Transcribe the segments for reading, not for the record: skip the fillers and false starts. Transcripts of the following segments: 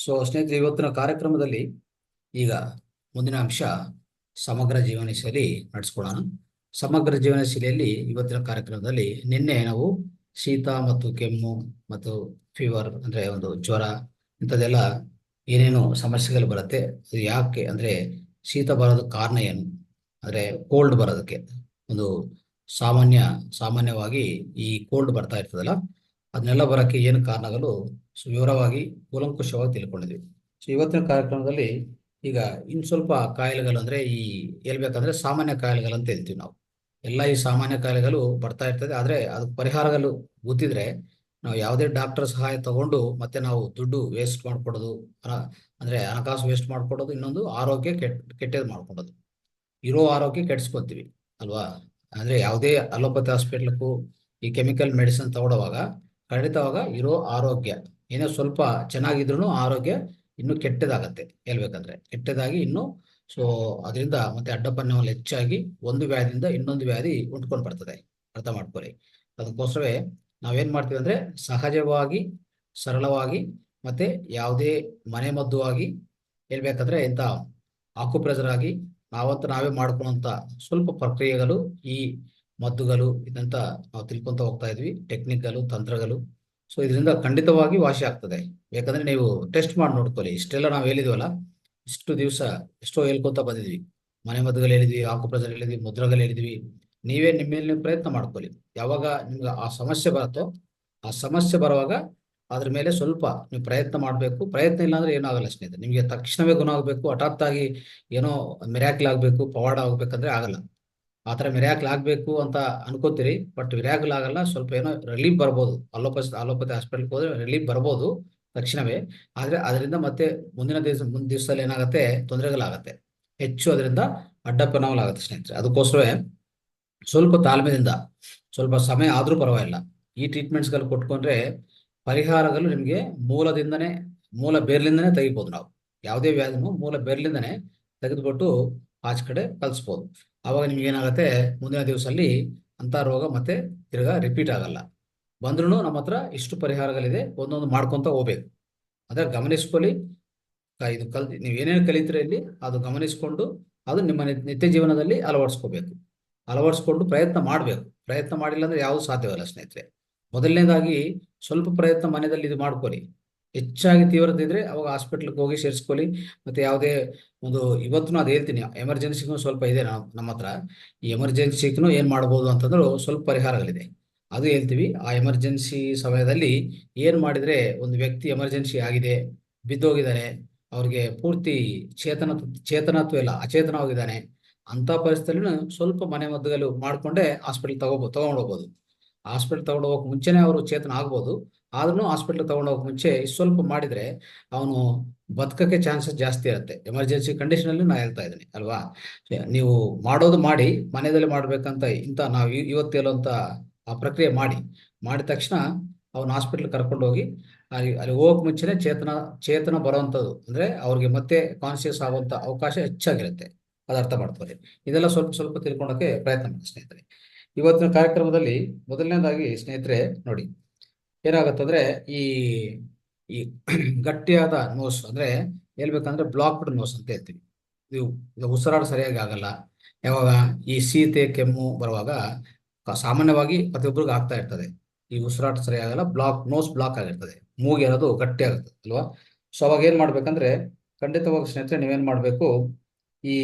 ಸ್ನೇಹಿತರೆ, ಇವತ್ತಿನ ಕಾರ್ಯಕ್ರಮದಲ್ಲಿ ಈಗ ಮುಂದಿನ ಅಂಶ ಸಮಗ್ರ ಜೀವನ ಶೈಲಿ ನಡೆಸ್ಕೊಳ್ಳೋಣ. ಸಮಗ್ರ ಜೀವನ ಶೈಲಿಯಲ್ಲಿ ಇವತ್ತಿನ ಕಾರ್ಯಕ್ರಮದಲ್ಲಿ ನಿನ್ನೆ ನಾವು ಶೀತ ಮತ್ತು ಕೆಮ್ಮು ಮತ್ತು ಫೀವರ್ ಅಂದ್ರೆ ಒಂದು ಜ್ವರ ಇಂಥದ್ದೆಲ್ಲ ಏನೇನು ಸಮಸ್ಯೆಗಳು ಬರುತ್ತೆ, ಅದು ಯಾಕೆ ಅಂದ್ರೆ ಶೀತ ಬರೋದಕ್ಕೆ ಕಾರಣ ಏನು, ಅಂದ್ರೆ ಕೋಲ್ಡ್ ಬರೋದಕ್ಕೆ ಒಂದು ಸಾಮಾನ್ಯವಾಗಿ ಈ ಕೋಲ್ಡ್ ಬರ್ತಾ ಇರ್ತದಲ್ಲ, ಅದನ್ನೆಲ್ಲ ಬರೋಕ್ಕೆ ಏನು ಕಾರಣಗಳು ವಿವರವಾಗಿ ಕೂಲಂಕುಷವಾಗಿ ತಿಳ್ಕೊಂಡಿದ್ವಿ. ಇವತ್ತಿನ ಕಾರ್ಯಕ್ರಮದಲ್ಲಿ ಈಗ ಇನ್ನು ಸ್ವಲ್ಪ ಕಾಯಿಲೆಗಳು ಅಂದ್ರೆ ಹೇಳ್ಬೇಕಂದ್ರೆ ಸಾಮಾನ್ಯ ಕಾಯಿಲೆಗಳು ಅಂತ ಹೇಳ್ತೀವಿ ನಾವು. ಎಲ್ಲ ಈ ಸಾಮಾನ್ಯ ಕಾಯಿಲೆಗಳು ಬರ್ತಾ ಇರ್ತದೆ, ಆದ್ರೆ ಅದಕ್ಕೆ ಪರಿಹಾರಗಳು ಗೊತ್ತಿದ್ರೆ ನಾವು ಯಾವುದೇ ಡಾಕ್ಟರ್ ಸಹಾಯ ತಗೊಂಡು ಮತ್ತೆ ನಾವು ದುಡ್ಡು ವೇಸ್ಟ್ ಮಾಡ್ಕೊಡೋದು, ಅಂದ್ರೆ ಹಣಕಾಸು ವೇಸ್ಟ್ ಮಾಡ್ಕೊಡೋದು, ಇನ್ನೊಂದು ಆರೋಗ್ಯ ಕೆಟ್ಟದ್ದು ಮಾಡ್ಕೊಡೋದು, ಇರೋ ಆರೋಗ್ಯ ಕೆಡಿಸ್ಕೊತೀವಿ ಅಲ್ವಾ. ಅಂದ್ರೆ ಯಾವುದೇ ಅಲೋಪತಿ ಹಾಸ್ಪಿಟ್ಲಕ್ಕೂ ಈ ಕೆಮಿಕಲ್ ಮೆಡಿಸಿನ್ ತಗೊಳ್ಳುವಾಗ ಖಂಡಿತವಾಗ ಇರೋ ಆರೋಗ್ಯ ಏನೋ ಸ್ವಲ್ಪ ಚೆನ್ನಾಗಿದ್ರು ಆರೋಗ್ಯ ಇನ್ನು ಕೆಟ್ಟದಾಗತ್ತೆ. ಹೇಳ್ಬೇಕಂದ್ರೆ ಕೆಟ್ಟದಾಗಿ ಇನ್ನು ಅದರಿಂದ ಮತ್ತೆ ಅಡ್ಡಪರಿಣಾಮಗಳು ಹೆಚ್ಚಾಗಿ ಒಂದು ವ್ಯಾಧಿಯಿಂದ ಇನ್ನೊಂದು ವ್ಯಾಧಿ ಉಂಟ್ಕೊಂಡು ಬರ್ತದೆ. ಅರ್ಥ ಮಾಡ್ಕೊಳ್ಳಿ. ಅದಕ್ಕೋಸ್ಕರವೇ ನಾವೇನ್ ಮಾಡ್ತೀವಿ ಅಂದ್ರೆ ಸಹಜವಾಗಿ, ಸರಳವಾಗಿ ಮತ್ತೆ ಯಾವುದೇ ಮನೆಮದ್ದು ಆಗಿ ಹೇಳ್ಬೇಕಂದ್ರೆ ಇಂಥ ಆಕ್ಯುಪ್ರೆಷರ್ ಆಗಿ ನಾವೇ ಮಾಡ್ಕೊಳ್ಳುವಂತ ಸ್ವಲ್ಪ ಪ್ರಕ್ರಿಯೆಗಳು, ಈ ಮದ್ದುಗಳು ಇದಂತ ನಾವು ತಿಳ್ಕೊಂತ ಹೋಗ್ತಾ ಇದ್ವಿ, ಟೆಕ್ನಿಕ್ಗಳು, ತಂತ್ರಗಳು. ಇದರಿಂದ ಖಂಡಿತವಾಗಿ ವಾಸಿ ಆಗ್ತದೆ. ಯಾಕಂದ್ರೆ ನೀವು ಟೆಸ್ಟ್ ಮಾಡಿ ನೋಡ್ಕೊಳ್ಳಿ. ಇಷ್ಟೆಲ್ಲ ನಾವು ಹೇಳಿದ್ವಲ್ಲ, ಇಷ್ಟು ದಿವಸ ಎಷ್ಟೋ ಹೇಳ್ಕೊಂತ ಬಂದಿದ್ವಿ, ಮನೆ ಮದ್ದುಗಳು ಹೇಳಿದ್ವಿ, ಆಕ್ಯುಪ್ರೆಷರ್ ಹೇಳಿದ್ವಿ, ಮುದ್ರಗಳು ಹೇಳಿದ್ವಿ. ನೀವೇ ನಿಮ್ಮ ಪ್ರಯತ್ನ ಮಾಡ್ಕೊಳ್ಳಿ. ಯಾವಾಗ ನಿಮ್ಗೆ ಆ ಸಮಸ್ಯೆ ಬರುತ್ತೋ ಆ ಸಮಸ್ಯೆ ಬರುವಾಗ ಅದ್ರ ಮೇಲೆ ಸ್ವಲ್ಪ ನೀವು ಪ್ರಯತ್ನ ಮಾಡಬೇಕು. ಪ್ರಯತ್ನ ಇಲ್ಲ ಅಂದ್ರೆ ಏನೂ ಆಗಲ್ಲ ಸ್ನೇಹಿತರೆ. ನಿಮಗೆ ತಕ್ಷಣವೇ ಗುಣ ಆಗಬೇಕು, ಹಠಾತ್ ಆಗಿ ಏನೋ ಮಿರಾಕಲ್ ಆಗ್ಬೇಕು, ಪವಾಡ ಆಗ್ಬೇಕಂದ್ರೆ ಆಗಲ್ಲ. ಆತರ ಮಿರಾಕಲ್ ಆಗ್ಬೇಕು ಅಂತ ಅನ್ಕೋತೀರಿ, ಬಟ್ ಮಿರಾಕಲ್ ಆಗಲ್ಲ. ಸ್ವಲ್ಪ ಏನೋ ರಿಲೀಫ್ ಬರ್ಬೋದು, ಅಲೋಪತಿ ಹಾಸ್ಪಿಟಲ್ಗೆ ಹೋದ್ರೆ ರಿಲೀಫ್ ಬರ್ಬೋದು ತಕ್ಷಣವೇ. ಆದ್ರೆ ಅದರಿಂದ ಮತ್ತೆ ಮುಂದಿನ ದಿವಸದಲ್ಲಿ ಏನಾಗುತ್ತೆ, ತೊಂದರೆಗಳಾಗತ್ತೆ ಹೆಚ್ಚು, ಅದರಿಂದ ಅಡ್ಡಪರಿಣಾಮಗಳಾಗತ್ತೆ ಸ್ನೇಹಿತರೆ. ಅದಕ್ಕೋಸ್ಕರವೇ ಸ್ವಲ್ಪ ತಾಳ್ಮೆಯಿಂದ, ಸ್ವಲ್ಪ ಸಮಯ ಆದ್ರೂ ಪರವಾಗಿಲ್ಲ, ಈ ಟ್ರೀಟ್ಮೆಂಟ್ಸ್ಗಳು ಕೊಟ್ಕೊಂಡ್ರೆ ಪರಿಹಾರಗಳು ನಿಮಗೆ ಮೂಲ ಬೇರ್ಲಿಂದನೇ ತೆಗಿಬೋದು. ನಾವು ಯಾವುದೇ ವ್ಯಾಧಿನೂ ಮೂಲ ಬೇರ್ಲಿಂದನೇ ತೆಗೆದುಕೊಟ್ಟು ಆಚೆ ಕಡೆ ಕಲಿಸ್ಬೋದು. ಆವಾಗ ನಿಮ್ಗೆ ಏನಾಗುತ್ತೆ, ಮುಂದಿನ ದಿವಸದಲ್ಲಿ ಅಂತ ರೋಗ ಮತ್ತೆ ತಿರ್ಗಾ ರಿಪೀಟ್ ಆಗಲ್ಲ. ಬಂದ್ರೂ ನಮ್ಮ ಹತ್ರ ಇಷ್ಟು ಪರಿಹಾರಗಳಿದೆ, ಒಂದೊಂದು ಮಾಡ್ಕೊಂತ ಹೋಗ್ಬೇಕು. ಅಂದ್ರೆ ಗಮನಿಸ್ಕೊಳ್ಳಿ. ನೀವು ಏನೇನು ಕಲಿತೀರ ಇಲ್ಲಿ ಅದು ಗಮನಿಸ್ಕೊಂಡು ಅದು ನಿಮ್ಮ ನಿತ್ಯ ಜೀವನದಲ್ಲಿ ಅಳವಡಿಸ್ಕೊಂಡು ಪ್ರಯತ್ನ ಮಾಡಬೇಕು. ಪ್ರಯತ್ನ ಮಾಡಿಲ್ಲ ಅಂದ್ರೆ ಯಾವುದು ಸಾಧ್ಯವಲ್ಲ ಸ್ನೇಹಿತರೆ. ಮೊದಲನೇದಾಗಿ ಸ್ವಲ್ಪ ಪ್ರಯತ್ನ ಮನೆಯಲ್ಲಿ ಇದು ಮಾಡ್ಕೊಳ್ಳಿ. ಹೆಚ್ಚಾಗಿ ತೀವ್ರತೆ ಇದ್ರೆ ಅವಾಗ ಹಾಸ್ಪಿಟ್ಲ್ಗೆ ಹೋಗಿ ಸೇರಿಸ್ಕೊಳ್ಳಿ. ಮತ್ತೆ ಯಾವುದೇ ಒಂದು ಇವತ್ತು ಅದು ಹೇಳ್ತೀನಿ, ಎಮರ್ಜೆನ್ಸಿಗೂ ಸ್ವಲ್ಪ ಇದೆ ನಮ್ಮ ಹತ್ರ. ಈ ಎಮರ್ಜೆನ್ಸಿಗೂ ಏನ್ ಮಾಡ್ಬೋದು ಅಂತಂದ್ರೆ ಸ್ವಲ್ಪ ಪರಿಹಾರಗಳಿದೆ, ಅದು ಹೇಳ್ತೀವಿ. ಆ ಎಮರ್ಜೆನ್ಸಿ ಸಮಯದಲ್ಲಿ ಏನ್ ಮಾಡಿದ್ರೆ ಒಂದು ವ್ಯಕ್ತಿ ಎಮರ್ಜೆನ್ಸಿ ಆಗಿದೆ, ಬಿದ್ದೋಗಿದ್ದಾನೆ, ಅವ್ರಿಗೆ ಪೂರ್ತಿ ಚೇತನತ್ವ ಇಲ್ಲ, ಅಚೇತನವಾಗಿದ್ದಾನೆ, ಅಂತ ಪರಿಸ್ಥಿತಿಯಲ್ಲಿ ಸ್ವಲ್ಪ ಮನೆ ಮದ್ದುಗಳು ಮಾಡ್ಕೊಂಡೆ ಹಾಸ್ಪಿಟಲ್ ತಗೊಂಡು ಹೋಗ್ಬೋದು. ಹಾಸ್ಪಿಟಲ್ ತಗೊಂಡು ಹೋಗಕ್ ಮುಂಚೆನೆ ಅವರು ಚೇತನ ಆಗ್ಬೋದು. ಆದ್ರೂ ಹಾಸ್ಪಿಟಲ್ ತಗೊಂಡು ಹೋಗಕ್ ಮುಂಚೆ ಸ್ವಲ್ಪ ಮಾಡಿದ್ರೆ ಅವನು ಬದುಕಕ್ಕೆ ಚಾನ್ಸಸ್ ಜಾಸ್ತಿ ಇರುತ್ತೆ. ಎಮರ್ಜೆನ್ಸಿ ಕಂಡೀಷನ್ ಅಲ್ಲಿ ನಾ ಹೇಳ್ತಾ ಇದ್ದೀನಿ ಅಲ್ವಾ. ನೀವು ಮಾಡೋದು ಮಾಡಿ, ಮನೆಯಲ್ಲಿ ಮಾಡ್ಬೇಕಂತ ನಾವು ಇವತ್ತು ಹೇಳುವಂತ ಆ ಪ್ರಕ್ರಿಯೆ ಮಾಡಿದ ತಕ್ಷಣ ಅವನ ಹಾಸ್ಪಿಟಲ್ ಕರ್ಕೊಂಡು ಹೋಗಿ ಅಲ್ಲಿ ಹೋಗಕ್ ಮುಂಚೆನೆ ಚೇತನ ಬರುವಂತದ್ದು, ಅಂದ್ರೆ ಅವ್ರಿಗೆ ಮತ್ತೆ ಕಾನ್ಶಿಯಸ್ ಆಗುವಂತ ಅವಕಾಶ ಹೆಚ್ಚಾಗಿರುತ್ತೆ. ಅದು ಅರ್ಥ ಮಾಡ್ಕೊಳ್ಳಿ. ಇದೆಲ್ಲ ಸ್ವಲ್ಪ ಸ್ವಲ್ಪ ತಿಳ್ಕೊಳಕ್ಕೆ ಪ್ರಯತ್ನ ಮಾಡಿ ಸ್ನೇಹಿತರೆ. ಇವತ್ತಿನ ಕಾರ್ಯಕ್ರಮದಲ್ಲಿ ಮೊದಲನೇದಾಗಿ ಸ್ನೇಹಿತರೆ ನೋಡಿ, ಏನಾಗತ್ತಂದ್ರೆ ಈ ಈ ಗಟ್ಟಿಯಾದ ನೋಸ್, ಅಂದ್ರೆ ಹೇಳ್ಬೇಕಂದ್ರೆ ಬ್ಲಾಕ್ಡ್ ನೋಸ್ ಅಂತ ಹೇಳ್ತೀವಿ. ಇದು ಉಸಿರಾಟ ಸರಿಯಾಗಿ ಆಗಲ್ಲ. ಯಾವಾಗ ಈ ಶೀತ ಕೆಮ್ಮು ಬರುವಾಗ ಸಾಮಾನ್ಯವಾಗಿ ಪ್ರತಿಯೊಬ್ಬರಿಗೆ ಆಗ್ತಾ ಇರ್ತದೆ. ಈ ಉಸಿರಾಟ ಸರಿಯಾಗಲ್ಲ, ನೋಸ್ ಬ್ಲಾಕ್ ಆಗಿರ್ತದೆ, ಮೂಗಿರೋದು ಗಟ್ಟಿ ಆಗುತ್ತೆ ಅಲ್ವಾ. ಅವಾಗ ಏನ್ ಮಾಡ್ಬೇಕಂದ್ರೆ ಖಂಡಿತವಾಗಿ ಸ್ನೇಹಿತರೆ ನೀವೇನ್ ಮಾಡ್ಬೇಕು, ಈ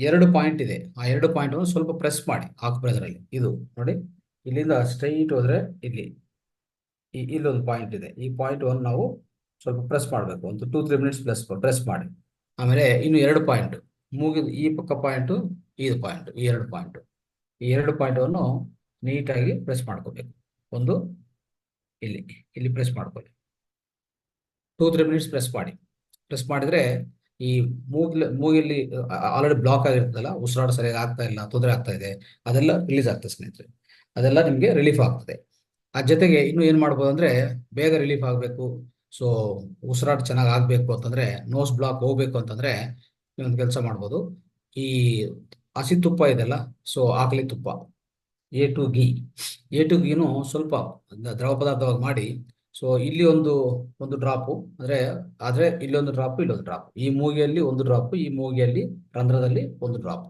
2 ಪಾಯಿಂಟ್ ಇದೆ, ಆ 2 ಪಾಯಿಂಟ್ ಸ್ವಲ್ಪ ಪ್ರೆಸ್ ಮಾಡಿ ಆಕ್ಯುಪ್ರೆಷರ್ ಅಲ್ಲಿ. ಇದು ನೋಡಿ, ಇಲ್ಲಿಂದ ಸ್ಟ್ರೈಟ್ ಹೋದ್ರೆ ಇಲ್ಲೊಂದು ಪಾಯಿಂಟ್ ಇದೆ. ಈ ಪಾಯಿಂಟ್ ನಾವು ಸ್ವಲ್ಪ ಪ್ರೆಸ್ ಮಾಡಬೇಕು, ಒಂದು 2-3 ಮಿನಿಟ್ಸ್ ಪ್ರೆಸ್ ಮಾಡಿ. ಆಮೇಲೆ ಇನ್ನು 2 ಪಾಯಿಂಟ್, ಮೂಗಿದ ಈ ಪಕ್ಕ ಪಾಯಿಂಟ್, ಈ ಪಾಯಿಂಟ್, ಈ 2 ಪಾಯಿಂಟ್, ಈ 2 ಪಾಯಿಂಟ್ ನೀಟಾಗಿ ಪ್ರೆಸ್ ಮಾಡ್ಕೋಬೇಕು. ಒಂದು ಇಲ್ಲಿ ಪ್ರೆಸ್ ಮಾಡ್ಕೊಳ್ಳಿ, 2-3 ಮಿನಿಟ್ಸ್ ಪ್ರೆಸ್ ಮಾಡಿದ್ರೆ ಈ ಮೂಗಿಲ್ಲಿ ಆಲ್ರೆಡಿ ಬ್ಲಾಕ್ ಆಗಿರ್ತದಲ್ಲ, ಉಸಿರಾಟ ಸರಿಯಾಗಿ ಆಗ್ತಾ ಇಲ್ಲ, ತೊಂದರೆ ಆಗ್ತಾ ಇದೆ, ಅದೆಲ್ಲ ರಿಲೀಸ್ ಆಗ್ತದೆ ಸ್ನೇಹಿತರೆ. ಅದೆಲ್ಲ ನಿಮ್ಗೆ ರಿಲೀಫ್ ಆಗ್ತದೆ. ಆ ಜೊತೆಗೆ ಇನ್ನು ಏನ್ ಮಾಡ್ಬೋದು ಅಂದ್ರೆ ಬೇಗ ರಿಲೀಫ್ ಆಗ್ಬೇಕು, ಉಸಿರಾಟ ಚೆನ್ನಾಗಿ ಆಗ್ಬೇಕು ಅಂತಂದ್ರೆ, ನೋಸ್ ಬ್ಲಾಕ್ ಹೋಗ್ಬೇಕು ಅಂತಂದ್ರೆ ನೀವೊಂದು ಕೆಲಸ ಮಾಡ್ಬೋದು. ಈ ಹಸಿ ತುಪ್ಪ ಇದೆಲ್ಲ, ಆಕಳಿ ತುಪ್ಪ, ಎ ಟು ಗೀನು ಸ್ವಲ್ಪ ದ್ರವ ಪದಾರ್ಥವಾಗಿ ಮಾಡಿ ಸೊ ಇಲ್ಲಿ ಒಂದು ಡ್ರಾಪು ಆದ್ರೆ ಇಲ್ಲೊಂದು ಡ್ರಾಪ್ ಇಲ್ಲೊಂದು ಡ್ರಾಪ್, ಈ ಮೂಗಿಯಲ್ಲಿ ಒಂದು ಡ್ರಾಪ್, ಈ ಮೂಗಿಯಲ್ಲಿ ರಂಧ್ರದಲ್ಲಿ ಒಂದು ಡ್ರಾಪ್.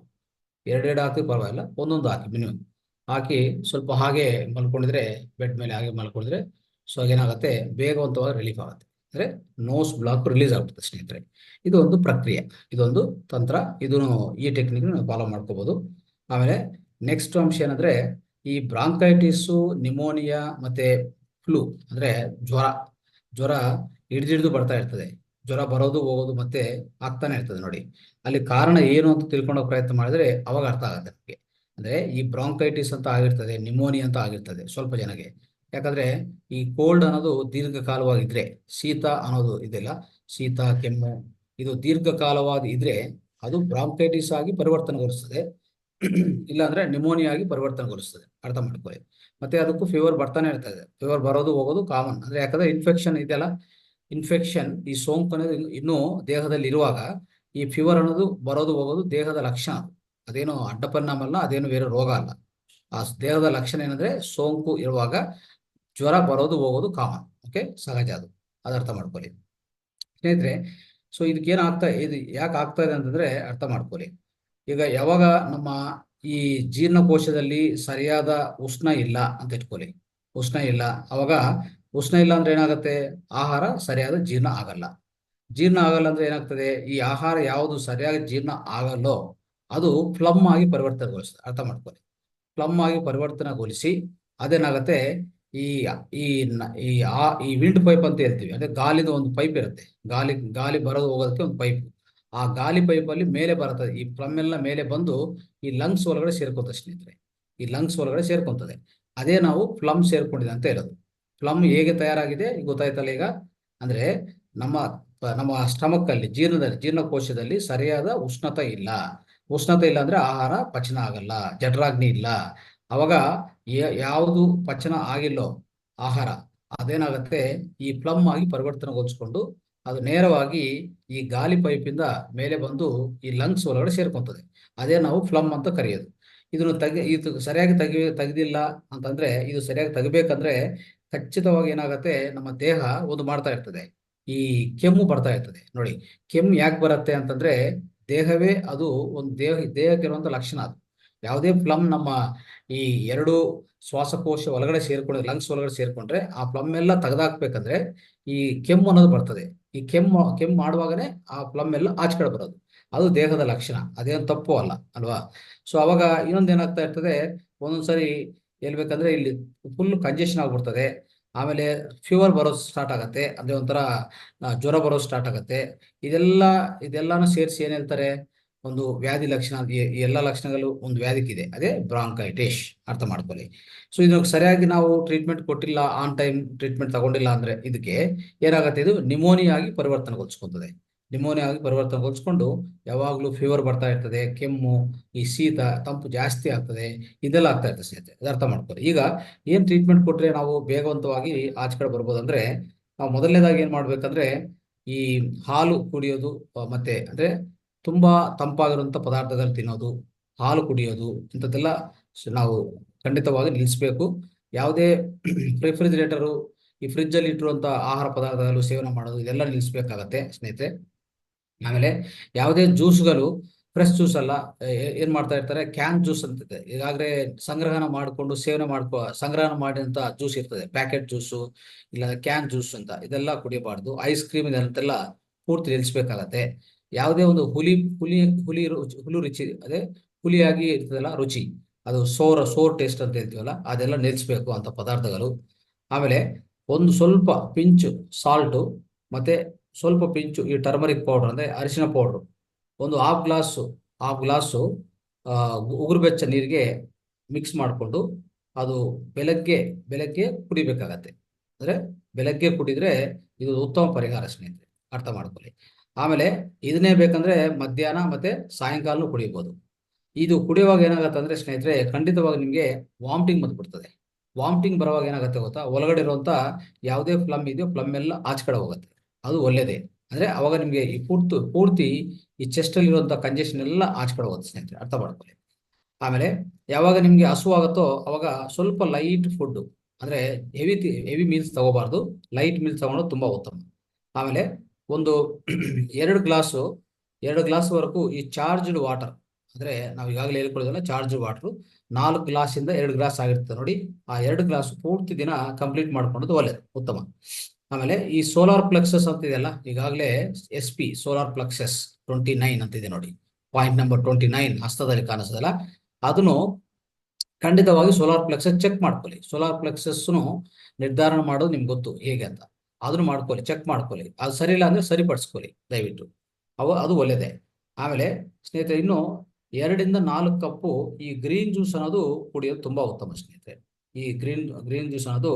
ಎರಡೆರಡು ಹಾಕಿ ಪರವಾಗಿಲ್ಲ, ಒಂದೊಂದು ಹಾಕಿ ಮಿನಿಮಮ್ ಹಾಕಿ ಸ್ವಲ್ಪ ಹಾಗೆ ಮಲ್ಕೊಂಡಿದ್ರೆ, ಬೆಡ್ ಮೇಲೆ ಹಾಗೆ ಮಲ್ಕೊಂಡಿದ್ರೆ ಸೊ ಏನಾಗುತ್ತೆ, ಬೇಗವಂತವಾಗಿ ರಿಲೀಫ್ ಆಗುತ್ತೆ. ಅಂದ್ರೆ ನೋಸ್ ಬ್ಲಾಕ್ ರಿಲೀಸ್ ಆಗ್ಬಿಡುತ್ತೆ ಸ್ನೇಹಿತರೆ. ಇದು ಒಂದು ಪ್ರಕ್ರಿಯೆ, ಇದೊಂದು ತಂತ್ರ. ಇದನ್ನು ಈ ಟೆಕ್ನಿಕ್ ಫಾಲೋ ಮಾಡ್ಕೋಬಹುದು. ಆಮೇಲೆ ನೆಕ್ಸ್ಟ್ ಅಂಶ ಏನಂದ್ರೆ, ಈ ಬ್ರಾಂಕೈಟಿಸು, ನಿಮೋನಿಯಾ ಮತ್ತೆ ಫ್ಲೂ ಅಂದ್ರೆ ಜ್ವರ ಹಿಡಿದಿಡಿದು ಬರ್ತಾ ಇರ್ತದೆ. ಜ್ವರ ಬರೋದು ಹೋಗೋದು ಮತ್ತೆ ಆಗ್ತಾನೆ ಇರ್ತದೆ ನೋಡಿ. ಅಲ್ಲಿ ಕಾರಣ ಏನು ಅಂತ ತಿಳ್ಕೊಳ್ಳೋ ಪ್ರಯತ್ನ ಮಾಡಿದ್ರೆ ಅವಾಗ ಅರ್ಥ ಆಗುತ್ತೆ ನಮಗೆ. ಅಂದ್ರೆ ಈ ಬ್ರಾಂಕೈಟಿಸ್ ಅಂತ ಆಗಿರ್ತದೆ, ನಿಮೋನಿಯಾ ಅಂತ ಆಗಿರ್ತದೆ ಸ್ವಲ್ಪ ಜನಗೆ. ಯಾಕಂದ್ರೆ ಈ ಕೋಲ್ಡ್ ಅನ್ನೋದು ದೀರ್ಘಕಾಲವಾಗಿದ್ರೆ, ಶೀತ ಅನ್ನೋದು ಇದೆಲ್ಲ, ಶೀತ ಕೆಮ್ಮು ಇದು ದೀರ್ಘಕಾಲವಾದ ಇದ್ರೆ ಅದು ಬ್ರಾಂಕೈಟಿಸ್ ಆಗಿ ಪರಿವರ್ತನೆಗೊಳಿಸ್ತದೆ. ಇಲ್ಲಾಂದ್ರೆ ನಿಮೋನಿಯಾ ಆಗಿ ಪರಿವರ್ತನೆಗೊಳಿಸ್ತದೆ, ಅರ್ಥ ಮಾಡ್ಕೊಳ್ಳಿ. ಮತ್ತೆ ಅದಕ್ಕೂ ಫೀವರ್ ಬರ್ತಾನೆ ಇರ್ತದೆ. ಫೀವರ್ ಬರೋದು ಹೋಗೋದು ಕಾಮನ್. ಅಂದ್ರೆ ಯಾಕಂದ್ರೆ ಇನ್ಫೆಕ್ಷನ್ ಇದೆಯಲ್ಲ, ಇನ್ಫೆಕ್ಷನ್ ಈ ಸೋಂಕು ಅನ್ನೋದು ಇನ್ನೂ ದೇಹದಲ್ಲಿ ಇರುವಾಗ ಈ ಫೀವರ್ ಅನ್ನೋದು ಬರೋದು ಹೋಗೋದು ದೇಹದ ಲಕ್ಷಣ. ಅದೇನು ಅಡ್ಡ ಪರಿಣಾಮ ಅಲ್ಲ, ಅದೇನು ಬೇರೆ ರೋಗ ಅಲ್ಲ. ಆ ದೇಹದ ಲಕ್ಷಣ ಏನಂದ್ರೆ ಸೋಂಕು ಇರುವಾಗ ಜ್ವರ ಬರೋದು ಹೋಗೋದು ಕಾಮನ್. ಓಕೆ, ಸಹಜ ಅದು, ಅರ್ಥ ಮಾಡ್ಕೊಳ್ಳಿ ಸ್ನೇಹಿತರೆ. ಸೊ ಇದು ಯಾಕೆ ಆಗ್ತಾ ಇದೆ ಅಂತಂದ್ರೆ ಅರ್ಥ ಮಾಡ್ಕೊಳ್ಳಿ. ಈಗ ಯಾವಾಗ ನಮ್ಮ ಈ ಜೀರ್ಣಕೋಶದಲ್ಲಿ ಸರಿಯಾದ ಉಷ್ಣ ಇಲ್ಲ ಅಂತ ಇಟ್ಕೊಳ್ಳಿ, ಉಷ್ಣ ಇಲ್ಲ, ಅವಾಗ ಉಷ್ಣ ಇಲ್ಲ ಅಂದ್ರೆ ಏನಾಗುತ್ತೆ, ಆಹಾರ ಸರಿಯಾದ ಜೀರ್ಣ ಆಗಲ್ಲ. ಜೀರ್ಣ ಆಗಲ್ಲ ಅಂದ್ರೆ ಏನಾಗ್ತದೆ, ಈ ಆಹಾರ ಯಾವುದು ಸರಿಯಾಗಿ ಜೀರ್ಣ ಆಗಲ್ಲೋ ಅದು ಫ್ಲಮ್ ಆಗಿ ಪರಿವರ್ತನೆಗೊಳಿಸ್ತದೆ, ಅರ್ಥ ಮಾಡ್ಕೊಳ್ಳಿ. ಫ್ಲಮ್ ಆಗಿ ಪರಿವರ್ತನೆಗೊಳಿಸಿ ಅದೇನಾಗುತ್ತೆ, ಈ ಈ ಈ ವಿಂಡ್ ಪೈಪ್ ಅಂತ ಹೇಳ್ತೀವಿ, ಅಂದ್ರೆ ಗಾಳಿದ ಒಂದು ಪೈಪ್ ಇರುತ್ತೆ. ಗಾಳಿ ಬರೋದು ಹೋಗೋದಕ್ಕೆ ಒಂದು ಪೈಪ್. ಆ ಗಾಳಿ ಪೈಪ್ ಅಲ್ಲಿ ಮೇಲೆ ಬರ್ತದೆ, ಈ ಫ್ಲಮ್ ಎಲ್ಲ ಮೇಲೆ ಬಂದು ಈ ಲಂಗ್ಸ್ ಒಳಗಡೆ ಸೇರ್ಕೊತದೆ ಸ್ನೇಹಿತರೆ. ಈ ಲಂಗ್ಸ್ ಒಳಗಡೆ ಸೇರ್ಕೊಂತದೆ. ಅದೇ ನಾವು ಫ್ಲಮ್ ಸೇರ್ಕೊಂಡಿದೆ ಅಂತ ಹೇಳೋದು. ಫ್ಲಮ್ ಹೇಗೆ ತಯಾರಾಗಿದೆ ಗೊತ್ತಾಯ್ತಲ್ಲ ಈಗ. ಅಂದ್ರೆ ನಮ್ಮ ನಮ್ಮ ಸ್ಟಮಕ್ ಅಲ್ಲಿ ಜೀರ್ಣಕೋಶದಲ್ಲಿ ಸರಿಯಾದ ಉಷ್ಣತೆ ಇಲ್ಲ. ಉಷ್ಣತೆ ಇಲ್ಲ ಅಂದ್ರೆ ಆಹಾರ ಪಚನ ಆಗಲ್ಲ, ಜಠರಾಗ್ನಿ ಇಲ್ಲ. ಅವಾಗ ಯಾವುದು ಪಚನ ಆಗಿಲ್ಲೋ ಆಹಾರ, ಅದೇನಾಗುತ್ತೆ, ಈ ಪ್ಲಮ್ ಆಗಿ ಪರಿವರ್ತನೆಗೊಳಿಸ್ಕೊಂಡು ಅದು ನೇರವಾಗಿ ಈ ಗಾಳಿ ಪೈಪಿಂದ ಮೇಲೆ ಬಂದು ಈ ಲಂಗ್ಸ್ ಒಳಗಡೆ ಸೇರ್ಕೊಂತದೆ. ಅದೇ ನಾವು ಫ್ಲಮ್ ಅಂತ ಕರೆಯೋದು. ಇದು ಸರಿಯಾಗಿ ತೆಗೆದಿಲ್ಲ ಅಂತಂದ್ರೆ, ಇದು ಸರಿಯಾಗಿ ತೆಗಿಬೇಕಂದ್ರೆ ಖಚಿತವಾಗಿ ಏನಾಗುತ್ತೆ, ನಮ್ಮ ದೇಹ ಒಂದು ಮಾಡ್ತಾ ಇರ್ತದೆ, ಈ ಕೆಮ್ಮು ಬರ್ತಾ ಇರ್ತದೆ ನೋಡಿ. ಕೆಮ್ಮು ಯಾಕೆ ಬರುತ್ತೆ ಅಂತಂದ್ರೆ, ದೇಹವೇ ಅದು ಒಂದು ದೇಹಕ್ಕಿರುವಂತ ಲಕ್ಷಣ ಅದು. ಯಾವುದೇ ಫ್ಲಮ್ ನಮ್ಮ ಈ ಎರಡು ಶ್ವಾಸಕೋಶ ಒಳಗಡೆ ಸೇರ್ಕೊಂಡ್ರೆ, ಲಂಗ್ಸ್ ಒಳಗಡೆ ಸೇರ್ಕೊಂಡ್ರೆ ಆ ಫ್ಲಮ್ ಎಲ್ಲ ತೆಗೆದಾಕ್ಬೇಕಂದ್ರೆ ಈ ಕೆಮ್ಮು ಅನ್ನೋದು ಬರ್ತದೆ. ಈ ಕೆಮ್ಮು ಮಾಡುವಾಗನೇ ಆ ಫ್ಲಮ್ ಎಲ್ಲ ಆಚಕಡೆ ಬರೋದು. ಅದು ದೇಹದ ಲಕ್ಷಣ, ಅದೇನು ತಪ್ಪು ಅಲ್ಲ ಅಲ್ವಾ. ಸೊ ಅವಾಗ ಇನ್ನೊಂದು ಏನಾಗ್ತಾ ಇರ್ತದೆ, ಒಂದೊಂದ್ಸರಿ ಹೇಳ್ಬೇಕಂದ್ರೆ ಇಲ್ಲಿ ಫುಲ್ ಕಂಜೆಷನ್ ಆಗ್ಬಿಡ್ತದೆ. ಆಮೇಲೆ ಫೀವರ್ ಬರೋದು ಸ್ಟಾರ್ಟ್ ಆಗತ್ತೆ, ಅಂದ್ರೆ ಒಂಥರ ಜ್ವರ ಬರೋದು ಸ್ಟಾರ್ಟ್ ಆಗತ್ತೆ. ಇದೆಲ್ಲಾನು ಸೇರಿಸಿ ಏನ್ ಹೇಳ್ತಾರೆ, ಒಂದು ವ್ಯಾಧಿ ಲಕ್ಷಣ. ಈ ಎಲ್ಲ ಲಕ್ಷಣಗಳು ಒಂದು ವ್ಯಾಧಿಗಿದೆ, ಅದೇ ಬ್ರಾಂಕೈಟಿಸ್, ಅರ್ಥ ಮಾಡ್ಕೊಳ್ಳಿ. ಸೊ ಇದಕ್ಕೆ ಸರಿಯಾಗಿ ನಾವು ಟ್ರೀಟ್ಮೆಂಟ್ ಕೊಟ್ಟಿಲ್ಲ, ಆನ್ ಟೈಮ್ ಟ್ರೀಟ್ಮೆಂಟ್ ತಗೊಂಡಿಲ್ಲ ಅಂದ್ರೆ ಇದಕ್ಕೆ ಏನಾಗುತ್ತೆ, ಇದು ನಿಮೋನಿಯಾ ಆಗಿ ಪರಿವರ್ತನೆಗೊಳಿಸ್ಕೊತದೆ. ನಿಮೋನಿಯಾ ಆಗಿ ಪರಿವರ್ತನೆಗೊಳಿಸ್ಕೊಂಡು ಯಾವಾಗ್ಲೂ ಫೀವರ್ ಬರ್ತಾ ಇರ್ತದೆ, ಕೆಮ್ಮು, ಈ ಶೀತ ತಂಪು ಜಾಸ್ತಿ ಆಗ್ತದೆ, ಇದೆಲ್ಲ ಆಗ್ತಾ ಇರ್ತದೆ ಸ್ನೇಹಿತರೆ. ಅದು ಅರ್ಥ ಮಾಡ್ಕೊಳ್ಳಿ. ಈಗ ಏನ್ ಟ್ರೀಟ್ಮೆಂಟ್ ಕೊಟ್ರೆ ನಾವು ಬೇಗವಂತವಾಗಿ ಆಚೆ ಕಡೆ ಬರ್ಬೋದು ಅಂದ್ರೆ, ನಾವು ಮೊದಲನೇದಾಗಿ ಏನ್ ಮಾಡ್ಬೇಕಂದ್ರೆ, ಈ ಹಾಲು ಕುಡಿಯೋದು, ಮತ್ತೆ ಅಂದ್ರೆ ತುಂಬಾ ತಂಪಾಗಿರುವಂತ ಪದಾರ್ಥಗಳು ತಿನ್ನೋದು, ಹಾಲು ಕುಡಿಯೋದು, ಇಂಥದ್ದೆಲ್ಲ ನಾವು ಖಂಡಿತವಾಗಿ ನಿಲ್ಲಿಸಬೇಕು. ಯಾವುದೇ ರೆಫ್ರಿಜಿರೇಟರು, ಈ ಫ್ರಿಜ್ ಅಲ್ಲಿ ಇಟ್ಟಿರುವಂತ ಆಹಾರ ಪದಾರ್ಥಗಳು ಸೇವನೆ ಮಾಡೋದು, ಇದೆಲ್ಲ ನಿಲ್ಲಿಸಬೇಕಾಗತ್ತೆ ಸ್ನೇಹಿತರೆ. ಆಮೇಲೆ ಯಾವುದೇ ಜ್ಯೂಸ್ಗಳು ಫ್ರೆಶ್ ಜ್ಯೂಸ್ ಅಲ್ಲ, ಏನ್ ಮಾಡ್ತಾ ಇರ್ತಾರೆ, ಕ್ಯಾನ್ ಜ್ಯೂಸ್ ಅಂತಿದೆ, ಈಗಾಗಲೇ ಸಂಗ್ರಹಣ ಮಾಡಿದಂತ ಜ್ಯೂಸ್ ಇರ್ತದೆ, ಪ್ಯಾಕೆಟ್ ಜ್ಯೂಸು ಇಲ್ಲ ಕ್ಯಾನ್ ಜ್ಯೂಸ್ ಅಂತ, ಇದೆಲ್ಲ ಕುಡಿಯಬಾರ್ದು. ಐಸ್ ಕ್ರೀಮ್ ಇದಂತೆಲ್ಲ ಪೂರ್ತಿ ನಿಲ್ಲಿಸ್ಬೇಕಾಗತ್ತೆ. ಯಾವುದೇ ಒಂದು ಹುಳಿ ರುಚಿ, ಅದೇ ಹುಳಿಯಾಗಿ ಇರ್ತದಲ್ಲ ರುಚಿ, ಅದು ಸೋರ್ ಟೇಸ್ಟ್ ಅಂತ ಹೇಳ್ತೀವಲ್ಲ, ಅದೆಲ್ಲ ನಿಲ್ಲಿಸ್ಬೇಕು ಅಂತ ಪದಾರ್ಥಗಳು. ಆಮೇಲೆ ಒಂದು ಸ್ವಲ್ಪ ಪಿಂಚು ಸಾಲ್ಟು, ಮತ್ತೆ ಸ್ವಲ್ಪ ಪಿಂಚು ಈ ಟರ್ಮರಿಕ್ ಪೌಡರ್ ಅಂದ್ರೆ ಅರಿಶಿನ ಪೌಡರ್, ಒಂದು ಹಾಫ್ ಗ್ಲಾಸು ಉಗುರು ಬೆಚ್ಚ ನೀರಿಗೆ ಮಿಕ್ಸ್ ಮಾಡಿಕೊಂಡು ಅದು ಬೆಳಗ್ಗೆ ಕುಡಿಬೇಕಾಗತ್ತೆ. ಅಂದ್ರೆ ಬೆಳಗ್ಗೆ ಕುಡಿದ್ರೆ ಇದು ಉತ್ತಮ ಪರಿಹಾರ ಸ್ನೇಹಿತರೆ, ಅರ್ಥ ಮಾಡ್ಕೊಳ್ಳಿ. ಆಮೇಲೆ ಇದನ್ನೇ ಬೇಕಂದ್ರೆ ಮಧ್ಯಾಹ್ನ ಮತ್ತೆ ಸಾಯಂಕಾಲನೂ ಕುಡಿಯಬಹುದು. ಇದು ಕುಡಿಯುವಾಗ ಏನಾಗುತ್ತೆ ಅಂದ್ರೆ ಸ್ನೇಹಿತರೆ, ಖಂಡಿತವಾಗಿ ನಿಮ್ಗೆ ವಾಮಿಟಿಂಗ್ ಬಂದ್ಬಿಡ್ತದೆ. ವಾಮಿಟಿಂಗ್ ಬರುವಾಗ ಏನಾಗುತ್ತೆ ಗೊತ್ತಾ, ಒಳಗಡೆ ಇರುವಂತ ಯಾವುದೇ ಫ್ಲಮ್ ಇದೆಯೋ ಫ್ಲಮ್ ಎಲ್ಲ ಆಚೆ ಕಡೆ ಹೋಗುತ್ತೆ, ಅದು ಒಳ್ಳೇದೇ. ಅಂದ್ರೆ ಅವಾಗ ನಿಮ್ಗೆ ಈ ಪೂರ್ತಿ ಈ ಚೆಸ್ಟ್ ಅಲ್ಲಿ ಇರುವಂತ ಕಂಜೆಷನ್ ಎಲ್ಲ ಆಚೆ ಕಡೆ ಹೋಗುತ್ತೆ ಸ್ನೇಹಿತರೆ, ಅರ್ಥ ಮಾಡ್ಕೊಳ್ಳಿ. ಆಮೇಲೆ ಯಾವಾಗ ನಿಮ್ಗೆ ಹಸುವಾಗುತ್ತೋ ಅವಾಗ ಸ್ವಲ್ಪ ಲೈಟ್ ಫುಡ್, ಅಂದ್ರೆ ಹೆವಿ ಹೆವಿ ಮೀಲ್ಸ್ ತಗೋಬಾರ್ದು, ಲೈಟ್ ಮೀಲ್ಸ್ ತಗೊಳೋದು ತುಂಬಾ ಉತ್ತಮ. ಆಮೇಲೆ ಒಂದು 2 ಗ್ಲಾಸ್ ವರೆಗೂ ಈ ಚಾರ್ಜ್ಡ್ ವಾಟರ್, ಅಂದ್ರೆ ನಾವು ಈಗಾಗಲೇ ಹೇಳ್ಕೊಳ್ಳೋದಲ್ಲ, ಚಾರ್ಜ್ ವಾಟರ್ 4 ಗ್ಲಾಸಿಂದ 2 ಗ್ಲಾಸ್ ಆಗಿರ್ತದೆ ನೋಡಿ. ಆ 2 ಗ್ಲಾಸ್ ಪೂರ್ತಿ ದಿನ ಕಂಪ್ಲೀಟ್ ಮಾಡ್ಕೊಳ್ಳೋದು ಒಳ್ಳೇದು, ಉತ್ತಮ. ಆಮೇಲೆ ಈ ಸೋಲಾರ್ ಪ್ಲೆಕ್ಸಸ್ ಅಂತ ಇದೆಯಲ್ಲ, ಈಗಾಗಲೇ SP ಸೋಲಾರ್ ಪ್ಲೆಕ್ಸಸ್ 29 ಅಂತಿದೆ ನೋಡಿ, ಪಾಯಿಂಟ್ ನಂಬರ್ 29 ಹಸ್ತದಲ್ಲಿ ಕಾಣಿಸ್ತದಲ್ಲ, ಅದನ್ನು ಖಂಡಿತವಾಗಿ ಸೋಲಾರ್ ಪ್ಲೆಕ್ಸಸ್ ಚೆಕ್ ಮಾಡ್ಕೊಳ್ಳಿ. ಸೋಲಾರ್ ಪ್ಲೆಕ್ಸಸ್ ನಿರ್ಧಾರ ಮಾಡೋದು ನಿಮ್ಗೆ ಗೊತ್ತು ಹೇಗೆ ಅಂತ, ಅದನ್ನು ಮಾಡ್ಕೊಳ್ಳಿ, ಚೆಕ್ ಮಾಡ್ಕೊಳ್ಳಿ. ಅದು ಸರಿ ಇಲ್ಲ ಅಂದ್ರೆ ಸರಿಪಡಿಸ್ಕೊಳ್ಳಿ ದಯವಿಟ್ಟು, ಅದು ಒಳ್ಳೇದೇ. ಆಮೇಲೆ ಸ್ನೇಹಿತರೆ, ಇನ್ನು 2 ಇಂದ 4 ಕಪ್ಪು ಈ ಗ್ರೀನ್ ಜ್ಯೂಸ್ ಅನ್ನೋದು ಕುಡಿಯೋದು ತುಂಬಾ ಉತ್ತಮ ಸ್ನೇಹಿತರೆ. ಈ ಗ್ರೀನ್ ಜ್ಯೂಸ್ ಅನ್ನೋದು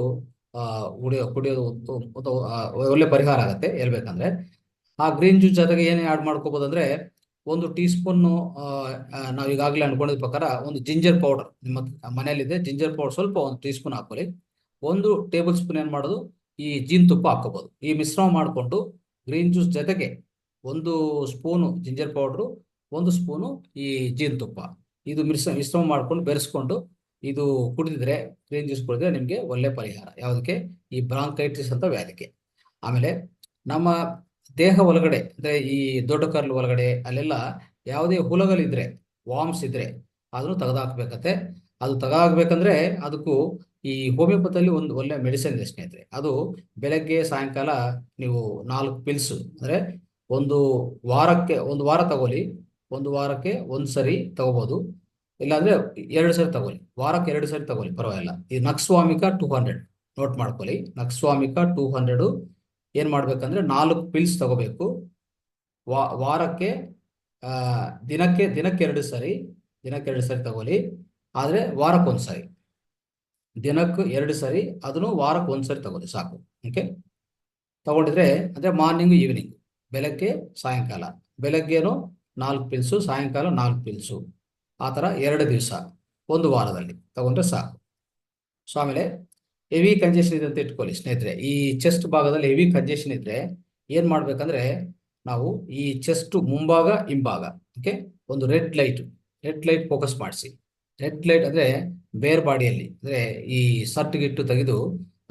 ಕುಡಿಯೋದು ಒಳ್ಳೆ ಪರಿಹಾರ ಆಗತ್ತೆ ಹೇಳ್ಬೇಕಂದ್ರೆ. ಆ ಗ್ರೀನ್ ಜ್ಯೂಸ್ ಜೊತೆಗೆ ಏನೇ ಆಡ್ ಮಾಡ್ಕೋಬಹುದು ಅಂದ್ರೆ, 1 ಟೀ ಸ್ಪೂನ್ ನಾವು ಈಗಾಗಲೇ ಅನ್ಕೊಂಡಿದ ಪ್ರಕಾರ ಒಂದು ಜಿಂಜರ್ ಪೌಡರ್, ನಿಮ್ಮ ಮನೆಯಲ್ಲಿದೆ ಜಿಂಜರ್ ಪೌಡರ್ ಸ್ವಲ್ಪ 1 ಟೀ ಸ್ಪೂನ್ ಹಾಕೊಳ್ಳಿ. 1 ಟೇಬಲ್ ಸ್ಪೂನ್ ಏನ್ ಮಾಡೋದು, ಈ ಜೇನುತುಪ್ಪ ಹಾಕೋಬಹುದು. ಈ ಮಿಶ್ರಣ ಮಾಡಿಕೊಂಡು ಗ್ರೀನ್ ಜ್ಯೂಸ್ ಜೊತೆಗೆ 1 ಸ್ಪೂನು ಜಿಂಜರ್ ಪೌಡರ್, 1 ಸ್ಪೂನು ಈ ಜೇನುತುಪ್ಪ, ಇದು ಮಿಶ್ರಣ ಮಾಡ್ಕೊಂಡು ಬೆರೆಸ್ಕೊಂಡು ಇದು ಕುಡಿದಿದ್ರೆ, ಗ್ರೀನ್ ಜ್ಯೂಸ್ ಕುಡಿದ್ರೆ ನಿಮ್ಗೆ ಒಳ್ಳೆ ಪರಿಹಾರ. ಯಾವುದಕ್ಕೆ? ಈ ಬ್ರಾಂಕೈಟಿಸ್ ಅಂತ ವ್ಯಾಧಿಗೆ. ಆಮೇಲೆ ನಮ್ಮ ದೇಹ ಒಳಗಡೆ ಅಂದ್ರೆ ಈ ದೊಡ್ಡ ಕರ್ಲು ಒಳಗಡೆ ಅಲ್ಲೆಲ್ಲ ಯಾವುದೇ ಹುಳಗಳಿದ್ರೆ, ವಾಮ್ಸ್ ಇದ್ರೆ ಅದನ್ನು ತೆಗೆದಾಕ್ಬೇಕತ್ತೆ. ಅದು ತೆಗೆದಾಕ್ಬೇಕಂದ್ರೆ ಅದಕ್ಕೂ ಈ ಹೋಮಿಯೋಪತಿಯಲ್ಲಿ ಒಂದು ಒಳ್ಳೆ ಮೆಡಿಸಿನ್ ಇದೆ ಸ್ನೇಹಿತರೆ. ಅದು ಬೆಳಗ್ಗೆ ಸಾಯಂಕಾಲ ನೀವು 4 ಪಿಲ್ಸ್, ಅಂದ್ರೆ ಒಂದು ವಾರ ತಗೊಳ್ಳಿ, 1 ವಾರಕ್ಕೆ 1 ಸರಿ ತಗೋಬಹುದು, ಇಲ್ಲಾಂದ್ರೆ 2 ಸರಿ ತಗೊಳ್ಳಿ, ವಾರಕ್ಕೆ 2 ಸರಿ ತಗೊಳ್ಳಿ, ಪರವಾಗಿಲ್ಲ. ಈ ನಕ್ಸ್ವಾಮಿಕಾ 200 ನೋಟ್ ಮಾಡ್ಕೊಳ್ಳಿ. ನಕ್ಸ್ವಾಮಿಕಾ 200 ಏನ್ ಮಾಡ್ಬೇಕಂದ್ರೆ 4 ಪಿಲ್ಸ್ ತಗೋಬೇಕು. ವಾರಕ್ಕೆ ದಿನಕ್ಕೆ 2 ಸರಿ, ದಿನಕ್ಕೆ 2 ಸರಿ ತಗೊಳ್ಳಿ, ಆದ್ರೆ ವಾರಕ್ಕೆ 1 ಸರಿ, ದಿನಕ್ಕೆ 2 ಸರಿ, ಅದನ್ನು ವಾರಕ್ಕೆ 1 ಸರಿ ತಗೊಳ್ಳಿ ಸಾಕು. ಓಕೆ, ತಗೊಂಡಿದ್ರೆ ಅಂದ್ರೆ ಮಾರ್ನಿಂಗ್ ಈವ್ನಿಂಗ್, ಬೆಳಗ್ಗೆ ಸಾಯಂಕಾಲ, ಬೆಳಗ್ಗೆನೂ 4 ಪಿಲ್ಸು, ಸಾಯಂಕಾಲ 4 ಪಿಲ್ಸು, ಆ ಥರ 2 ದಿವಸ 1 ವಾರದಲ್ಲಿ ತಗೊಂಡ್ರೆ ಸಾಕು. ಸೊ ಆಮೇಲೆ ಹೆವಿ ಕಂಜೆಷನ್ ಇದೆ ಅಂತ ಇಟ್ಕೊಳ್ಳಿ ಸ್ನೇಹಿತರೆ. ಈ ಚೆಸ್ಟ್ ಭಾಗದಲ್ಲಿ ಹೆವಿ ಕಂಜೆಷನ್ ಇದ್ರೆ ಏನ್ ಮಾಡ್ಬೇಕಂದ್ರೆ, ನಾವು ಈ ಚೆಸ್ಟ್ ಮುಂಭಾಗ ಹಿಂಭಾಗ, ಓಕೆ, ಒಂದು ರೆಡ್ ಲೈಟ್ ಫೋಕಸ್ ಮಾಡಿಸಿ. ರೆಡ್ ಲೈಟ್ ಅಂದ್ರೆ ಬೇರ್ ಬಾಡಿಯಲ್ಲಿ, ಅಂದ್ರೆ ಈ ಸರ್ಟ್ ಗಿಟ್ಟು ತೆಗೆದು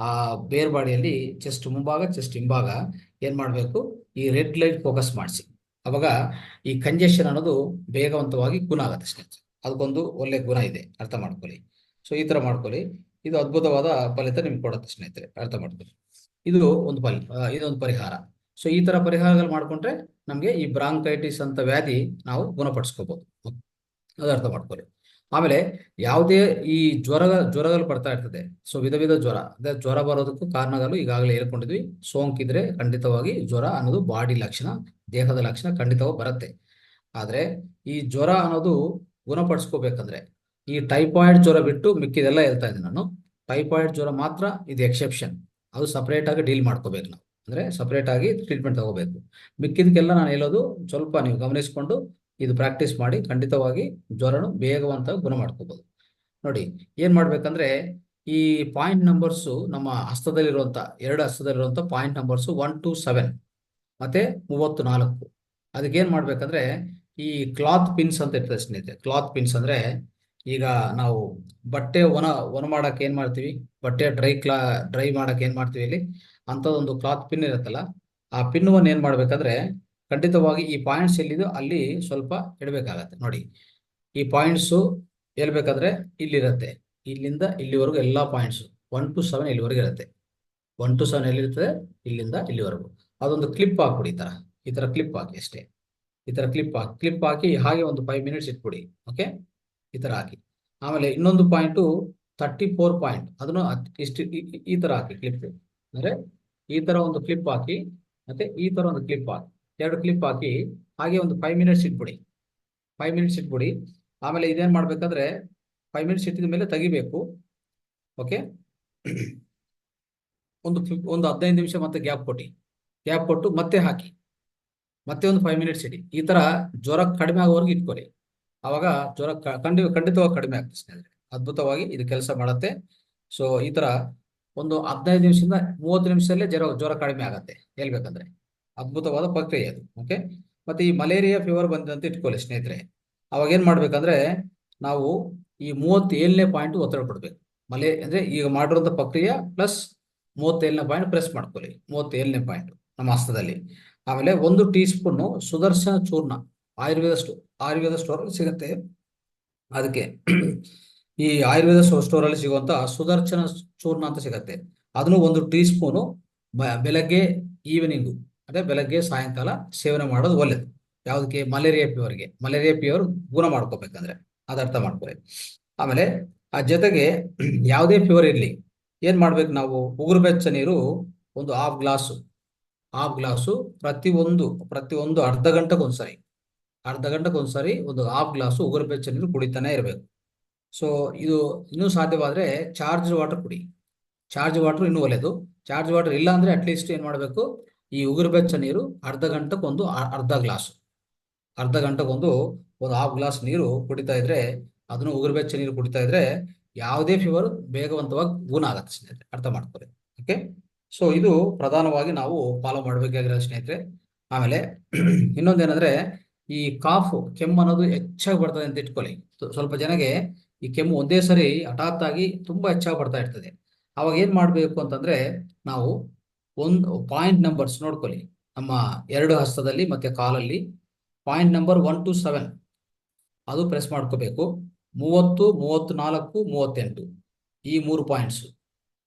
ಆ ಬೇರ್ ಬಾಡಿಯಲ್ಲಿ ಚೆಸ್ಟ್ ಮುಂಭಾಗ, ಚೆಸ್ಟ್ ಹಿಂಭಾಗ ಏನ್ ಮಾಡ್ಬೇಕು, ಈ ರೆಡ್ ಲೈಟ್ ಫೋಕಸ್ ಮಾಡಿಸಿ. ಅವಾಗ ಈ ಕಂಜೆಷನ್ ಅನ್ನೋದು ಬೇಗವಂತವಾಗಿ ಗುಣ ಆಗುತ್ತೆ ಸ್ನೇಹಿತರೆ. ಅದಕ್ಕೊಂದು ಒಳ್ಳೆ ಗುಣ ಇದೆ, ಅರ್ಥ ಮಾಡ್ಕೊಳ್ಳಿ. ಸೊ ಈ ತರ ಮಾಡ್ಕೊಳ್ಳಿ, ಇದು ಅದ್ಭುತವಾದ ಫಲಿತ ನಿಮ್ಗೆ ಕೊಡುತ್ತೆ ಸ್ನೇಹಿತರೆ, ಅರ್ಥ ಮಾಡ್ಕೊಳ್ಳಿ. ಇದೊಂದು ಪರಿಹಾರ. ಸೊ ಈ ತರ ಪರಿಹಾರಗಳು ಮಾಡ್ಕೊಂಡ್ರೆ ನಮ್ಗೆ ಈ ಬ್ರಾಂಕೈಟಿಸ್ ಅಂತ ವ್ಯಾಧಿ ನಾವು ಗುಣಪಡಿಸ್ಕೋಬಹುದು, ಅದು ಅರ್ಥ ಮಾಡ್ಕೊಳ್ಳಿ. ಆಮೇಲೆ ಯಾವುದೇ ಈ ಜ್ವರಗಳು ಬರ್ತಾ ಇರ್ತದೆ. ಸೊ ವಿಧ ಜ್ವರ, ಅದೇ ಜ್ವರ ಬರೋದಕ್ಕೂ ಕಾರಣಗಳು ಈಗಾಗಲೇ ಹೇಳ್ಕೊಂಡಿದ್ವಿ. ಸೋಂಕಿದ್ರೆ ಖಂಡಿತವಾಗಿ ಜ್ವರ ಅನ್ನೋದು ಬಾಡಿ ಲಕ್ಷಣ, ದೇಹದ ಲಕ್ಷಣ ಖಂಡಿತವಾಗಿ ಬರುತ್ತೆ. ಆದ್ರೆ ಈ ಜ್ವರ ಅನ್ನೋದು ಗುಣಪಡಿಸ್ಕೋಬೇಕಂದ್ರೆ, ಈ ಟೈಫಾಯ್ಡ್ ಜ್ವರ ಬಿಟ್ಟು ಮಿಕ್ಕಿದೆಲ್ಲ ಹೇಳ್ತಾ ಇದ್ದೀನಿ ನಾನು. ಟೈಫಾಯ್ಡ್ ಜ್ವರ ಮಾತ್ರ ಇದು ಎಕ್ಸೆಪ್ಷನ್, ಅದು ಸಪರೇಟ್ ಆಗಿ ಡೀಲ್ ಮಾಡ್ಕೋಬೇಕು ನಾವು, ಅಂದ್ರೆ ಸಪರೇಟ್ ಆಗಿ ಟ್ರೀಟ್ಮೆಂಟ್ ತಗೋಬೇಕು. ಮಿಕ್ಕಿದಕ್ಕೆಲ್ಲ ನಾನು ಹೇಳೋದು ಸ್ವಲ್ಪ ನೀವು ಗಮನಿಸಿಕೊಂಡು ಇದು ಪ್ರಾಕ್ಟೀಸ್ ಮಾಡಿ, ಖಂಡಿತವಾಗಿ ಜ್ವರನು ಬೇಗವಂತ ಗುಣ ಮಾಡ್ಕೋಬಹುದು. ನೋಡಿ ಏನ್ ಮಾಡ್ಬೇಕಂದ್ರೆ, ಈ ಪಾಯಿಂಟ್ ನಂಬರ್ಸು ನಮ್ಮ ಹಸ್ತದಲ್ಲಿರುವಂತ 2 ಹಸ್ತದಲ್ಲಿರುವಂತ ಪಾಯಿಂಟ್ ನಂಬರ್ಸು 1 to 7 ಮತ್ತೆ 34. ಅದಕ್ಕೇನ್ ಮಾಡ್ಬೇಕಂದ್ರೆ, ಈ ಕ್ಲಾತ್ ಪಿನ್ಸ್ ಅಂತ ಇರ್ತದೆ ಸ್ನೇಹಿತರೆ. ಕ್ಲಾತ್ ಪಿನ್ಸ್ ಅಂದ್ರೆ ಈಗ ನಾವು ಬಟ್ಟೆ ಒಣ ಮಾಡಕ್ ಏನ್ ಮಾಡ್ತೀವಿ, ಬಟ್ಟೆ ಡ್ರೈ ಮಾಡಕ್ ಏನ್ ಮಾಡ್ತೀವಿ, ಇಲ್ಲಿ ಅಂತದೊಂದು ಕ್ಲಾತ್ ಪಿನ್ ಇರುತ್ತಲ್ಲ, ಆ ಪಿನ್ ಏನ್ ಮಾಡ್ಬೇಕಂದ್ರೆ ಖಂಡಿತವಾಗಿ ಈ ಪಾಯಿಂಟ್ಸ್ ಎಲ್ಲಿದೋ ಅಲ್ಲಿ ಸ್ವಲ್ಪ ಇಡಬೇಕಾಗತ್ತೆ. ನೋಡಿ ಈ ಪಾಯಿಂಟ್ಸ್ ಹೇಳ್ಬೇಕಾದ್ರೆ ಇಲ್ಲಿರುತ್ತೆ, ಇಲ್ಲಿಂದ ಇಲ್ಲಿವರೆಗೂ ಎಲ್ಲಾ ಪಾಯಿಂಟ್ಸ್ 1 to 7 ಇಲ್ಲಿವರೆಗೂ ಇರುತ್ತೆ. 1 to 7 ಎಲ್ಲಿರ್ತದೆ, ಇಲ್ಲಿಂದ ಇಲ್ಲಿವರೆಗೂ. ಅದೊಂದು ಕ್ಲಿಪ್ ಹಾಕ್ಬಿಡಿ, ಈ ತರ ಕ್ಲಿಪ್ ಹಾಕಿ ಅಷ್ಟೇ. ಈ ತರ ಕ್ಲಿಪ್ ಹಾಕಿ ಹಾಗೆ ಒಂದು 5 ಮಿನಿಟ್ಸ್ ಇಟ್ಬಿಡಿ. ಓಕೆ, ಈ ತರ ಹಾಕಿ. ಆಮೇಲೆ ಇನ್ನೊಂದು ಪಾಯಿಂಟು 34 ಪಾಯಿಂಟ್, ಅದನ್ನು ಇಷ್ಟು ಈ ತರ ಹಾಕಿ ಕ್ಲಿಪ್, ಅಂದ್ರೆ ಈ ತರ ಒಂದು ಕ್ಲಿಪ್ ಹಾಕಿ, ಮತ್ತೆ ಈ ತರ ಒಂದು ಕ್ಲಿಪ್ ಹಾಕಿ, 2 ಕ್ಲಿಪ್ ಹಾಕಿ ಹಾಗೆ ಒಂದು 5 ಮಿನಿಟ್ಸ್ ಇಟ್ಬಿಡಿ. 5 ಮಿನಿಟ್ಸ್ ಇಟ್ಬಿಡಿ. ಆಮೇಲೆ ಇದೇನ್ ಮಾಡ್ಬೇಕಂದ್ರೆ 5 ಮಿನಿಟ್ಸ್ ಇಟ್ಟಿದ ಮೇಲೆ ತೆಗಿಬೇಕು. ಓಕೆ, ಒಂದು 15 ನಿಮಿಷ ಮತ್ತೆ ಗ್ಯಾಪ್ ಕೊಟ್ಟು ಮತ್ತೆ ಹಾಕಿ, ಮತ್ತೆ ಒಂದು 5 ಮಿನಿಟ್ಸ್ ಇಡಿ. ಈ ತರ ಜ್ವರ ಕಡಿಮೆ ಆಗೋವರೆಗೂ ಇಟ್ಕೊಳ್ಳಿ. ಅವಾಗ ಜ್ವರ ಖಂಡಿತವಾಗಿ ಕಡಿಮೆ ಆಗ್ತದೆ. ಅದ್ಭುತವಾಗಿ ಇದು ಕೆಲಸ ಮಾಡುತ್ತೆ. ಸೊ ಈ ತರ ಒಂದು 15 ನಿಮಿಷದಿಂದ 30 ನಿಮಿಷದಲ್ಲೇ ಜ್ವರ ಕಡಿಮೆ ಆಗತ್ತೆ ಹೇಳ್ಬೇಕಂದ್ರೆ. ಅದ್ಭುತವಾದ ಪ್ರಕ್ರಿಯೆ ಅದು. ಓಕೆ, ಮತ್ತೆ ಈ ಮಲೇರಿಯಾ ಫೀವರ್ ಬಂದಂತ ಇಟ್ಕೊಳ್ಳಿ ಸ್ನೇಹಿತರೆ. ಅವಾಗ ಏನ್ ಮಾಡ್ಬೇಕಂದ್ರೆ, ನಾವು ಈ 37ನೇ ಪಾಯಿಂಟ್ ಒತ್ತಡ ಕೊಡ್ಬೇಕು. ಅಂದ್ರೆ ಈಗ ಮಾಡಿರುವಂತ ಪ್ರಕ್ರಿಯೆ ಪ್ಲಸ್ 37ನೇ ಪಾಯಿಂಟ್ ಪ್ರೆಸ್ ಮಾಡ್ಕೊಳ್ಳಿ. 37ನೇ ಪಾಯಿಂಟ್ ನಮ್ಮ ಹಸ್ತದಲ್ಲಿ. ಆಮೇಲೆ 1 teaspoon Sudarshan churna Ayurveda store ಸಿಗುತ್ತೆ. ಅದಕ್ಕೆ ಈ ಆಯುರ್ವೇದ ಸ್ಟೋರ್ ಅಲ್ಲಿ ಸಿಗುವಂತ ಸುದರ್ಶನ ಚೂರ್ಣ ಅಂತ ಸಿಗತ್ತೆ. ಅದನ್ನು 1 ಟೀ ಸ್ಪೂನು ಬೆಳಗ್ಗೆ ಈವ್ನಿಂಗು ಅಂದ್ರೆ ಬೆಳಗ್ಗೆ ಸಾಯಂಕಾಲ ಸೇವನೆ ಮಾಡೋದು ಒಳ್ಳೇದು. ಯಾವುದಕ್ಕೆ? ಮಲೇರಿಯಾ ಫೀವರ್ ಗುಣ ಮಾಡ್ಕೋಬೇಕಂದ್ರೆ ಅದು ಅರ್ಥ ಮಾಡ್ಕೊಳ್ಳಿ. ಆಮೇಲೆ ಆ ಜೊತೆಗೆ ಯಾವುದೇ ಫೀವರ್ ಇರಲಿ ಏನ್ ಮಾಡ್ಬೇಕು ನಾವು? ಉಗುರು ಬೆಚ್ಚ ನೀರು ಒಂದು ಹಾಫ್ ಗ್ಲಾಸು ಪ್ರತಿಯೊಂದು ಅರ್ಧ ಗಂಟೆಗೆ ಒಂದ್ಸರಿ ಒಂದು ಹಾಫ್ ಗ್ಲಾಸು ಉಗುರು ಬೆಚ್ಚ ನೀರು ಕುಡಿತಾನೆ ಇರಬೇಕು. ಸೊ ಇದು ಇನ್ನೂ ಸಾಧ್ಯವಾದ್ರೆ ಚಾರ್ಜ್ ವಾಟರ್ ಕುಡಿ. ಚಾರ್ಜ್ ವಾಟರ್ ಇನ್ನೂ ಒಳ್ಳೆಯದು. ಚಾರ್ಜ್ ವಾಟರ್ ಇಲ್ಲ ಅಂದ್ರೆ ಅಟ್ಲೀಸ್ಟ್ ಏನ್ ಮಾಡಬೇಕು? ಈ ಉಗುರು ಬೆಚ್ಚ ನೀರು ಅರ್ಧ ಗಂಟೆಗೊಂದು ಒಂದು ಹಾಫ್ ಗ್ಲಾಸ್ ನೀರು ಕುಡಿತಾ ಇದ್ರೆ, ಅದನ್ನು ಉಗುರು ಬೆಚ್ಚ ನೀರು ಕುಡಿತಾ ಇದ್ರೆ ಯಾವುದೇ ಫೀವರ್ ಬೇಗವಂತವಾಗಿ ಗುಣ ಆಗತ್ತೆ ಸ್ನೇಹಿತರೆ, ಅರ್ಥ ಮಾಡ್ಕೊಳ್ಳಿ. ಓಕೆ, ಸೊ ಇದು ಪ್ರಧಾನವಾಗಿ ನಾವು ಫಾಲೋ ಮಾಡಬೇಕಾಗಿರೋ ಸ್ನೇಹಿತರೆ. ಆಮೇಲೆ ಇನ್ನೊಂದೇನಂದ್ರೆ ಈ ಕೆಮ್ಮು ಅನ್ನೋದು ಹೆಚ್ಚಾಗಿ ಬರ್ತದೆ ಅಂತ ಇಟ್ಕೊಳ್ಳಿ. ಸ್ವಲ್ಪ ಜನಗೆ ಈ ಕೆಮ್ಮು ಒಂದೇ ಸರಿ ಹಠಾತ್ ಆಗಿ ತುಂಬಾ ಹೆಚ್ಚಾಗಿ ಬರ್ತಾ ಇರ್ತದೆ. ಅವಾಗ ಏನ್ ಮಾಡ್ಬೇಕು ಅಂತಂದ್ರೆ, ನಾವು ಒಂದು ಪಾಯಿಂಟ್ ನಂಬರ್ಸ್ ನೋಡ್ಕೊಳ್ಳಿ ನಮ್ಮ 2 ಹಸ್ತದಲ್ಲಿ ಮತ್ತೆ ಕಾಲಲ್ಲಿ. ಪಾಯಿಂಟ್ ನಂಬರ್ 1 to 7 ಅದು ಪ್ರೆಸ್ ಮಾಡ್ಕೋಬೇಕು. 30, 34, 38 ಈ 3 ಪಾಯಿಂಟ್ಸ್.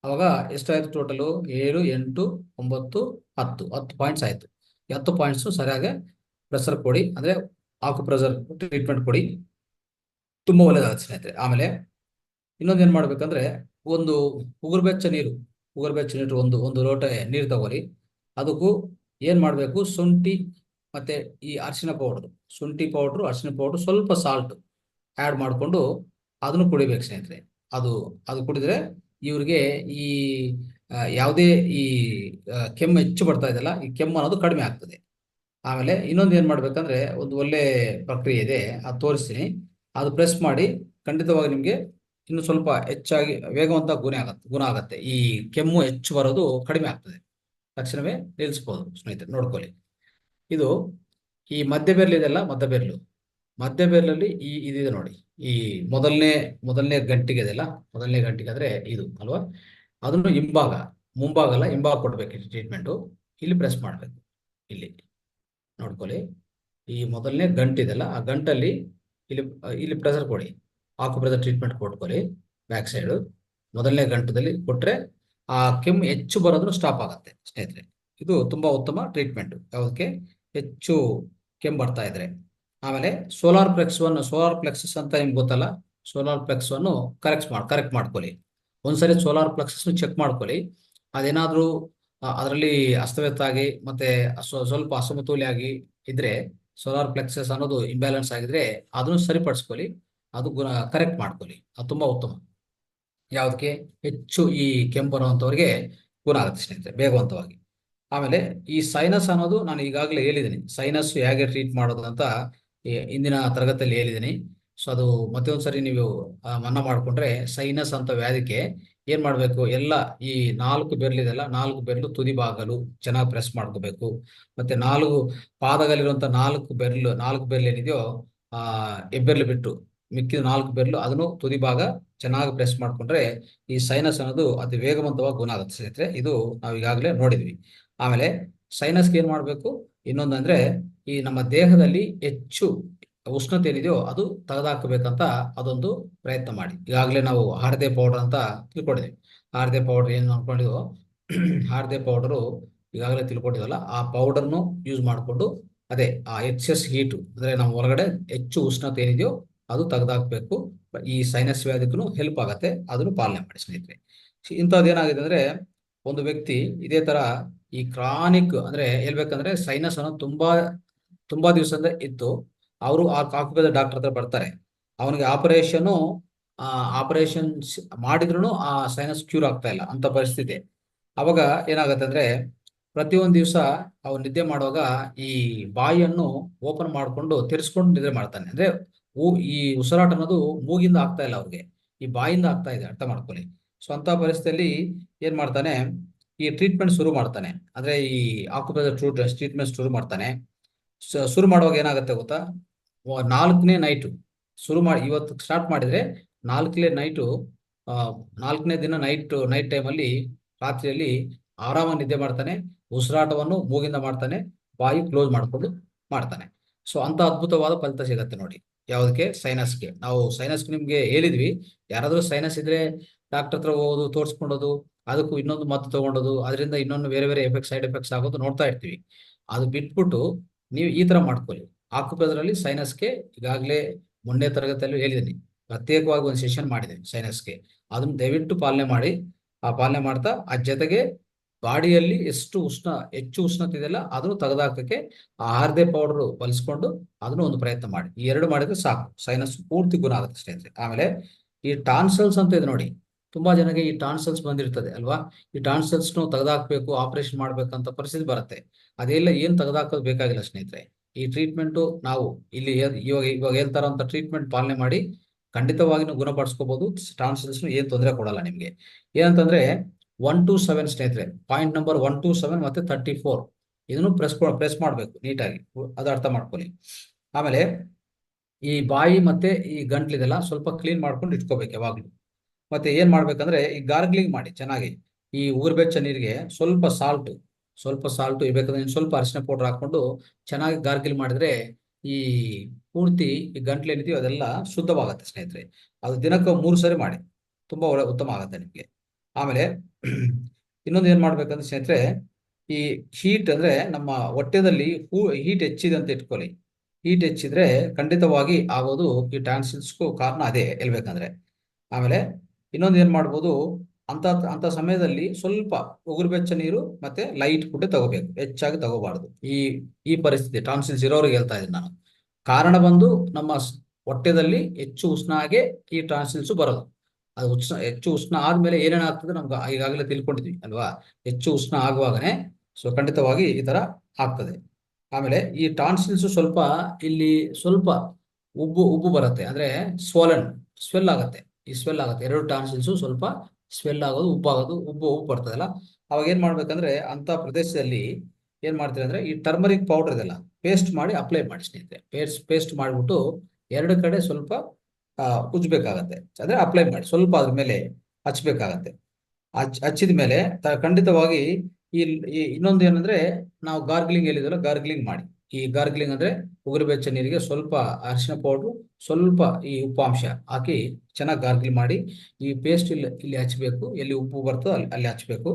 ಅವಾಗ ಎಷ್ಟಾಯ್ತು ಟೋಟಲು? 7, 8, 9, 10 ಪಾಯಿಂಟ್ಸ್ ಆಯ್ತು. 10 ಪಾಯಿಂಟ್ಸ್ ಸರಿಯಾಗಿ ಪ್ರೆಷರ್ ಕೊಡಿ, ಅಂದ್ರೆ ಆಕ್ಯುಪ್ರೆಷರ್ ಟ್ರೀಟ್ಮೆಂಟ್ ಕೊಡಿ, ತುಂಬಾ ಒಳ್ಳೇದಾಗುತ್ತೆ ಸ್ನೇಹಿತರೆ. ಆಮೇಲೆ ಇನ್ನೊಂದು ಏನ್ ಮಾಡ್ಬೇಕಂದ್ರೆ, ಒಂದು ಉಗುರು ಬೆಚ್ಚ ನೀರು ಒಂದು ಲೋಟ ನೀರು ತಗೊಳ್ಳಿ. ಅದಕ್ಕೂ ಏನ್ ಮಾಡ್ಬೇಕು? ಶುಂಠಿ ಮತ್ತೆ ಈ ಅರಿಶಿನ ಪೌಡರ್, ಸ್ವಲ್ಪ ಸಾಲ್ಟ್ ಆಡ್ ಮಾಡಿಕೊಂಡು ಅದನ್ನು ಕುಡಿಬೇಕು ಸ್ನೇಹಿತರೆ. ಅದು ಕುಡಿದ್ರೆ ಇವ್ರಿಗೆ ಈ ಯಾವುದೇ ಈ ಕೆಮ್ಮು ಹೆಚ್ಚು ಬರ್ತಾ ಇದೆಯಲ್ಲ, ಈ ಕೆಮ್ಮು ಅನ್ನೋದು ಕಡಿಮೆ ಆಗ್ತದೆ. ಆಮೇಲೆ ಇನ್ನೊಂದು ಏನ್ ಮಾಡ್ಬೇಕಂದ್ರೆ, ಒಂದು ಒಳ್ಳೆ ಪ್ರಕ್ರಿಯೆ ಇದೆ, ಅದು ತೋರಿಸ್ತೀನಿ. ಅದು ಪ್ರೆಸ್ ಮಾಡಿ ಖಂಡಿತವಾಗಿ ನಿಮ್ಗೆ ಇನ್ನು ಸ್ವಲ್ಪ ಹೆಚ್ಚಾಗಿ ವೇಗವಂತ ಗುಣ ಆಗತ್ತೆ. ಈ ಕೆಮ್ಮು ಹೆಚ್ಚು ಬರೋದು ಕಡಿಮೆ ಆಗ್ತದೆ, ತಕ್ಷಣವೇ ನಿಲ್ಲಿಸ್ಬೋದು ಸ್ನೇಹಿತರೆ. ನೋಡ್ಕೊಳ್ಳಿ, ಇದು ಈ ಮಧ್ಯ ಬೆರಳು ಇದೆಲ್ಲ, ಮಧ್ಯ ಬೆರಳಲ್ಲಿ ಇದಿದೆ ನೋಡಿ. ಈ ಮೊದಲನೇ ಗಂಟಿಗೆ ಇದೆಲ್ಲ, ಮೊದಲನೇ ಗಂಟಿಗೆ ಅಂದ್ರೆ ಇದು ಅಲ್ವಾ? ಅದನ್ನು ಮುಂಭಾಗ ಅಲ್ಲ, ಹಿಂಭಾಗ ಕೊಡ್ಬೇಕು ಟ್ರೀಟ್ಮೆಂಟು. ಇಲ್ಲಿ ಪ್ರೆಸ್ ಮಾಡ್ಬೇಕು. ಇಲ್ಲಿ ನೋಡ್ಕೊಳ್ಳಿ, ಈ ಮೊದಲನೇ ಗಂಟಿದೆಲ್ಲ, ಆ ಗಂಟಲ್ಲಿ ಇಲ್ಲಿ ಪ್ರೆಷರ್ ಕೊಡಿ. ಆಕ್ಯುಪ್ರೆಷರ್ ಟ್ರೀಟ್ಮೆಂಟ್ ಕೊಟ್ಕೊಳ್ಳಿ ಬ್ಯಾಕ್ ಸೈಡ್. ಮೊದಲನೇ ಗಂಟದಲ್ಲಿ ಕೊಟ್ರೆ ಆ ಕೆಮ್ಮು ಹೆಚ್ಚು ಬರೋದನ್ನು ಸ್ಟಾಪ್ ಆಗುತ್ತೆ ಸ್ನೇಹಿತರೆ. ಇದು ತುಂಬಾ ಉತ್ತಮ ಟ್ರೀಟ್ಮೆಂಟ್, ಯಾವುದಕ್ಕೆ? ಹೆಚ್ಚು ಕೆಮ್ಮು ಬರ್ತಾ ಇದ್ರೆ. ಆಮೇಲೆ ಸೋಲಾರ್ ಪ್ಲೆಕ್ಸಸ್ ಅಂತ ನಿಮ್ಗೆ ಗೊತ್ತಲ್ಲ? ಸೋಲಾರ್ ಪ್ಲೆಕ್ಸ್ ಅನ್ನು ಕರೆಕ್ಟ್ ಮಾಡ್ಕೊಳ್ಳಿ. ಒಂದ್ಸರಿ ಸೋಲಾರ್ ಪ್ಲೆಕ್ಸಸ್ ಚೆಕ್ ಮಾಡ್ಕೊಳ್ಳಿ. ಅದೇನಾದ್ರೂ ಅದರಲ್ಲಿ ಅಸ್ತವ್ಯಸ್ತ ಆಗಿ ಮತ್ತೆ ಸ್ವಲ್ಪ ಅಸಮತೋಲ್ಯ ಆಗಿ ಇದ್ರೆ, ಸೋಲಾರ್ ಪ್ಲೆಕ್ಸಸ್ ಅನ್ನೋದು ಇಂಬ್ಯಾಲೆನ್ಸ್ ಆಗಿದ್ರೆ ಅದನ್ನು ಸರಿಪಡಿಸ್ಕೊಳ್ಳಿ, ಅದು ಕರೆಕ್ಟ್ ಮಾಡ್ಕೊಳ್ಳಿ. ಅದು ತುಂಬಾ ಉತ್ತಮ. ಯಾವುದಕ್ಕೆ? ಹೆಚ್ಚು ಈ ಕೆಮ್ಮು ಬರುವಂತವ್ರಿಗೆ ಗುಣ ಆಗುತ್ತೆ ಸ್ನೇಹಿತರೆ, ಬೇಗವಂತವಾಗಿ. ಆಮೇಲೆ ಈ ಸೈನಸ್ ಅನ್ನೋದು ನಾನು ಈಗಾಗಲೇ ಹೇಳಿದ್ದೀನಿ, ಸೈನಸ್ ಹೇಗೆ ಟ್ರೀಟ್ ಮಾಡೋದು ಅಂತ ಇಂದಿನ ತರಗತಿಯಲ್ಲಿ ಹೇಳಿದ್ದೀನಿ. ಸೊ ಅದು ಮತ್ತೆ ಒಂದ್ಸರಿ ನೀವು ಮನ್ನ ಮಾಡ್ಕೊಂಡ್ರೆ, ಸೈನಸ್ ಅಂತ ವ್ಯಾಧಿಗೆ ಏನ್ ಮಾಡ್ಬೇಕು? ಎಲ್ಲ ಈ 4 ಬೆರಳಿದೆಲ್ಲ, 4 ಬೆರಳು ತುದಿ ಭಾಗಲು ಚೆನ್ನಾಗಿ ಪ್ರೆಸ್ ಮಾಡ್ಕೋಬೇಕು. ಮತ್ತೆ 4 ಪಾದಗಳಿರುವಂತ 4 ಬೆರಳು ಏನಿದೆಯೋ, ಹೆಬ್ಬೆರಳು ಬಿಟ್ಟು ಮಿಕ್ಕಿದ 4 ಬೆರಳು ಅದನ್ನು ತುದಿ ಭಾಗ ಚೆನ್ನಾಗಿ ಪ್ರೆಸ್ ಮಾಡ್ಕೊಂಡ್ರೆ ಈ ಸೈನಸ್ ಅನ್ನೋದು ಅತಿ ವೇಗವಂತವಾಗಿ ಗುಣ ಆಗುತ್ತೆ ಸ್ನೇಹಿತರೆ. ಇದು ನಾವು ಈಗಾಗಲೇ ನೋಡಿದ್ವಿ. ಆಮೇಲೆ ಸೈನಸ್ಗೆ ಏನ್ ಮಾಡ್ಬೇಕು? ಇನ್ನೊಂದಂದ್ರೆ, ಈ ನಮ್ಮ ದೇಹದಲ್ಲಿ ಹೆಚ್ಚು ಉಷ್ಣತೆ ಏನಿದೆಯೋ ಅದು ತೆಗೆದುಹಾಕಬೇಕಂತ ಅದೊಂದು ಪ್ರಯತ್ನ ಮಾಡಿ. ಈಗಾಗಲೇ ನಾವು ಹಾರ್ದೆ ಪೌಡರ್ ಅಂತ ತಿಳ್ಕೊಂಡಿದ್ವಿ. ಹಾರ್ದೆ ಪೌಡರ್ ಏನು ಅನ್ಕೊಂಡಿದ್ವೋ, ಹಾರ್ದೆ ಪೌಡರು ಈಗಾಗಲೇ ತಿಳ್ಕೊಂಡಿದ್ವಲ್ಲ, ಆ ಪೌಡರ್ನು ಯೂಸ್ ಮಾಡಿಕೊಂಡು ಅದೇ ಆ ಎಕ್ಸೆಸ್ ಹೀಟು ಅಂದ್ರೆ ನಮ್ಮ ಹೊರಗಡೆ ಹೆಚ್ಚು ಉಷ್ಣತೆ ಏನಿದೆಯೋ ಅದು ತೆಗೆದುಹಾಕ್ಬೇಕು. ಈ ಸೈನಸ್ ವ್ಯಾಧಿಗೂ ಹೆಲ್ಪ್ ಆಗತ್ತೆ, ಅದನ್ನು ಪಾಲನೆ ಮಾಡಿ ಸ್ನೇಹಿತರೆ. ಇಂಥದ್ದು ಏನಾಗಿದೆ ಅಂದ್ರೆ, ಒಂದು ವ್ಯಕ್ತಿ ಇದೇ ತರ ಈ ಕ್ರಾನಿಕ್ ಅಂದ್ರೆ ಹೇಳ್ಬೇಕಂದ್ರೆ ಸೈನಸ್ ಅನ್ನೋದು ತುಂಬಾ ದಿವಸದಿಂದ ಇತ್ತು. ಅವರು ಆ ಕಾಕುಬೆದ ಡಾಕ್ಟರ್ ಹತ್ರ ಬರ್ತಾರೆ. ಅವನಿಗೆ ಆಪರೇಷನ್ ಮಾಡಿದ್ರು ಆ ಸೈನಸ್ ಕ್ಯೂರ್ ಆಗ್ತಾ ಇಲ್ಲ ಅಂತ ಪರಿಸ್ಥಿತಿ. ಅವಾಗ ಏನಾಗತ್ತೆ ಅಂದ್ರೆ, ಪ್ರತಿಯೊಂದು ದಿವಸ ಅವ್ರು ನಿದ್ದೆ ಮಾಡುವಾಗ ಈ ಬಾಯಿಯನ್ನು ಓಪನ್ ಮಾಡ್ಕೊಂಡು ತೆರೆಸ್ಕೊಂಡು ನಿದ್ರೆ ಮಾಡ್ತಾನೆ. ಅಂದ್ರೆ ಈ ಉಸಿರಾಟ ಅನ್ನೋದು ಮೂಗಿಂದ ಆಗ್ತಾ ಇಲ್ಲ ಅವ್ರಿಗೆ, ಈ ಬಾಯಿಂದ ಆಗ್ತಾ ಇದೆ, ಅರ್ಥ ಮಾಡ್ಕೊಳ್ಳಿ. ಸೊ ಅಂತ ಪರಿಸ್ಥಿತಿಯಲ್ಲಿ ಏನ್ ಮಾಡ್ತಾನೆ? ಈ ಟ್ರೀಟ್ಮೆಂಟ್ ಶುರು ಮಾಡ್ತಾನೆ. ಅಂದ್ರೆ ಈ ಆಕ್ಯುಪ್ರೆಷರ್ ಟ್ರೀಟ್ಮೆಂಟ್ ಶುರು ಮಾಡ್ತಾನೆ. ಶುರು ಮಾಡುವಾಗ ಏನಾಗುತ್ತೆ ಗೊತ್ತಾ? 4ನೇ ನೈಟು ಇವತ್ತು ಸ್ಟಾರ್ಟ್ ಮಾಡಿದ್ರೆ 4ನೇ ನೈಟು 4ನೇ ದಿನ ನೈಟ್ ಟೈಮಲ್ಲಿ ರಾತ್ರಿಯಲ್ಲಿ ಆರಾಮಾಗಿ ನಿದ್ದೆ ಮಾಡ್ತಾನೆ, ಉಸಿರಾಟವನ್ನು ಮೂಗಿಂದ ಮಾಡ್ತಾನೆ, ಬಾಯಿ ಕ್ಲೋಸ್ ಮಾಡ್ಕೊಂಡು ಮಾಡ್ತಾನೆ. ಸೊ ಅಂತ ಅದ್ಭುತವಾದ ಫಲಿತ ಸಿಗತ್ತೆ ನೋಡಿ. ಯಾವುದಕ್ಕೆ? ಸೈನಸ್ಗೆ. ನಾವು ಸೈನಸ್ಗೆ ನಿಮ್ಗೆ ಹೇಳಿದ್ವಿ. ಯಾರಾದ್ರೂ ಸೈನಸ್ ಇದ್ರೆ ಡಾಕ್ಟರ್ ಹತ್ರ ಹೋಗೋದು, ತೋರಿಸ್ಕೊಂಡೋದು, ಅದಕ್ಕೂ ಇನ್ನೊಂದು ಮದ್ದು ತಗೊಂಡೋದು, ಅದರಿಂದ ಇನ್ನೊಂದು ಬೇರೆ ಬೇರೆ ಸೈಡ್ ಎಫೆಕ್ಟ್ಸ್ ಆಗೋದು ನೋಡ್ತಾ ಇರ್ತೀವಿ. ಅದು ಬಿಟ್ಬಿಟ್ಟು ನೀವು ಈ ತರ ಮಾಡ್ಕೊಳ್ಳಿ. ಆಕ್ಯುಪ್ರೆಷರಲ್ಲಿ ಸೈನಸ್ಗೆ ಈಗಾಗಲೇ ಮೊನ್ನೆ ತರಗತಿಯಲ್ಲಿ ಹೇಳಿದ್ದೀನಿ, ಪ್ರತ್ಯೇಕವಾಗಿ ಒಂದು ಸೆಷನ್ ಮಾಡಿದ್ದೀನಿ ಸೈನಸ್ಗೆ. ಅದನ್ನು ದಯವಿಟ್ಟು ಪಾಲನೆ ಮಾಡಿ. ಆ ಪಾಲನೆ ಮಾಡ್ತಾ ಆ ಜೊತೆಗೆ ಬಾಡಿಯಲ್ಲಿ ಹೆಚ್ಚು ಉಷ್ಣತೆ ಇದೆಯಲ್ಲ ಅದನ್ನು ತೆಗೆದಾಕಕ್ಕೆ ಆಹಾರದೇ ಪೌಡರ್ ಬಲಿಸ್ಕೊಂಡು ಅದನ್ನು ಒಂದು ಪ್ರಯತ್ನ ಮಾಡಿ. ಈ ಎರಡು ಮಾಡಿದ್ರೆ ಸಾಕು, ಸೈನಸ್ ಪೂರ್ತಿ ಗುಣ ಆಗುತ್ತೆ ಸ್ನೇಹಿತರೆ. ಆಮೇಲೆ ಈ ಟಾನ್ಸಲ್ಸ್ ಅಂತ ಇದೆ ನೋಡಿ, ತುಂಬಾ ಜನಕ್ಕೆ ಈ ಟಾನ್ಸಲ್ಸ್ ಬಂದಿರ್ತದೆ ಅಲ್ವಾ. ಈ ಟಾನ್ಸಲ್ಸ್ ತೆಗೆದಾಕ್ಬೇಕು, ಆಪರೇಷನ್ ಮಾಡ್ಬೇಕಂತ ಪರಿಸ್ಥಿತಿ ಬರುತ್ತೆ. ಅದೆಲ್ಲ ಏನ್ ತೆಗೆದಾಕೋದು ಬೇಕಾಗಿಲ್ಲ ಸ್ನೇಹಿತರೆ. ಈ ಟ್ರೀಟ್ಮೆಂಟ್ ನಾವು ಇಲ್ಲಿ ಇವಾಗ ಹೇಳ್ತಾರಂತ ಟ್ರೀಟ್ಮೆಂಟ್ ಪಾಲನೆ ಮಾಡಿ ಖಂಡಿತವಾಗಿ ನೀವು ಗುಣಪಡಿಸ್ಕೋಬಹುದು. ಟಾನ್ಸಿಲ್ಸ್ ಏನ್ ತೊಂದರೆ ಕೊಡಲ್ಲ ನಿಮ್ಗೆ. ಏನಂತಂದ್ರೆ 1 to 7 ಸ್ನೇಹಿತರೆ, ಪಾಯಿಂಟ್ ನಂಬರ್ 1 to 7 ಮತ್ತೆ 34 ಇದನ್ನು ಪ್ರೆಸ್ ಮಾಡಬೇಕು ನೀಟಾಗಿ, ಅದು ಅರ್ಥ ಮಾಡ್ಕೊಳ್ಳಿ. ಆಮೇಲೆ ಈ ಬಾಯಿ ಮತ್ತೆ ಈ ಗಂಟ್ಲಿದೆಲ್ಲ ಸ್ವಲ್ಪ ಕ್ಲೀನ್ ಮಾಡ್ಕೊಂಡು ಇಟ್ಕೋಬೇಕು ಯಾವಾಗ್ಲೂ. ಮತ್ತೆ ಏನ್ ಮಾಡ್ಬೇಕಂದ್ರೆ ಈ ಗಾರ್ಗ್ಲಿಂಗ್ ಮಾಡಿ ಚೆನ್ನಾಗಿ. ಈ ಉಗುರ್ಬೆಚ್ಚ ನೀರಿಗೆ ಸ್ವಲ್ಪ ಸಾಲ್ಟ್ ಬೇಕಾದ್ರೆ ಸ್ವಲ್ಪ ಅರಿಶಿನ ಪೌಡರ್ ಹಾಕೊಂಡು ಚೆನ್ನಾಗಿ ಗಾರ್ಗಿಲ್ ಮಾಡಿದ್ರೆ ಈ ಪೂರ್ತಿ ಈ ಗಂಟ್ಲು ಏನಿದೆಯೋ ಅದೆಲ್ಲ ಶುದ್ಧವಾಗುತ್ತೆ ಸ್ನೇಹಿತರೆ. ಅದು ದಿನಕ್ಕೆ 3 ಸರಿ ಮಾಡಿ, ತುಂಬಾ ಉತ್ತಮ ಆಗುತ್ತೆ ನಿಮ್ಗೆ. ಆಮೇಲೆ ಇನ್ನೊಂದು ಏನ್ ಮಾಡ್ಬೇಕಂದ್ರೆ ಸ್ನೇಹಿತರೆ, ಈ ಹೀಟ್ ಅಂದ್ರೆ ನಮ್ಮ ಹೊಟ್ಟೆದಲ್ಲಿ ಹೀಟ್ ಹೆಚ್ಚಿದೆ ಅಂತ ಇಟ್ಕೊಳ್ಳಿ. ಹೀಟ್ ಹೆಚ್ಚಿದ್ರೆ ಖಂಡಿತವಾಗಿ ಆಗೋದು ಈ ಟಾನ್ಸಿಲ್ಸ್ಗೂ ಕಾರಣ ಅದೇ ಹೇಳ್ಬೇಕಂದ್ರೆ. ಆಮೇಲೆ ಇನ್ನೊಂದು ಏನ್ ಮಾಡ್ಬೋದು, ಅಂತ ಸಮಯದಲ್ಲಿ ಸ್ವಲ್ಪ ಉಗುರು ಬೆಚ್ಚ ನೀರು ಮತ್ತೆ ಲೈಟ್ ಫುಡ್ ತಗೋಬೇಕು, ಹೆಚ್ಚಾಗಿ ತಗೋಬಾರ್ದು. ಈ ಪರಿಸ್ಥಿತಿ ಟಾನ್ಸಿಲ್ಸ್ ಇರೋರಿಗೆ ಹೇಳ್ತಾ ಇದ್ದೀನಿ ನಾನು. ಕಾರಣ ಬಂದು ನಮ್ಮ ಹೊಟ್ಟೆದಲ್ಲಿ ಹೆಚ್ಚು ಉಷ್ಣ ಆಗಿ ಈ ಟಾನ್ಸಿಲ್ಸ್ ಬರೋದು. ಅದು ಹೆಚ್ಚು ಉಷ್ಣ ಆದ್ಮೇಲೆ ಏನೇನಾಗ್ತದೆ ನಮ್ಗೆ ಈಗಾಗಲೇ ತಿಳ್ಕೊಂಡಿದ್ವಿ ಅಲ್ವಾ. ಹೆಚ್ಚು ಉಷ್ಣ ಆಗುವಾಗನೇ ಸೊ ಖಂಡಿತವಾಗಿ ಈ ತರ ಆಗ್ತದೆ. ಆಮೇಲೆ ಈ ಟಾನ್ಸಿಲ್ಸ್ ಸ್ವಲ್ಪ ಇಲ್ಲಿ ಸ್ವಲ್ಪ ಉಬ್ಬು ಬರುತ್ತೆ, ಅಂದ್ರೆ ಸ್ವೆಲ್ ಆಗುತ್ತೆ. ಈ ಸ್ವೆಲ್ ಆಗುತ್ತೆ, ಎರಡು ಟಾನ್ಸಿಲ್ಸ್ ಸ್ವಲ್ಪ ಸ್ವೆಲ್ ಆಗೋದು, ಉಬ್ಬು ಬರ್ತದಲ್ಲ. ಅವಾಗ ಏನ್ ಮಾಡ್ಬೇಕಂದ್ರೆ ಅಂತ ಪ್ರದೇಶದಲ್ಲಿ ಏನ್ ಮಾಡ್ತೀವಿ ಅಂದ್ರೆ ಈ ಟರ್ಮರಿಕ್ ಪೌಡರ್ ಇದೆಲ್ಲ ಪೇಸ್ಟ್ ಮಾಡಿ ಅಪ್ಲೈ ಮಾಡಿ ಸ್ನೇಹಿತರೆ. ಪೇಸ್ಟ್ ಮಾಡಿಬಿಟ್ಟು ಎರಡು ಕಡೆ ಸ್ವಲ್ಪ ಉಜ್ಬೇಕಾಗತ್ತೆ, ಅಂದ್ರೆ ಅಪ್ಲೈ ಮಾಡಿ ಸ್ವಲ್ಪ ಅದ್ರ ಮೇಲೆ ಹಚ್ಬೇಕಾಗತ್ತೆ. ಹಚ್ಚಿದ ಮೇಲೆ ಖಂಡಿತವಾಗಿ ಈ ಇನ್ನೊಂದು ಏನಂದ್ರೆ ನಾವು ಗಾರ್ಗ್ಲಿಂಗ್ ಹೇಳಿದ್ವಲ್ಲ, ಗಾರ್ಗ್ಲಿಂಗ್ ಮಾಡಿ. ಈ ಗಾರ್ಗ್ಲಿಂಗ್ ಅಂದ್ರೆ ಉಗುರು ಬೆಚ್ಚ ನೀರಿಗೆ ಸ್ವಲ್ಪ ಅರಿಶಿನ ಪೌಡ್ರು, ಸ್ವಲ್ಪ ಈ ಉಪ್ಪಾಂಶ ಹಾಕಿ ಚೆನ್ನಾಗಿ ಗಾರ್ಗ್ಲಿಂಗ್ ಮಾಡಿ ಈ ಪೇಸ್ಟ್ ಇಲ್ಲಿ ಹಚ್ಚಬೇಕು. ಎಲ್ಲಿ ಉಪ್ಪು ಬರ್ತೋ ಅಲ್ಲಿ ಹಚ್ಚಬೇಕು.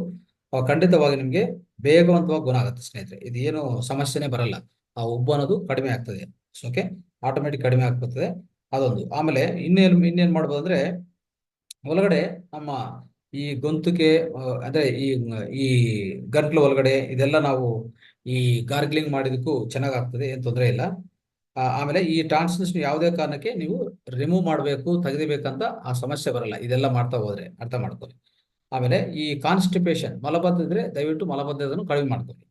ಖಂಡಿತವಾಗಿ ನಿಮ್ಗೆ ಬೇಗವಂತವಾಗಿ ಗುಣ ಆಗುತ್ತೆ ಸ್ನೇಹಿತರೆ. ಇದು ಏನು ಸಮಸ್ಯೆನೇ ಬರಲ್ಲ. ಆ ಉಬ್ಬು ಅನ್ನೋದು ಕಡಿಮೆ ಆಗ್ತದೆ. ಓಕೆ, ಆಟೋಮೆಟಿಕ್ ಕಡಿಮೆ ಆಗ್ತದೆ ಅದೊಂದು. ಆಮೇಲೆ ಇನ್ನೇನ್ ಮಾಡ್ಬೋದು ಅಂದ್ರೆ ಒಳಗಡೆ ನಮ್ಮ ಈ ಗೊಂತುಕೆ ಅಂದ್ರೆ ಈ ಗಂಟ್ಲು ಒಳಗಡೆ ಇದೆಲ್ಲ ನಾವು ಈ ಗಾರ್ಗ್ಲಿಂಗ್ ಮಾಡಿದಕ್ಕೂ ಚೆನ್ನಾಗಾಗ್ತದೆ, ಏನ್ ತೊಂದರೆ ಇಲ್ಲ. ಆಮೇಲೆ ಈ ಟಾನ್ಸಿಲ್ಸ್ ಯಾವುದೇ ಕಾರಣಕ್ಕೆ ನೀವು ರಿಮೂವ್ ಮಾಡಬೇಕು, ತೆಗೆದಿಬೇಕಂತ ಆ ಸಮಸ್ಯೆ ಬರಲ್ಲ ಇದೆಲ್ಲ ಮಾಡ್ತಾ ಹೋದ್ರೆ, ಅರ್ಥ ಮಾಡ್ಕೊಳ್ಳಿ. ಆಮೇಲೆ ಈ ಕಾನ್ಸ್ಟಿಪೇಷನ್, ಮಲಬದ್ಧ ಇದ್ರೆ ದಯವಿಟ್ಟು ಮಲಬದ್ಧತೆಯನ್ನು ಕಡಿಮೆ ಮಾಡ್ಕೊಳ್ಳಿ.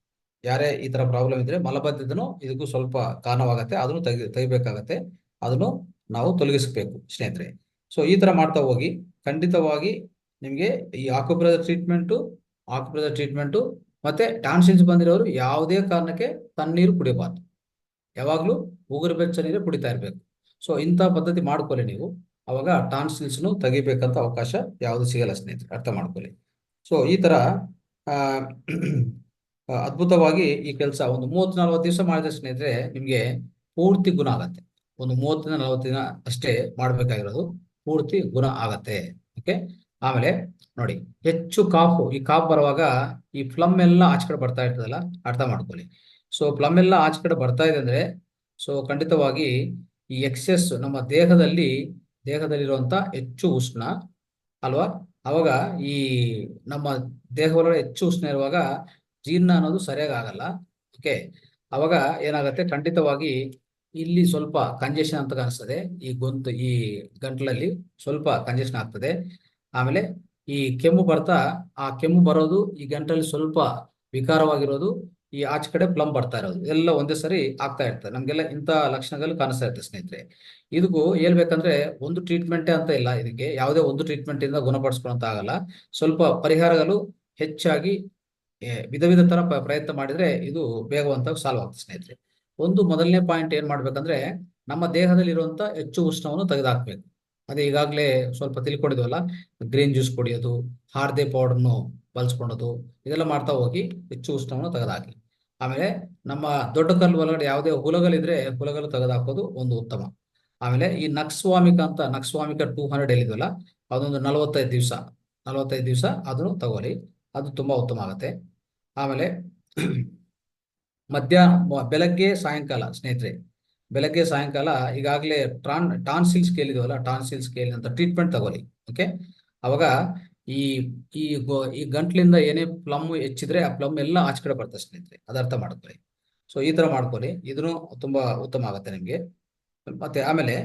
ಯಾರೇ ಈ ತರ ಪ್ರಾಬ್ಲಮ್ ಇದ್ರೆ ಮಲಬದ್ಧತೆನೂ ಇದಕ್ಕೂ ಸ್ವಲ್ಪ ಕಾರಣವಾಗತ್ತೆ, ಅದನ್ನು ತೆಗಿಬೇಕಾಗತ್ತೆ. ಅದನ್ನು ನಾವು ತೊಲಗಿಸಬೇಕು ಸ್ನೇಹಿತರೆ. ಸೊ ಈ ತರ ಮಾಡ್ತಾ ಹೋಗಿ ಖಂಡಿತವಾಗಿ ನಿಮ್ಗೆ ಈ ಆಕ್ಯುಪ್ರೆಷರ್ ಟ್ರೀಟ್ಮೆಂಟು ಮತ್ತೆ ಟಾನ್ಸಿಲ್ಸ್ ಬಂದಿರೋರು ಯಾವುದೇ ಕಾರಣಕ್ಕೆ ತಣ್ಣೀರು ಕುಡಿಯಬಾರ್ದು, ಯಾವಾಗ್ಲೂ ಉಗುರು ಬೆಚ್ಚ ನೀರು ಕುಡಿತಾ ಇರ್ಬೇಕು. ಸೊ ಇಂಥ ಪದ್ಧತಿ ಮಾಡ್ಕೊಳ್ಳಿ ನೀವು, ಅವಾಗ ಟಾನ್ಸಿಲ್ಸ್ನು ತೆಗಿಬೇಕಂತ ಅವಕಾಶ ಯಾವುದು ಸಿಗಲ್ಲ ಸ್ನೇಹಿತರೆ, ಅರ್ಥ ಮಾಡ್ಕೊಳ್ಳಿ. ಸೊ ಈ ತರ ಅದ್ಭುತವಾಗಿ ಈ ಕೆಲಸ ಒಂದು 30-40 ದಿವಸ ಮಾಡಿದ್ರೆ ಸ್ನೇಹಿತರೆ ನಿಮ್ಗೆ ಪೂರ್ತಿ ಗುಣ ಆಗತ್ತೆ. ಒಂದು 30-40 ದಿನ ಅಷ್ಟೇ ಮಾಡ್ಬೇಕಾಗಿರೋದು, ಪೂರ್ತಿ ಗುಣ ಆಗತ್ತೆ. ಓಕೆ. ಆಮೇಲೆ ನೋಡಿ, ಹೆಚ್ಚು ಈ ಕಾಫ್ ಬರುವಾಗ ಈ ಫ್ಲಮ್ ಎಲ್ಲ ಆಚೆ ಕಡೆ ಬರ್ತಾ ಇರ್ತದಲ್ಲ, ಅರ್ಥ ಮಾಡ್ಕೊಳ್ಳಿ. ಸೊ ಫ್ಲಮ್ ಎಲ್ಲ ಆಚೆ ಕಡೆ ಬರ್ತಾ ಇದೆ ಅಂದ್ರೆ ಸೊ ಖಂಡಿತವಾಗಿ ಈ ಎಕ್ಸೆಸ್ ನಮ್ಮ ದೇಹದಲ್ಲಿರುವಂತ ಹೆಚ್ಚು ಉಷ್ಣ ಅಲ್ವಾ. ಅವಾಗ ಈ ನಮ್ಮ ದೇಹ ಒಳಗಡೆ ಹೆಚ್ಚು ಉಷ್ಣ ಇರುವಾಗ ಜೀರ್ಣ ಅನ್ನೋದು ಸರಿಯಾಗಿ ಆಗಲ್ಲ. ಓಕೆ. ಅವಾಗ ಏನಾಗುತ್ತೆ, ಖಂಡಿತವಾಗಿ ಇಲ್ಲಿ ಸ್ವಲ್ಪ ಕಂಜೆಷನ್ ಅಂತ ಅನಿಸ್ತದೆ. ಈ ಗಂಟ್ಲಲ್ಲಿ ಸ್ವಲ್ಪ ಕಂಜೆಷನ್ ಆಗ್ತದೆ. ಆಮೇಲೆ ಈ ಕೆಮ್ಮು ಆ ಕೆಮ್ಮು ಬರೋದು, ಈ ಗಂಟಲಲ್ಲಿ ಸ್ವಲ್ಪ ವಿಕಾರವಾಗಿರೋದು, ಈ ಆಚೆ ಕಡೆ ಪ್ಲಮ್ ಬರ್ತಾ ಇರೋದು, ಎಲ್ಲ ಒಂದೇ ಸರಿ ಆಗ್ತಾ ಇರ್ತದೆ. ನಮ್ಗೆಲ್ಲ ಇಂಥ ಲಕ್ಷಣಗಳು ಕಾಣಿಸ್ತಾ ಇರ್ತದೆ ಸ್ನೇಹಿತರೆ. ಇದಕ್ಕೂ ಹೇಳ್ಬೇಕಂದ್ರೆ ಒಂದು ಟ್ರೀಟ್ಮೆಂಟೇ ಅಂತ ಇಲ್ಲ, ಇದಕ್ಕೆ ಯಾವುದೇ ಒಂದು ಟ್ರೀಟ್ಮೆಂಟ್ ಇಂದ ಗುಣಪಡಿಸ್ಕೊಳ್ಳೋಂತ ಆಗಲ್ಲ. ಸ್ವಲ್ಪ ಪರಿಹಾರಗಳು ಹೆಚ್ಚಾಗಿ ವಿಧ ತರ ಪ್ರಯತ್ನ ಮಾಡಿದ್ರೆ ಇದು ಬೇಗವಂತ ಸಾಲ್ವ್ ಆಗ್ತದೆ ಸ್ನೇಹಿತರೆ. ಮೊದಲನೇ ಪಾಯಿಂಟ್ ಏನ್ ಮಾಡ್ಬೇಕಂದ್ರೆ ನಮ್ಮ ದೇಹದಲ್ಲಿ ಇರುವಂತ ಹೆಚ್ಚು ಉಷ್ಣವನ್ನು ತೆಗೆದುಹಾಕ್ಬೇಕು. ಅದೇ ಈಗಾಗಲೇ ಸ್ವಲ್ಪ ತಿಳ್ಕೊಂಡಿದ್ವಲ್ಲ, ಗ್ರೀನ್ ಜ್ಯೂಸ್ ಕುಡಿಯೋದು, ಹಾರ್ದೆ ಪೌಡರ್ನು ಬಳಸ್ಕೊಳೋದು, ಇದೆಲ್ಲ ಮಾಡ್ತಾ ಹೋಗಿ ಹೆಚ್ಚು ಉಷ್ಣವನ್ನು ತೆಗೆದುಹಾಕಿ. ಆಮೇಲೆ ನಮ್ಮ ದೊಡ್ಡ ಕಲ್ಲು ಒಳಗಡೆ ಯಾವುದೇ ಹುಳಗಳಿದ್ರೆ ಹುಳಗಳು ತೆಗೆದುಹಾಕೋದು ಒಂದು ಉತ್ತಮ. ಆಮೇಲೆ ಈ ನಕ್ಸ್ವಾಮಿಕ 200 ಹೇಳಿದ್ವಲ್ಲ, ಅದೊಂದು 45 ದಿವಸ ಅದನ್ನು ತಗೊಳ್ಳಿ, ಅದು ತುಂಬಾ ಉತ್ತಮ ಆಗುತ್ತೆ. ಆಮೇಲೆ ಬೆಳಗ್ಗೆ ಸಾಯಂಕಾಲ ಸ್ನೇಹಿತರೆ, ಬೆಳಗ್ಗೆ ಸಾಯಂಕಾಲ ಈಗಾಗಲೇ ಟಾನ್ಸಿಲ್ಸ್ ಕೇಳಿದ್ವಲ್ಲ, ಟಾನ್ಸಿಲ್ಸ್ ಕೇಳಿ ಅಂತ ಟ್ರೀಟ್ಮೆಂಟ್ ತಗೊಳ್ಳಿ. ಓಕೆ, ಅವಾಗ ಈ ಈ ಗಂಟ್ಲಿಂದ ಏನೇ ಪ್ಲಮ್ ಹೆಚ್ಚಿದ್ರೆ ಆ ಪ್ಲಮ್ ಎಲ್ಲ ಆಚೆ ಕಡೆ ಬರ್ತದೆ ಸ್ನೇಹಿತರೆ, ಅದರ್ಥ ಮಾಡ್ಕೊಳ್ಳಿ. ಸೊ ಈ ತರ ಮಾಡ್ಕೊಳ್ಳಿ, ಇದನ್ನು ತುಂಬಾ ಉತ್ತಮ ಆಗುತ್ತೆ ನಿಮ್ಗೆ. ಮತ್ತೆ ಆಮೇಲೆ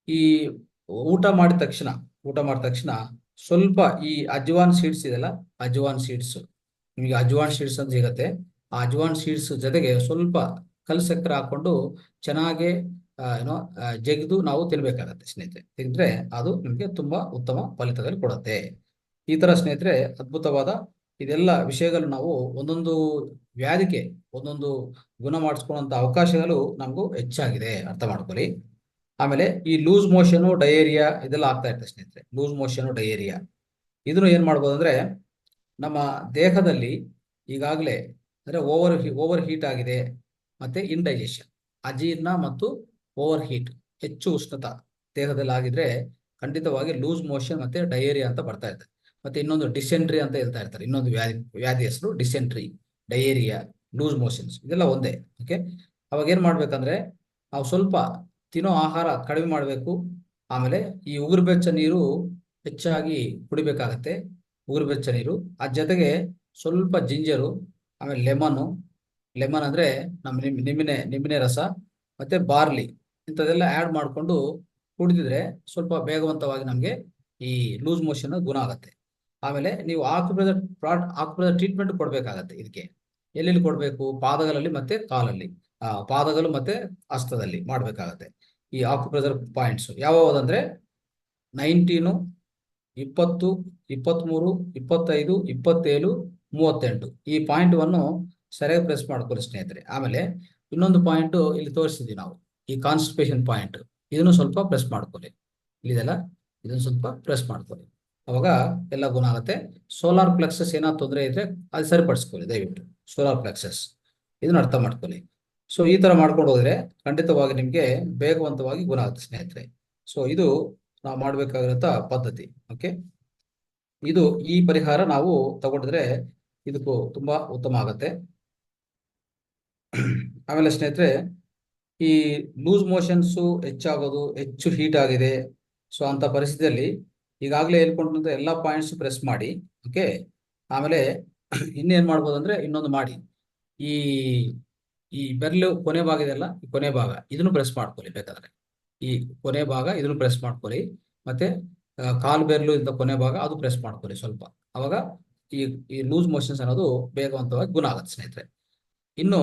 ಈ ಊಟ ಮಾಡಿದ ತಕ್ಷಣ ಸ್ವಲ್ಪ ಈ ಅಜ್ವಾನ್ ಸೀಡ್ಸ್ ಇದೆಲ್ಲ, ಅಜ್ವಾನ್ ಸೀಡ್ಸ್, ನಿಮಗೆ ಅಜ್ವಾನ್ ಸೀಡ್ಸ್ ಅಂತ ಸಿಗತ್ತೆ. ಆ ಅಜ್ವಾನ್ ಸೀಡ್ಸ್ ಜೊತೆಗೆ ಸ್ವಲ್ಪ ಕಲ್ ಸಕ್ಕರೆ ಹಾಕೊಂಡು ಚೆನ್ನಾಗಿ ಜಗಿದು ನಾವು ತಿನ್ಬೇಕಾಗತ್ತೆ ಸ್ನೇಹಿತರೆ. ತಿಂದ್ರೆ ಅದು ನಿಮಗೆ ತುಂಬಾ ಉತ್ತಮ ಫಲಿತಗಳು ಕೊಡುತ್ತೆ. ಈ ತರ ಸ್ನೇಹಿತರೆ ಅದ್ಭುತವಾದ ಇದೆಲ್ಲ ವಿಷಯಗಳು ನಾವು ಒಂದೊಂದು ವ್ಯಾಧಿಗೆ ಒಂದೊಂದು ಗುಣ ಮಾಡಿಸ್ಕೊಳ್ಳುವಂತ ಅವಕಾಶಗಳು ನಮಗೂ ಹೆಚ್ಚಾಗಿದೆ, ಅರ್ಥ ಮಾಡ್ಕೊಳ್ಳಿ. ಆಮೇಲೆ ಈ ಲೂಸ್ ಮೋಷನ್, ಡಯೇರಿಯಾ ಇದೆಲ್ಲ ಆಗ್ತಾ ಇರ್ತದೆ ಸ್ನೇಹಿತರೆ. ಲೂಸ್ ಮೋಷನ್, ಡಯೇರಿಯಾ ಇದನ್ನು ಏನ್ ಮಾಡ್ಬೋದು ಅಂದ್ರೆ, ನಮ್ಮ ದೇಹದಲ್ಲಿ ಈಗಾಗಲೇ ಅಂದ್ರೆ ಓವರ್ ಹೀಟ್ ಆಗಿದೆ, ಮತ್ತೆ ಇಂಡೈಜೆಷನ್, ಅಜೀರ್ಣ ಮತ್ತು ಓವರ್ ಹೀಟ್, ಹೆಚ್ಚು ಉಷ್ಣತ ದೇಹದಲ್ಲಿ ಆಗಿದ್ರೆ ಖಂಡಿತವಾಗಿ ಲೂಸ್ ಮೋಷನ್ ಮತ್ತೆ ಡಯೇರಿಯಾ ಅಂತ ಬರ್ತಾ ಇರ್ತದೆ. ಮತ್ತೆ ಇನ್ನೊಂದು ಡಿಸೆಂಟ್ರಿ ಅಂತ ಹೇಳ್ತಾ ಇರ್ತಾರೆ, ಇನ್ನೊಂದು ವ್ಯಾಧಿ ಹೆಸರು ಡಿಸೆಂಟ್ರಿ, ಡಯೇರಿಯಾ, ಲೂಸ್ ಮೋಷನ್ಸ್ ಇದೆಲ್ಲ ಒಂದೇ. ಓಕೆ, ಅವಾಗ ಏನ್ ಮಾಡ್ಬೇಕಂದ್ರೆ ನಾವು ಸ್ವಲ್ಪ ತಿನ್ನೋ ಆಹಾರ ಕಡಿಮೆ ಮಾಡಬೇಕು. ಆಮೇಲೆ ಈ ಉಗುರು ಬೆಚ್ಚ ನೀರು ಹೆಚ್ಚಾಗಿ ಕುಡಿಬೇಕಾಗತ್ತೆ, ಉಗುರು ಬೆಚ್ಚ ನೀರು. ಅದ್ರ ಜೊತೆಗೆ ಸ್ವಲ್ಪ ಜಿಂಜರು, ಆಮೇಲೆ ಲೆಮನ್ ಅಂದ್ರೆ ನಮ್ಮ ನಿಂಬೆನೆ ರಸ, ಮತ್ತೆ ಬಾರ್ಲಿ, ಇಂಥದೆಲ್ಲ ಆ್ಯಡ್ ಮಾಡಿಕೊಂಡು ಕುಡಿದಿದ್ರೆ ಸ್ವಲ್ಪ ಬೇಗವಂತವಾಗಿ ನಮಗೆ ಈ ಲೂಸ್ ಮೋಷನ್ ಗುಣ ಆಗುತ್ತೆ. ಆಮೇಲೆ ನೀವು ಆಕುಪ್ರೆಷರ್ ಟ್ರೀಟ್ಮೆಂಟ್ ಕೊಡ್ಬೇಕಾಗತ್ತೆ. ಇದಕ್ಕೆ ಎಲ್ಲೆಲ್ಲಿ ಕೊಡಬೇಕು? ಪಾದಗಳಲ್ಲಿ ಮತ್ತೆ ಕಾಲಲ್ಲಿ, ಪಾದಗಳು ಮತ್ತೆ ಹಸ್ತದಲ್ಲಿ ಮಾಡ್ಬೇಕಾಗತ್ತೆ. ಈ ಆಕುಪ್ರೆಷರ್ ಪಾಯಿಂಟ್ಸ್ ಯಾವ್ಯಾವುದಂದ್ರೆ 19, 20, 23, 25, 27, 38 ಈ ಪಾಯಿಂಟ್ವನ್ನು ಸರಿಯಾಗಿ ಪ್ರೆಸ್ ಮಾಡ್ಕೊಳ್ಳಿ ಸ್ನೇಹಿತರೆ. ಆಮೇಲೆ ಇನ್ನೊಂದು ಪಾಯಿಂಟ್ ಇಲ್ಲಿ ತೋರಿಸಿದ್ವಿ ನಾವು, ಈ ಕಾನ್ಸ್ಟಿಪೇಷನ್ ಪಾಯಿಂಟ್, ಇದನ್ನು ಸ್ವಲ್ಪ ಪ್ರೆಸ್ ಮಾಡ್ಕೊಳ್ಳಿ. ಇಲ್ಲಿದೆಲ್ಲ ಇದನ್ನು ಸ್ವಲ್ಪ ಪ್ರೆಸ್ ಮಾಡ್ಕೊಳ್ಳಿ, ಅವಾಗ ಎಲ್ಲ ಗುಣ ಆಗುತ್ತೆ. ಸೋಲಾರ್ ಪ್ಲೆಕ್ಸಸ್ ಏನಾದ್ರು ತೊಂದರೆ ಇದ್ರೆ ಅದು ಸರಿಪಡಿಸ್ಕೊಳ್ಳಿ ದಯವಿಟ್ಟು, ಸೋಲಾರ್ ಪ್ಲೆಕ್ಸಸ್ ಇದನ್ನ ಅರ್ಥ ಮಾಡ್ಕೊಳ್ಳಿ. ಸೊ ಈ ತರ ಮಾಡ್ಕೊಂಡು ಹೋದ್ರೆ ಖಂಡಿತವಾಗಿ ನಿಮ್ಗೆ ಬೇಗವಂತವಾಗಿ ಗುಣ ಆಗುತ್ತೆ ಸ್ನೇಹಿತರೆ. ಸೊ ಇದು ನಾವು ಮಾಡ್ಬೇಕಾಗಿರೋ ಪದ್ಧತಿ. ಓಕೆ, ಇದು ಈ ಪರಿಹಾರ ನಾವು ತಗೊಂಡಿದ್ರೆ ಇದಕ್ಕೂ ತುಂಬಾ ಉತ್ತಮ ಆಗತ್ತೆ. ಆಮೇಲೆ ಸ್ನೇಹಿತರೆ, ಈ ಲೂಸ್ ಮೋಷನ್ಸ್ ಹೆಚ್ಚಾಗೋದು, ಹೆಚ್ಚು ಹೀಟ್ ಆಗಿದೆ, ಸೊ ಅಂತ ಪರಿಸ್ಥಿತಿಯಲ್ಲಿ ಈಗಾಗಲೇ ಹೇಳ್ಕೊಂಡಂತ ಎಲ್ಲಾ ಪಾಯಿಂಟ್ಸ್ ಪ್ರೆಸ್ ಮಾಡಿ. ಓಕೆ, ಆಮೇಲೆ ಇನ್ನೇನ್ ಮಾಡ್ಬೋದು ಅಂದ್ರೆ, ಇನ್ನೊಂದು ಮಾಡಿ, ಈ ಈ ಬೆರಳು ಕೊನೆ ಭಾಗ ಇದೆಲ್ಲ, ಈ ಕೊನೆ ಭಾಗ ಇದನ್ನು ಪ್ರೆಸ್ ಮಾಡ್ಕೊಳ್ಳಿ ಬೇಕಾದ್ರೆ, ಈ ಕೊನೆ ಭಾಗ ಇದನ್ನು ಪ್ರೆಸ್ ಮಾಡ್ಕೊಳ್ಳಿ. ಮತ್ತೆ ಕಾಲು ಬೆರಳು ಇಂದ ಕೊನೆ ಭಾಗ ಅದು ಪ್ರೆಸ್ ಮಾಡ್ಕೊಳ್ಳಿ ಸ್ವಲ್ಪ, ಅವಾಗ ಈ ಲೂಸ್ ಮೋಷನ್ಸ್ ಅನ್ನೋದು ಬೇಗವಂತವಾಗಿ ಗುಣ ಆಗುತ್ತೆ ಸ್ನೇಹಿತರೆ. ಇನ್ನು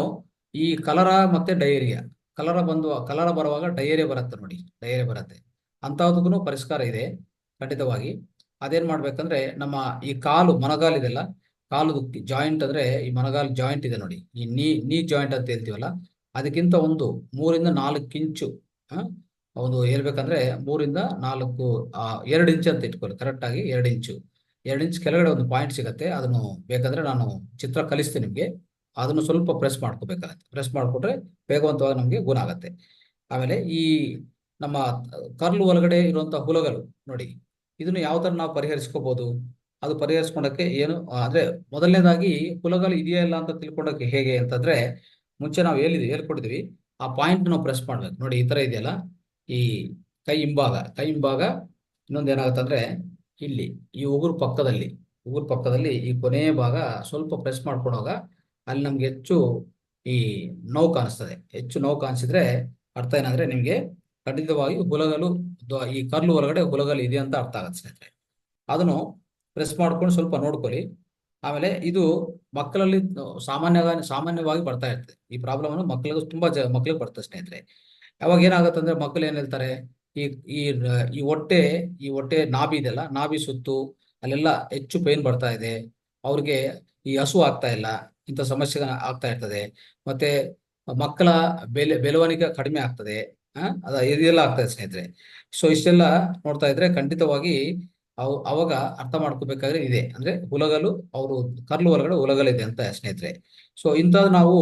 ಈ ಕಲರ ಮತ್ತೆ ಡಯೇರಿಯಾ, ಕಲರ ಬರುವಾಗ ಡಯೇರಿಯಾ ಬರುತ್ತೆ ನೋಡಿ, ಡಯೇರಿಯಾ ಬರುತ್ತೆ, ಅಂತಹದಕ್ಕೂ ಪರಿಷ್ಕಾರ ಇದೆ ಖಂಡಿತವಾಗಿ. ಅದೇನ್ ಮಾಡ್ಬೇಕಂದ್ರೆ, ನಮ್ಮ ಈ ಮೊಣಗಾಲು ಇದೆಲ್ಲ, ಕಾಲು ಜಾಯಿಂಟ್ ಅಂದ್ರೆ ಈ ಮೊಣಗಾಲು ಜಾಯಿಂಟ್ ಇದೆ ನೋಡಿ, ಈ ನೀ ಜಾಯಿಂಟ್ ಅಂತ ಹೇಳ್ತೀವಲ್ಲ, ಅದಕ್ಕಿಂತ ಒಂದು 3-4 ಇಂಚು, ಒಂದು ಹೇಳ್ಬೇಕಂದ್ರೆ 3-4, 2 ಇಂಚ್ ಅಂತ ಇಟ್ಕೊಳ್ಳಿ, ಕರೆಕ್ಟ್ ಆಗಿ 2 ಇಂಚು. 2 ಇಂಚ್ ಕೆಳಗಡೆ ಒಂದು ಪಾಯಿಂಟ್ ಸಿಗತ್ತೆ, ಅದನ್ನು ಬೇಕಾದ್ರೆ ನಾನು ಚಿತ್ರ ಕಲಿಸ್ತೀನಿ ನಿಮ್ಗೆ, ಅದನ್ನು ಸ್ವಲ್ಪ ಪ್ರೆಸ್ ಮಾಡ್ಕೋಬೇಕಾಗತ್ತೆ. ಪ್ರೆಸ್ ಮಾಡ್ಕೊಂಡ್ರೆ ಬೇಗವಂತವಾಗಿ ನಮ್ಗೆ ಗುಣ ಆಗತ್ತೆ. ಆಮೇಲೆ ಈ ನಮ್ಮ ಕರ್ಲು ಒಳಗಡೆ ಇರುವಂತಹ ಹುಳಗಳು ನೋಡಿ, ಇದನ್ನು ಯಾವ ತರ ನಾವು ಪರಿಹರಿಸ್ಕೋಬಹುದು? ಅದು ಪರಿಹರಿಸ್ಕೊಂಡಕ್ಕೆ ಏನು ಅಂದ್ರೆ, ಮೊದಲನೇದಾಗಿ ಹುಳಗಳು ಇದೆಯಾ ಇಲ್ಲ ಅಂತ ತಿಳ್ಕೊಂಡಕ್ಕೆ ಹೇಗೆ ಅಂತಂದ್ರೆ, ಮುಂಚೆ ನಾವು ಹೇಳ್ಕೊಟ್ಟಿದ್ವಿ, ಆ ಪಾಯಿಂಟ್ ನಾವು ಪ್ರೆಸ್ ಮಾಡ್ಬೇಕು ನೋಡಿ, ಈ ತರ ಇದೆಯಲ್ಲ, ಈ ಕೈ ಹಿಂಭಾಗ ಇನ್ನೊಂದು ಏನಾಗುತ್ತೆ ಅಂದ್ರೆ, ಇಲ್ಲಿ ಈ ಉಗುರು ಪಕ್ಕದಲ್ಲಿ ಈ ಕೊನೆಯ ಭಾಗ ಸ್ವಲ್ಪ ಪ್ರೆಸ್ ಮಾಡ್ಕೊಂಡಾಗ ಅಲ್ಲಿ ನಮ್ಗೆ ಹೆಚ್ಚು ಈ ನೋವು ಕಾಣಿಸ್ತದೆ. ಹೆಚ್ಚು ನೋವು ಕಾಣಿಸಿದ್ರೆ ಅರ್ಥ ಏನಂದ್ರೆ, ನಿಮ್ಗೆ ಖಂಡಿತವಾಗಿ ಹುಳಗಳು, ಈ ಕರ್ಲು ಹೊರಗಡೆ ಹುಳಗಳು ಇದೆ ಅಂತ ಅರ್ಥ ಆಗತ್ತೆ ಸ್ನೇಹಿತರೆ. ಅದನ್ನು ಪ್ರೆಸ್ ಮಾಡ್ಕೊಂಡು ಸ್ವಲ್ಪ ನೋಡ್ಕೊಳ್ಳಿ. ಆಮೇಲೆ ಇದು ಮಕ್ಕಳಲ್ಲಿ ಸಾಮಾನ್ಯವಾಗಿ ಬರ್ತಾ ಇರ್ತದೆ ಈ ಪ್ರಾಬ್ಲಮ್ ಅನ್ನು, ಮಕ್ಕಳಿಗೆ ಬರ್ತದೆ ಸ್ನೇಹಿತರೆ. ಯಾವಾಗ ಏನಾಗುತ್ತೆ ಅಂದ್ರೆ, ಮಕ್ಕಳು ಏನ್ ಹೇಳ್ತಾರೆ, ಈ ಈ ಈ ಹೊಟ್ಟೆ ನಾಭಿ ಇದೆಲ್ಲ, ನಾಭಿ ಸುತ್ತು ಅಲ್ಲೆಲ್ಲ ಹೆಚ್ಚು ಪೇನ್ ಬರ್ತಾ ಇದೆ, ಅವ್ರಿಗೆ ಈ ಹಸು ಆಗ್ತಾ ಇಲ್ಲ, ಇಂಥ ಸಮಸ್ಯೆ ಆಗ್ತಾ ಇರ್ತದೆ. ಮತ್ತೆ ಮಕ್ಕಳ ಬೆಳವಣಿಗೆ ಕಡಿಮೆ ಆಗ್ತದೆ, ಇದೆಲ್ಲ ಆಗ್ತದೆ ಸ್ನೇಹಿತರೆ. ಸೊ ಇಷ್ಟೆಲ್ಲ ನೋಡ್ತಾ ಇದ್ರೆ ಖಂಡಿತವಾಗಿ ಅವಾಗ ಅರ್ಥ ಮಾಡ್ಕೋಬೇಕಾದ್ರೆ ಇದೆ ಅಂದ್ರೆ ಹುಲಗಲು ಅವರು ಕರ್ಲು ಒಳಗಡೆ ಹುಲಗಲಿದೆ ಅಂತ ಸ್ನೇಹಿತರೆ. ಸೊ ಇಂಥದ್ದು ನಾವು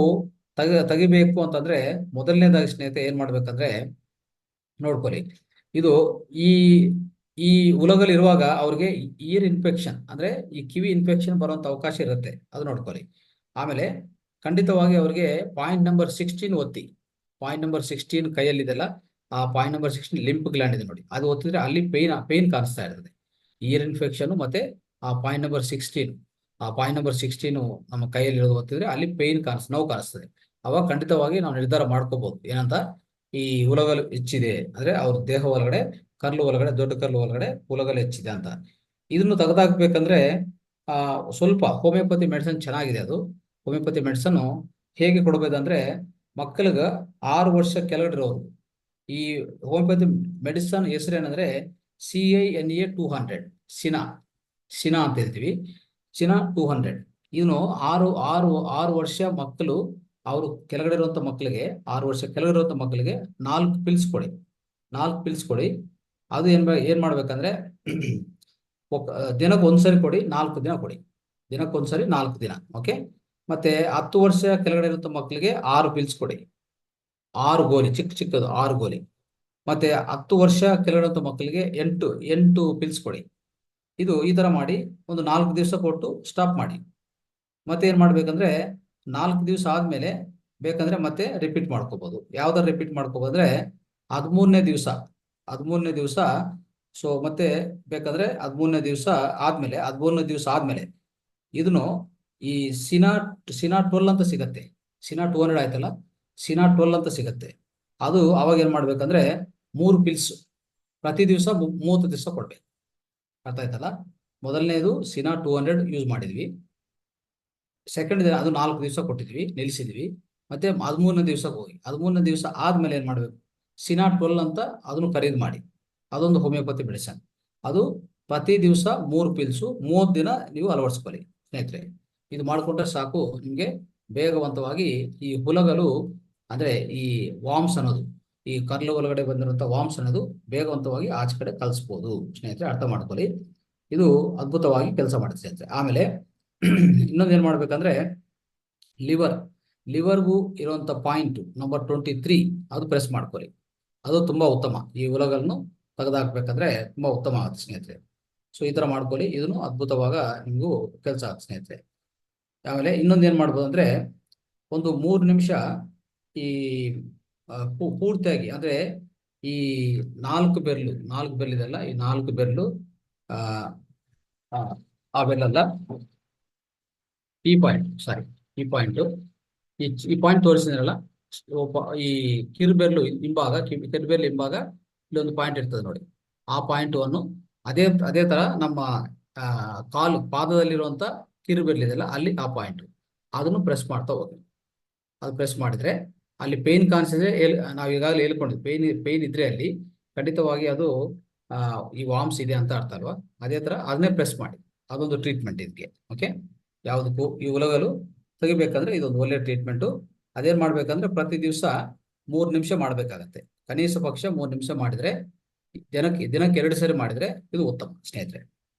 ತೆಗಿಬೇಕು ಅಂತಂದ್ರೆ ಮೊದಲನೇದಾಗಿ ಸ್ನೇಹಿತರೆ ಏನ್ ಮಾಡ್ಬೇಕಂದ್ರೆ ನೋಡ್ಕೊಳ್ಳಿ. ಇದು ಈ ಈ ಉಲಗಲ್ ಇರುವಾಗ ಅವ್ರಿಗೆ ಇಯರ್ ಇನ್ಫೆಕ್ಷನ್ ಅಂದ್ರೆ ಈ ಕಿವಿ ಇನ್ಫೆಕ್ಷನ್ ಬರುವಂತ ಅವಕಾಶ ಇರುತ್ತೆ, ಅದು ನೋಡ್ಕೊಳ್ಳಿ. ಆಮೇಲೆ ಖಂಡಿತವಾಗಿ ಅವ್ರಿಗೆ ಪಾಯಿಂಟ್ ನಂಬರ್ 16 ಒತ್ತಿ. ಪಾಯಿಂಟ್ ನಂಬರ್ 16 ಕೈಯಲ್ಲಿದೆಲ್ಲ, ಆ ಪಾಯಿಂಟ್ ನಂಬರ್ 16 ಲಿಂಪ್ ಗ್ಲ್ಯಾಂಡ್ ಇದೆ ನೋಡಿ, ಅದು ಒತ್ತಿದ್ರೆ ಅಲ್ಲಿ ಪೇನ್ ಕಾಣಿಸ್ತಾ ಇರ್ತದೆ. ಇಯರ್ ಇನ್ಫೆಕ್ಷನ್ ಮತ್ತೆ ಆ ಪಾಯಿಂಟ್ ನಂಬರ್ 16, ಆ ಪಾಯಿಂಟ್ ನಂಬರ್ 16 ನಮ್ಮ ಕೈಯಲ್ಲಿ ಇರೋದು ಒತ್ತಿದ್ರೆ ಅಲ್ಲಿ ನೋವು ಕಾಣಿಸ್ತದೆ. ಅವಾಗ ಖಂಡಿತವಾಗಿ ನಾವು ನಿರ್ಧಾರ ಮಾಡ್ಕೋಬಹುದು ಏನಂತ, ಈ ಉಲಗಲು ಹೆಚ್ಚಿದೆ ಅಂದ್ರೆ ಅವ್ರ ದೇಹ ಒಳಗಡೆ ಕರ್ಲು ಒಳಗಡೆ, ದೊಡ್ಡ ಕರ್ಲು ಒಳಗಡೆ ಉಲಗಲು ಹೆಚ್ಚಿದೆ ಅಂತ. ಇದನ್ನು ತೆಗೆದಾಕ್ಬೇಕಂದ್ರೆ ಸ್ವಲ್ಪ ಹೋಮಿಯೋಪತಿ ಮೆಡಿಸಿನ್ ಚೆನ್ನಾಗಿದೆ. ಅದು ಹೋಮಿಯೋಪತಿ ಮೆಡಿಸನ್ ಹೇಗೆ ಕೊಡಬೇಕಂದ್ರೆ ಮಕ್ಕಳಿಗೆ 6 ವರ್ಷ ಕೆಳಗಡೆ ಈ ಹೋಮಿಯೋಪತಿ ಮೆಡಿಸನ್ ಹೆಸರು ಏನಂದ್ರೆ CINA 200, ಸಿನಾ ಅಂತ ಹೇಳ್ತೀವಿ, ಸಿನಾ 200. ಇವನು ಆರು ವರ್ಷ ಮಕ್ಕಳು, ಅವರು ಕೆಳಗಡೆ ಇರುವಂತ ಮಕ್ಕಳಿಗೆ, 6 ವರ್ಷ ಕೆಳಗಡೆ ಇರುವಂತ ಮಕ್ಕಳಿಗೆ 4 ಪಿಲ್ಸ್ ಕೊಡಿ. 4 ಪಿಲ್ಸ್ ಕೊಡಿ. ಅದು ಏನ್ ಮಾಡ್ಬೇಕಂದ್ರೆ ದಿನಕ್ಕೆ ಒಂದ್ಸರಿ ಕೊಡಿ, 4 ದಿನ ಕೊಡಿ. ದಿನಕ್ಕೆ ಒಂದ್ಸರಿ 4 ದಿನ, ಓಕೆ. ಮತ್ತೆ 10 ವರ್ಷ ಕೆಳಗಡೆ ಇರುವಂತ ಮಕ್ಕಳಿಗೆ 6 ಪಿಲ್ಸ್ ಕೊಡಿ, 6 ಗೋಲಿ, ಚಿಕ್ಕದು 6 ಗೋಲಿ. ಮತ್ತೆ 10 ವರ್ಷ ಕೆಳಗಡೆ ಮಕ್ಕಳಿಗೆ 8 ಪಿಲ್ಸ್ ಕೊಡಿ. ಈ ತರ ಮಾಡಿ ಒಂದು 4 ದಿವಸ ಕೊಟ್ಟು ಸ್ಟಾಪ್ ಮಾಡಿ. ಮತ್ತೆ ಏನ್ ಮಾಡ್ಬೇಕಂದ್ರೆ 4 ದಿವಸ ಆದ್ಮೇಲೆ ಬೇಕಂದ್ರೆ ಮತ್ತೆ ರಿಪೀಟ್ ಮಾಡ್ಕೋಬಹುದು. ಯಾವ್ದಾರು ರಿಪೀಟ್ ಮಾಡ್ಕೋಬೋದ್ರೆ 13ನೇ ದಿವಸ. ಸೊ ಮತ್ತೆ ಬೇಕಂದ್ರೆ 13ನೇ ದಿವಸ ಆದ್ಮೇಲೆ ಇದನ್ನು ಈ ಸಿನಾ 12 ಅಂತ ಸಿಗತ್ತೆ. ಸಿನಾ 200 ಆಯ್ತಲ್ಲ, ಸಿನಾ 12 ಅಂತ ಸಿಗತ್ತೆ. ಅದು ಅವಾಗ ಏನ್ ಮಾಡ್ಬೇಕಂದ್ರೆ 3 ಪಿಲ್ಸ್ ಪ್ರತಿ ದಿವಸ 30 ದಿವಸ ಕೊಡ್ಬೇಕು. ಅರ್ಥ ಆಯ್ತಲ್ಲ. ಮೊದಲನೇದು ಸಿನಾ 200 ಯೂಸ್ ಮಾಡಿದ್ವಿ, ಸೆಕೆಂಡ್ ಅದು 4 ದಿವಸ ಕೊಟ್ಟಿದ್ವಿ, ನಿಲ್ಲಿಸಿದ್ವಿ. ಮತ್ತೆ 13ನೇ ದಿವಸಕ್ಕೆ ಹೋಗಿ 13ನೇ ದಿವಸ ಆದ್ಮೇಲೆ ಏನ್ ಮಾಡ್ಬೇಕು, ಸಿನಾ 12 ಅಂತ ಅದನ್ನು ಖರೀದಿ ಮಾಡಿ. ಅದೊಂದು ಹೋಮಿಯೋಪತಿ ಮೆಡಿಸನ್. ಅದು ಪ್ರತಿ ದಿವಸ 3 ಪಿಲ್ಸು 30 ದಿನ ನೀವು ಅಳವಡಿಸ್ಕೊಳ್ಳಿ ಸ್ನೇಹಿತರೆ. ಇದು ಮಾಡಿಕೊಂಡ್ರೆ ಸಾಕು, ನಿಮ್ಗೆ ಬೇಗವಂತವಾಗಿ ಈ ಹುಲಗಲು ಅಂದ್ರೆ ಈ ವಾಮ್ಸ್ ಅನ್ನೋದು, ಈ ಕರ್ಲು ಒಳಗಡೆ ಬಂದಿರುವಂತಹ ವಾಮ್ಸ್ ಅನ್ನೋದು ಬೇಗವಂತವಾಗಿ ಆಚೆ ಕಡೆ ಕಳಿಸ್ಬೋದು ಸ್ನೇಹಿತರೆ. ಅರ್ಥ ಮಾಡ್ಕೊಳ್ಳಿ, ಇದು ಅದ್ಭುತವಾಗಿ ಕೆಲಸ ಮಾಡುತ್ತೆ ಸ್ನೇಹಿತರೆ. ಆಮೇಲೆ ಇನ್ನೊಂದು ಏನ್ ಮಾಡ್ಬೇಕಂದ್ರೆ ಲಿವರ್ಗೂ ಇರುವಂತ ಪಾಯಿಂಟ್ ನಂಬರ್ 23 ಅದು ಪ್ರೆಸ್ ಮಾಡ್ಕೊಳ್ಳಿ. ಅದು ತುಂಬಾ ಉತ್ತಮ. ಈ ಉಲಗನ್ನು ತೆಗೆದಾಕ್ಬೇಕಂದ್ರೆ ತುಂಬಾ ಉತ್ತಮ ಆಗುತ್ತೆ ಸ್ನೇಹಿತರೆ. ಸೊ ಈ ತರ ಮಾಡ್ಕೊಳ್ಳಿ, ಇದನ್ನು ಅದ್ಭುತವಾಗ ನಿಮಗೂ ಕೆಲಸ ಆಗುತ್ತೆ ಸ್ನೇಹಿತರೆ. ಆಮೇಲೆ ಇನ್ನೊಂದು ಏನ್ ಮಾಡ್ಬೋದು ಅಂದ್ರೆ ಒಂದು 3 ನಿಮಿಷ ಈ ಪೂರ್ತಿಯಾಗಿ ಅಂದ್ರೆ ಈ 4 ಬೆರಳಿದೆಲ್ಲ, ಈ 4 ಬೆರಳು ಆ ಬೆರಳಲ್ಲ, ಈ ಪಾಯಿಂಟ್ ಈ ಪಾಯಿಂಟ್ ತೋರಿಸಿದ್ರಲ್ಲ, ಈ ಕಿರುಬೆರಳು ಹಿಂಭಾಗ ಇಲ್ಲೊಂದು ಪಾಯಿಂಟ್ ಇರ್ತದೆ ನೋಡಿ. ಆ ಪಾಯಿಂಟ್ ಅನ್ನು ಅದೇ ತರ ನಮ್ಮ ಪಾದದಲ್ಲಿರುವಂತ ಕಿರುಬೆರಳಿದೆಯಲ್ಲ ಅಲ್ಲಿ ಆ ಪಾಯಿಂಟ್, ಅದನ್ನು ಪ್ರೆಸ್ ಮಾಡ್ತಾ ಹೋಗಿ. ಅದು ಪ್ರೆಸ್ ಮಾಡಿದ್ರೆ ಅಲ್ಲಿ ಪೇನ್ ಕಾಣಿಸಿದ್ರೆ ನಾವು ಈಗಾಗಲೇ ಹೇಳ್ಕೊಂಡಿದ್ವಿ, ಪೇನ್ ಇದ್ರೆ ಅಲ್ಲಿ ಖಂಡಿತವಾಗಿ ಅದು ಈ ವಾಮ್ಸ್ ಇದೆ ಅಂತ ಅರ್ಥ ಅಲ್ವಾ. ಅದೇ ತರ ಅದನ್ನೇ ಪ್ರೆಸ್ ಮಾಡಿ, ಅದೊಂದು ಟ್ರೀಟ್ಮೆಂಟ್ ಇದಕ್ಕೆ, ಓಕೆ. ಯಾವುದಕ್ಕೂ ಈ ಉಲಗಲು ತೆಗಿಬೇಕಂದ್ರೆ ಇದೊಂದು ಒಳ್ಳೆ ಟ್ರೀಟ್ಮೆಂಟು. ಅದೇನ್ ಮಾಡ್ಬೇಕಂದ್ರೆ ಪ್ರತಿ ದಿವಸ 3 ನಿಮಿಷ ಮಾಡ್ಬೇಕಾಗತ್ತೆ. ಕನಿಷ್ಠ ಪಕ್ಷ 3 ನಿಮಿಷ ಮಾಡಿದ್ರೆ, ದಿನಕ್ಕೆ 2 ಸರಿ ಮಾಡಿದ್ರೆ ಇದು ಉತ್ತಮ ಸ್ನೇಹಿತರೆ.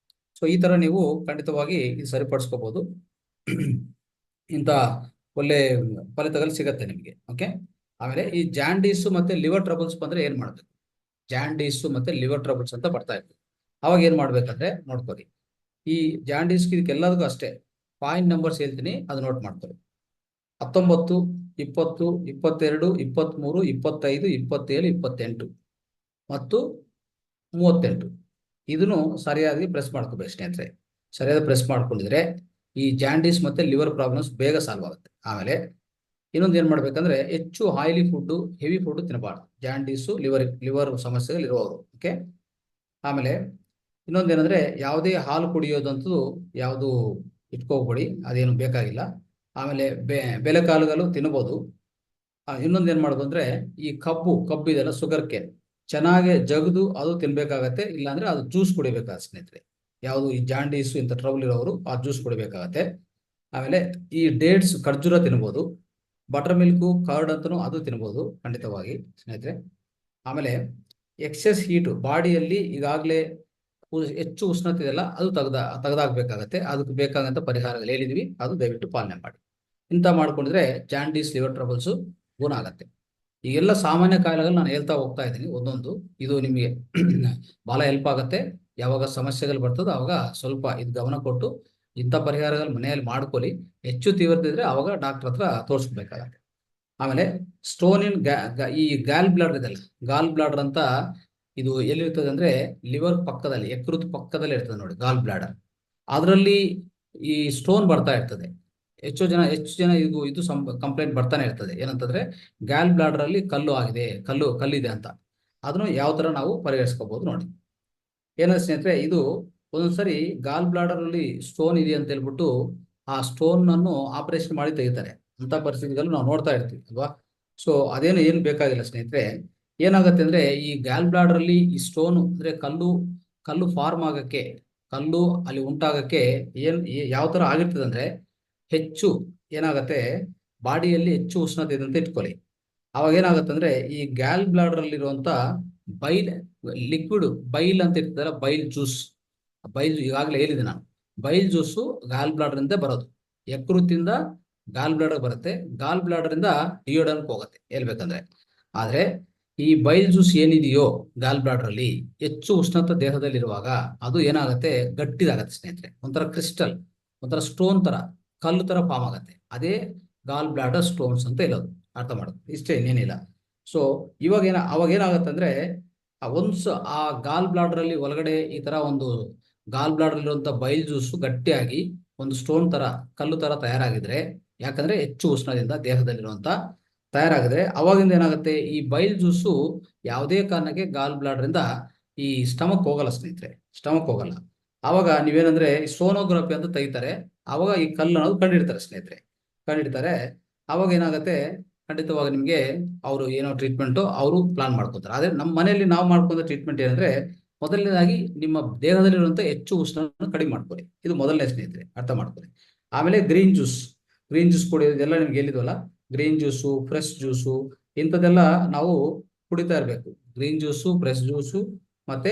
ಸೊ ಈ ತರ ನೀವು ಖಂಡಿತವಾಗಿ ಇದು ಸರಿಪಡಿಸ್ಕೋಬಹುದು. ಇಂಥ ಒಳ್ಳೆ ಫಲಿತಗಳು ಸಿಗತ್ತೆ ನಿಮಗೆ, ಓಕೆ. ಆಮೇಲೆ ಈ ಜಾಂಡೀಸು ಮತ್ತೆ ಲಿವರ್ ಟ್ರಬಲ್ಸ್ ಬಂದ್ರೆ ಏನ್ ಮಾಡ್ಬೇಕು, ಜಾಂಡೀಸು ಮತ್ತೆ ಲಿವರ್ ಟ್ರಬಲ್ಸ್ ಅಂತ ಬರ್ತಾ ಇತ್ತು. ಅವಾಗ ಏನ್ ಮಾಡ್ಬೇಕಂದ್ರೆ ನೋಡ್ಕೊಳ್ಳಿ, ಈ ಜಾಂಡೀಸ್ ಇದಕ್ಕೆಲ್ಲದಕ್ಕೂ ಅಷ್ಟೇ ಪಾಯಿಂಟ್ ನಂಬರ್ಸ್ ಹೇಳ್ತೀನಿ, ಅದು ನೋಟ್ ಮಾಡ್ಕೊಳ್ಳಿ. 19, 20, 22, 23, 25, 27, 28 ಮತ್ತು 38 ಇದನ್ನು ಸರಿಯಾಗಿ ಪ್ರೆಸ್ ಮಾಡ್ಕೋಬೇಕು ಸ್ನೇಹಿತರೆ. ಸರಿಯಾದ ಪ್ರೆಸ್ ಮಾಡ್ಕೊಂಡಿದ್ರೆ ಈ ಜಾಂಡೀಸ್ ಮತ್ತೆ ಲಿವರ್ ಪ್ರಾಬ್ಲಮ್ಸ್ ಬೇಗ ಸಾಲ್ವ್ ಆಗುತ್ತೆ. ಆಮೇಲೆ ಇನ್ನೊಂದು ಏನ್ ಮಾಡ್ಬೇಕಂದ್ರೆ ಹೆಚ್ಚು ಆಯಿಲಿ ಫುಡ್, ಹೆವಿ ಫುಡ್ ತಿನ್ನಬಾರ್ದು ಜಾಂಡೀಸು ಲಿವರ್ ಸಮಸ್ಯೆಗಳು ಇರುವವರು, ಓಕೆ. ಆಮೇಲೆ ಇನ್ನೊಂದೇನಂದ್ರೆ ಯಾವುದೇ ಹಾಲು ಕುಡಿಯೋದಂತೂ ಯಾವುದು ಇಟ್ಕೋಬೇಡಿ, ಅದೇನು ಬೇಕಾಗಿಲ್ಲ. ಆಮೇಲೆ ಬೆಲೆಕಾಳುಗಳು ತಿನ್ಬೋದು. ಇನ್ನೊಂದು ಏನ್ ಮಾಡೋದು ಅಂದ್ರೆ ಈ ಕಬ್ಬು ಇದೆಲ್ಲ ಶುಗರ್ ಕೇನ್ ಚೆನ್ನಾಗಿ ಜಗದು ಅದು ತಿನ್ಬೇಕಾಗತ್ತೆ, ಇಲ್ಲಾಂದ್ರೆ ಅದು ಜ್ಯೂಸ್ ಕುಡಿಬೇಕಾಗತ್ತೆ ಸ್ನೇಹಿತರೆ. ಯಾವುದು ಈ ಜಾಂಡೀಸು ಇಂಥ ಟ್ರಬಲ್ ಇರೋರು ಆ ಜ್ಯೂಸ್ ಕುಡಿಬೇಕಾಗತ್ತೆ. ಆಮೇಲೆ ಈ ಡೇಟ್ಸ್ ಖರ್ಜೂರ ತಿನ್ಬೋದು, ಬಟರ್ ಮಿಲ್ಕು ಕರ್ಡ್ ಅಂತನೂ ಅದು ತಿನ್ಬೋದು ಖಂಡಿತವಾಗಿ ಸ್ನೇಹಿತರೆ. ಆಮೇಲೆ ಎಕ್ಸೆಸ್ ಹೀಟು ಬಾಡಿಯಲ್ಲಿ ಈಗಾಗಲೇ ಹೆಚ್ಚು ಉಷ್ಣತೆ ಇದೆಯಲ್ಲ ಅದು ತೆಗೆದಾಗಬೇಕಾಗತ್ತೆ. ಅದಕ್ಕೆ ಬೇಕಾದಂಥ ಪರಿಹಾರಗಳು ಹೇಳಿದ್ವಿ, ಅದು ದಯವಿಟ್ಟು ಪಾಲನೆ ಮಾಡಿ. ಇಂಥ ಮಾಡ್ಕೊಂಡಿದ್ರೆ ಜಾಂಡೀಸ್ ಲಿವರ್ ಟ್ರಬಲ್ಸು ಗುಣ ಆಗತ್ತೆ. ಈಗೆಲ್ಲ ಸಾಮಾನ್ಯ ಕಾಯಿಲೆಗಳು ನಾನು ಹೇಳ್ತಾ ಹೋಗ್ತಾ ಇದ್ದೀನಿ ಒಂದೊಂದು. ಇದು ನಿಮಗೆ ಬಹಳ ಹೆಲ್ಪ್ ಆಗುತ್ತೆ. ಯಾವಾಗ ಸಮಸ್ಯೆಗಳು ಬರ್ತದೋ ಅವಾಗ ಸ್ವಲ್ಪ ಇದು ಗಮನ ಕೊಟ್ಟು ಇಂಥ ಪರಿಹಾರಗಳು ಮನೆಯಲ್ಲಿ ಮಾಡ್ಕೊಳ್ಳಿ. ಹೆಚ್ಚು ತೀವ್ರತೆ ಇದ್ರೆ ಅವಾಗ ಡಾಕ್ಟರ್ ಹತ್ರ ತೋರಿಸ್ಬೇಕಾಗತ್ತೆ. ಆಮೇಲೆ ಸ್ಟೋನ್ ಇನ್ ಈ ಗಾಲ್ ಬ್ಲಾಡರ್ ಇದೆಲ್ಲ, ಗಾಲ್ ಬ್ಲಾಡರ್ ಅಂತ ಇದು ಎಲ್ಲಿರ್ತದೆ ಅಂದ್ರೆ ಲಿವರ್ ಪಕ್ಕದಲ್ಲಿ, ಯಕೃತ್ ಪಕ್ಕದಲ್ಲಿ ಇರ್ತದೆ ನೋಡಿ ಗಾಲ್ ಬ್ಲಾಡರ್. ಅದರಲ್ಲಿ ಈ ಸ್ಟೋನ್ ಬರ್ತಾ ಇರ್ತದೆ. ಹೆಚ್ಚು ಜನ ಇದು ಕಂಪ್ಲೇಂಟ್ ಬರ್ತಾನೆ ಇರ್ತದೆ. ಏನಂತಂದ್ರೆ ಗಾಲ್ ಬ್ಲಾಡರ್ ಅಲ್ಲಿ ಕಲ್ಲಿದೆ ಅಂತ. ಅದನ್ನು ಯಾವ ತರ ನಾವು ಪರಿಹರಿಸ್ಕೋಬಹುದು ನೋಡಿ. ಏನಂದ್ರೆ ಸ್ನೇಹಿತರೆ, ಇದು ಒಂದೊಂದ್ಸರಿ ಗಾಲ್ ಬ್ಲಾಡರ್ ಅಲ್ಲಿ ಸ್ಟೋನ್ ಇದೆ ಅಂತ ಹೇಳ್ಬಿಟ್ಟು ಆ ಸ್ಟೋನ್ ಅನ್ನು ಆಪರೇಷನ್ ಮಾಡಿ ತೆಗಿತಾರೆ. ಅಂತ ಪರಿಸ್ಥಿತಿಗಳು ನಾವು ನೋಡ್ತಾ ಇರ್ತೀವಿ ಅಲ್ವಾ. ಸೊ ಏನು ಬೇಕಾಗಿಲ್ಲ ಸ್ನೇಹಿತರೆ. ಏನಾಗುತ್ತೆ ಅಂದ್ರೆ ಈ ಗಾಲ್ ಬ್ಲಾಡರ್ ಅಲ್ಲಿ ಈ ಸ್ಟೋನ್ ಅಂದ್ರೆ ಕಲ್ಲು ಫಾರ್ಮ್ ಆಗಕ್ಕೆ, ಕಲ್ಲು ಅಲ್ಲಿ ಉಂಟಾಗಕ್ಕೆ ಯಾವ ತರ ಆಗಿರ್ತದೆ ಅಂದ್ರೆ, ಹೆಚ್ಚು ಏನಾಗತ್ತೆ ಬಾಡಿಯಲ್ಲಿ ಹೆಚ್ಚು ಉಷ್ಣತೆ ಇದೆ ಅಂತ ಇಟ್ಕೊಳ್ಳಿ. ಅವಾಗ ಏನಾಗುತ್ತೆ ಅಂದ್ರೆ ಈ ಗ್ಯಾಲ್ ಬ್ಲಾಡರ್ ಅಲ್ಲಿರುವಂತ ಬೈಲ್ ಅಂತ ಇರ್ತದಲ್ಲ, ಬೈಲ್ ಈಗಾಗಲೇ ಹೇಳಿದೆ ನಾನು. ಬೈಲ್ ಜ್ಯೂಸು ಗಾಲ್ ಬ್ಲಾಡರ್ ಇಂದ ಬರೋದು. ಯಕೃತ್ತಿಂದ ಗಾಲ್ ಬ್ಲಾಡರ್ ಬರುತ್ತೆ, ಗಾಲ್ ಬ್ಲಾಡರ್ ಇಂದ ಡಿಯೋಡನ್ಕ್ ಹೋಗುತ್ತೆ ಹೇಳ್ಬೇಕಂದ್ರೆ. ಆದ್ರೆ ಈ ಬೈಲ್ ಜ್ಯೂಸ್ ಏನಿದೆಯೋ ಗಾಲ್ ಬ್ಲಾಡರ್ ಅಲ್ಲಿ ಹೆಚ್ಚು ಉಷ್ಣತೆ ದೇಹದಲ್ಲಿರುವಾಗ ಅದು ಏನಾಗುತ್ತೆ, ಗಟ್ಟಿದಾಗತ್ತೆ ಸ್ನೇಹಿತರೆ. ಒಂಥರ ಕ್ರಿಸ್ಟಲ್, ಒಂಥರ ಸ್ಟೋನ್ ತರ, ಕಲ್ಲು ತರ ಫಾರ್ಮ್ ಆಗತ್ತೆ. ಅದೇ ಗಾಲ್ ಬ್ಲಾಡರ್ ಸ್ಟೋನ್ಸ್ ಅಂತ ಹೇಳೋದು. ಅರ್ಥ ಮಾಡೋದು ಇಷ್ಟೇ, ಇನ್ನೇನಿಲ್ಲ. ಸೊ ಅವಾಗ ಏನಾಗುತ್ತೆ ಅಂದ್ರೆ ಒನ್ಸ್ ಆ ಗಾಲ್ ಬ್ಲಾಡರ್ ಅಲ್ಲಿ ಒಳಗಡೆ ಈ ತರ ಒಂದು ಗಾಲ್ ಬ್ಲಾಡರ್ ಇರುವಂತ ಬೈಲ್ ಜ್ಯೂಸು ಗಟ್ಟಿಯಾಗಿ ಒಂದು ಸ್ಟೋನ್ ತರ, ಕಲ್ಲು ತರ ತಯಾರಾಗಿದ್ರೆ, ಯಾಕಂದ್ರೆ ಹೆಚ್ಚು ಉಷ್ಣದಿಂದ ದೇಹದಲ್ಲಿರುವಂತ ತಯಾರಾಗಿದ್ರೆ, ಅವಾಗಿಂದ ಏನಾಗುತ್ತೆ ಈ ಬೈಲ್ ಜ್ಯೂಸು ಯಾವುದೇ ಕಾರಣಕ್ಕೆ ಗಾಲ್ ಬ್ಲಾಡರ್ ಇಂದ ಈ ಸ್ಟಮಕ್ ಹೋಗಲ್ಲ ಸ್ನೇಹಿತರೆ, ಸ್ಟಮಕ್ ಹೋಗಲ್ಲ. ಅವಾಗ ನೀವೇನಂದ್ರೆ ಸೋನೋಗ್ರಫಿ ಅಂತ ತೆಗಿತಾರೆ. ಅವಾಗ ಈ ಕಲ್ಲು ಅನ್ನೋದು ಕಂಡಿಡ್ತಾರೆ ಸ್ನೇಹಿತರೆ, ಕಂಡಿಡ್ತಾರೆ. ಅವಾಗ ಏನಾಗುತ್ತೆ, ಖಂಡಿತವಾಗಿ ನಿಮ್ಗೆ ಅವರು ಏನೋ ಟ್ರೀಟ್ಮೆಂಟ್ ಅವರು ಪ್ಲಾನ್ ಮಾಡ್ಕೊತಾರೆ. ಆದ್ರೆ ನಮ್ಮ ಮನೆಯಲ್ಲಿ ನಾವು ಮಾಡ್ಕೊಂಡ ಟ್ರೀಟ್ಮೆಂಟ್ ಏನಂದ್ರೆ, ಮೊದಲನೇದಾಗಿ ನಿಮ್ಮ ದೇಹದಲ್ಲಿರುವಂತ ಹೆಚ್ಚು ಉಷ್ಣವನ್ನು ಕಡಿಮೆ ಮಾಡ್ಕೊಳ್ಳಿ. ಇದು ಮೊದಲನೇ ಸ್ನೇಹಿತರೆ, ಅರ್ಥ ಮಾಡ್ಕೊಳ್ಳಿ. ಆಮೇಲೆ ಗ್ರೀನ್ ಜ್ಯೂಸ್ ಕುಡಿಯೋದೆಲ್ಲ ನಿಮ್ಗೆ ಹೇಳಿದ್ವಲ್ಲ, ಗ್ರೀನ್ ಜ್ಯೂಸು, ಫ್ರೆಶ್ ಜ್ಯೂಸು, ಇಂಥದ್ದೆಲ್ಲ ನಾವು ಕುಡಿತಾ ಇರಬೇಕು. ಗ್ರೀನ್ ಜ್ಯೂಸು, ಫ್ರೆಶ್ ಜ್ಯೂಸು, ಮತ್ತೆ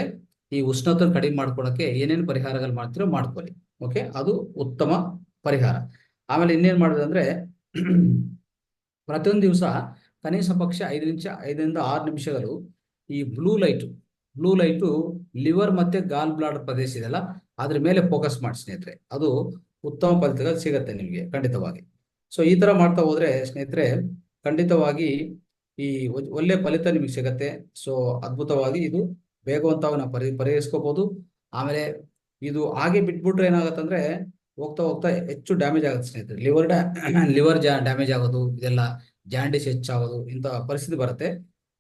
ಈ ಉಷ್ಣತೆ ಕಡಿಮೆ ಮಾಡ್ಕೊಳಕ್ಕೆ ಏನೇನು ಪರಿಹಾರಗಳು ಮಾಡ್ತೀರೋ ಮಾಡ್ಕೊಳ್ಳಿ. ಓಕೆ, ಅದು ಉತ್ತಮ ಪರಿಹಾರ. ಆಮೇಲೆ ಇನ್ನೇನ್ ಮಾಡೋದಂದ್ರೆ ಪ್ರತಿಯೊಂದು ದಿವಸ ಕನಿಷ್ಠ ಪಕ್ಷ 5ರಿಂದ 6 ನಿಮಿಷಗಳು ಈ ಬ್ಲೂ ಲೈಟು ಲಿವರ್ ಮತ್ತೆ ಗಾಲ್ ಬ್ಲಾಡರ್ ಪ್ರದೇಶ ಇದೆಯಲ್ಲ ಅದ್ರ ಮೇಲೆ ಫೋಕಸ್ ಮಾಡಿ ಸ್ನೇಹಿತರೆ. ಅದು ಉತ್ತಮ ಫಲಿತಗಳು ಸಿಗತ್ತೆ ನಿಮಗೆ ಖಂಡಿತವಾಗಿ. ಸೊ ಈ ತರ ಮಾಡ್ತಾ ಹೋದ್ರೆ ಸ್ನೇಹಿತರೆ, ಖಂಡಿತವಾಗಿ ಈ ಒಳ್ಳೆ ಫಲಿತ ನಿಮಗೆ ಸಿಗತ್ತೆ. ಸೊ ಅದ್ಭುತವಾಗಿ ಇದು ಬೇಗವಂತ ನಾವು ಪರಿಹರಿಸ್ಕೋಬಹುದು. ಆಮೇಲೆ ಇದು ಹಾಗೆ ಬಿಟ್ಬಿಟ್ರೆ ಏನಾಗತ್ತಂದ್ರೆ ಹೋಗ್ತಾ ಹೋಗ್ತಾ ಹೆಚ್ಚು ಡ್ಯಾಮೇಜ್ ಆಗುತ್ತೆ ಸ್ನೇಹಿತರೆ. ಲಿವರ್ ಡ್ಯಾಮೇಜ್ ಆಗೋದು, ಇದೆಲ್ಲ ಜಾಂಡಿಸ್ ಹೆಚ್ಚಾಗೋದು, ಇಂಥ ಪರಿಸ್ಥಿತಿ ಬರುತ್ತೆ.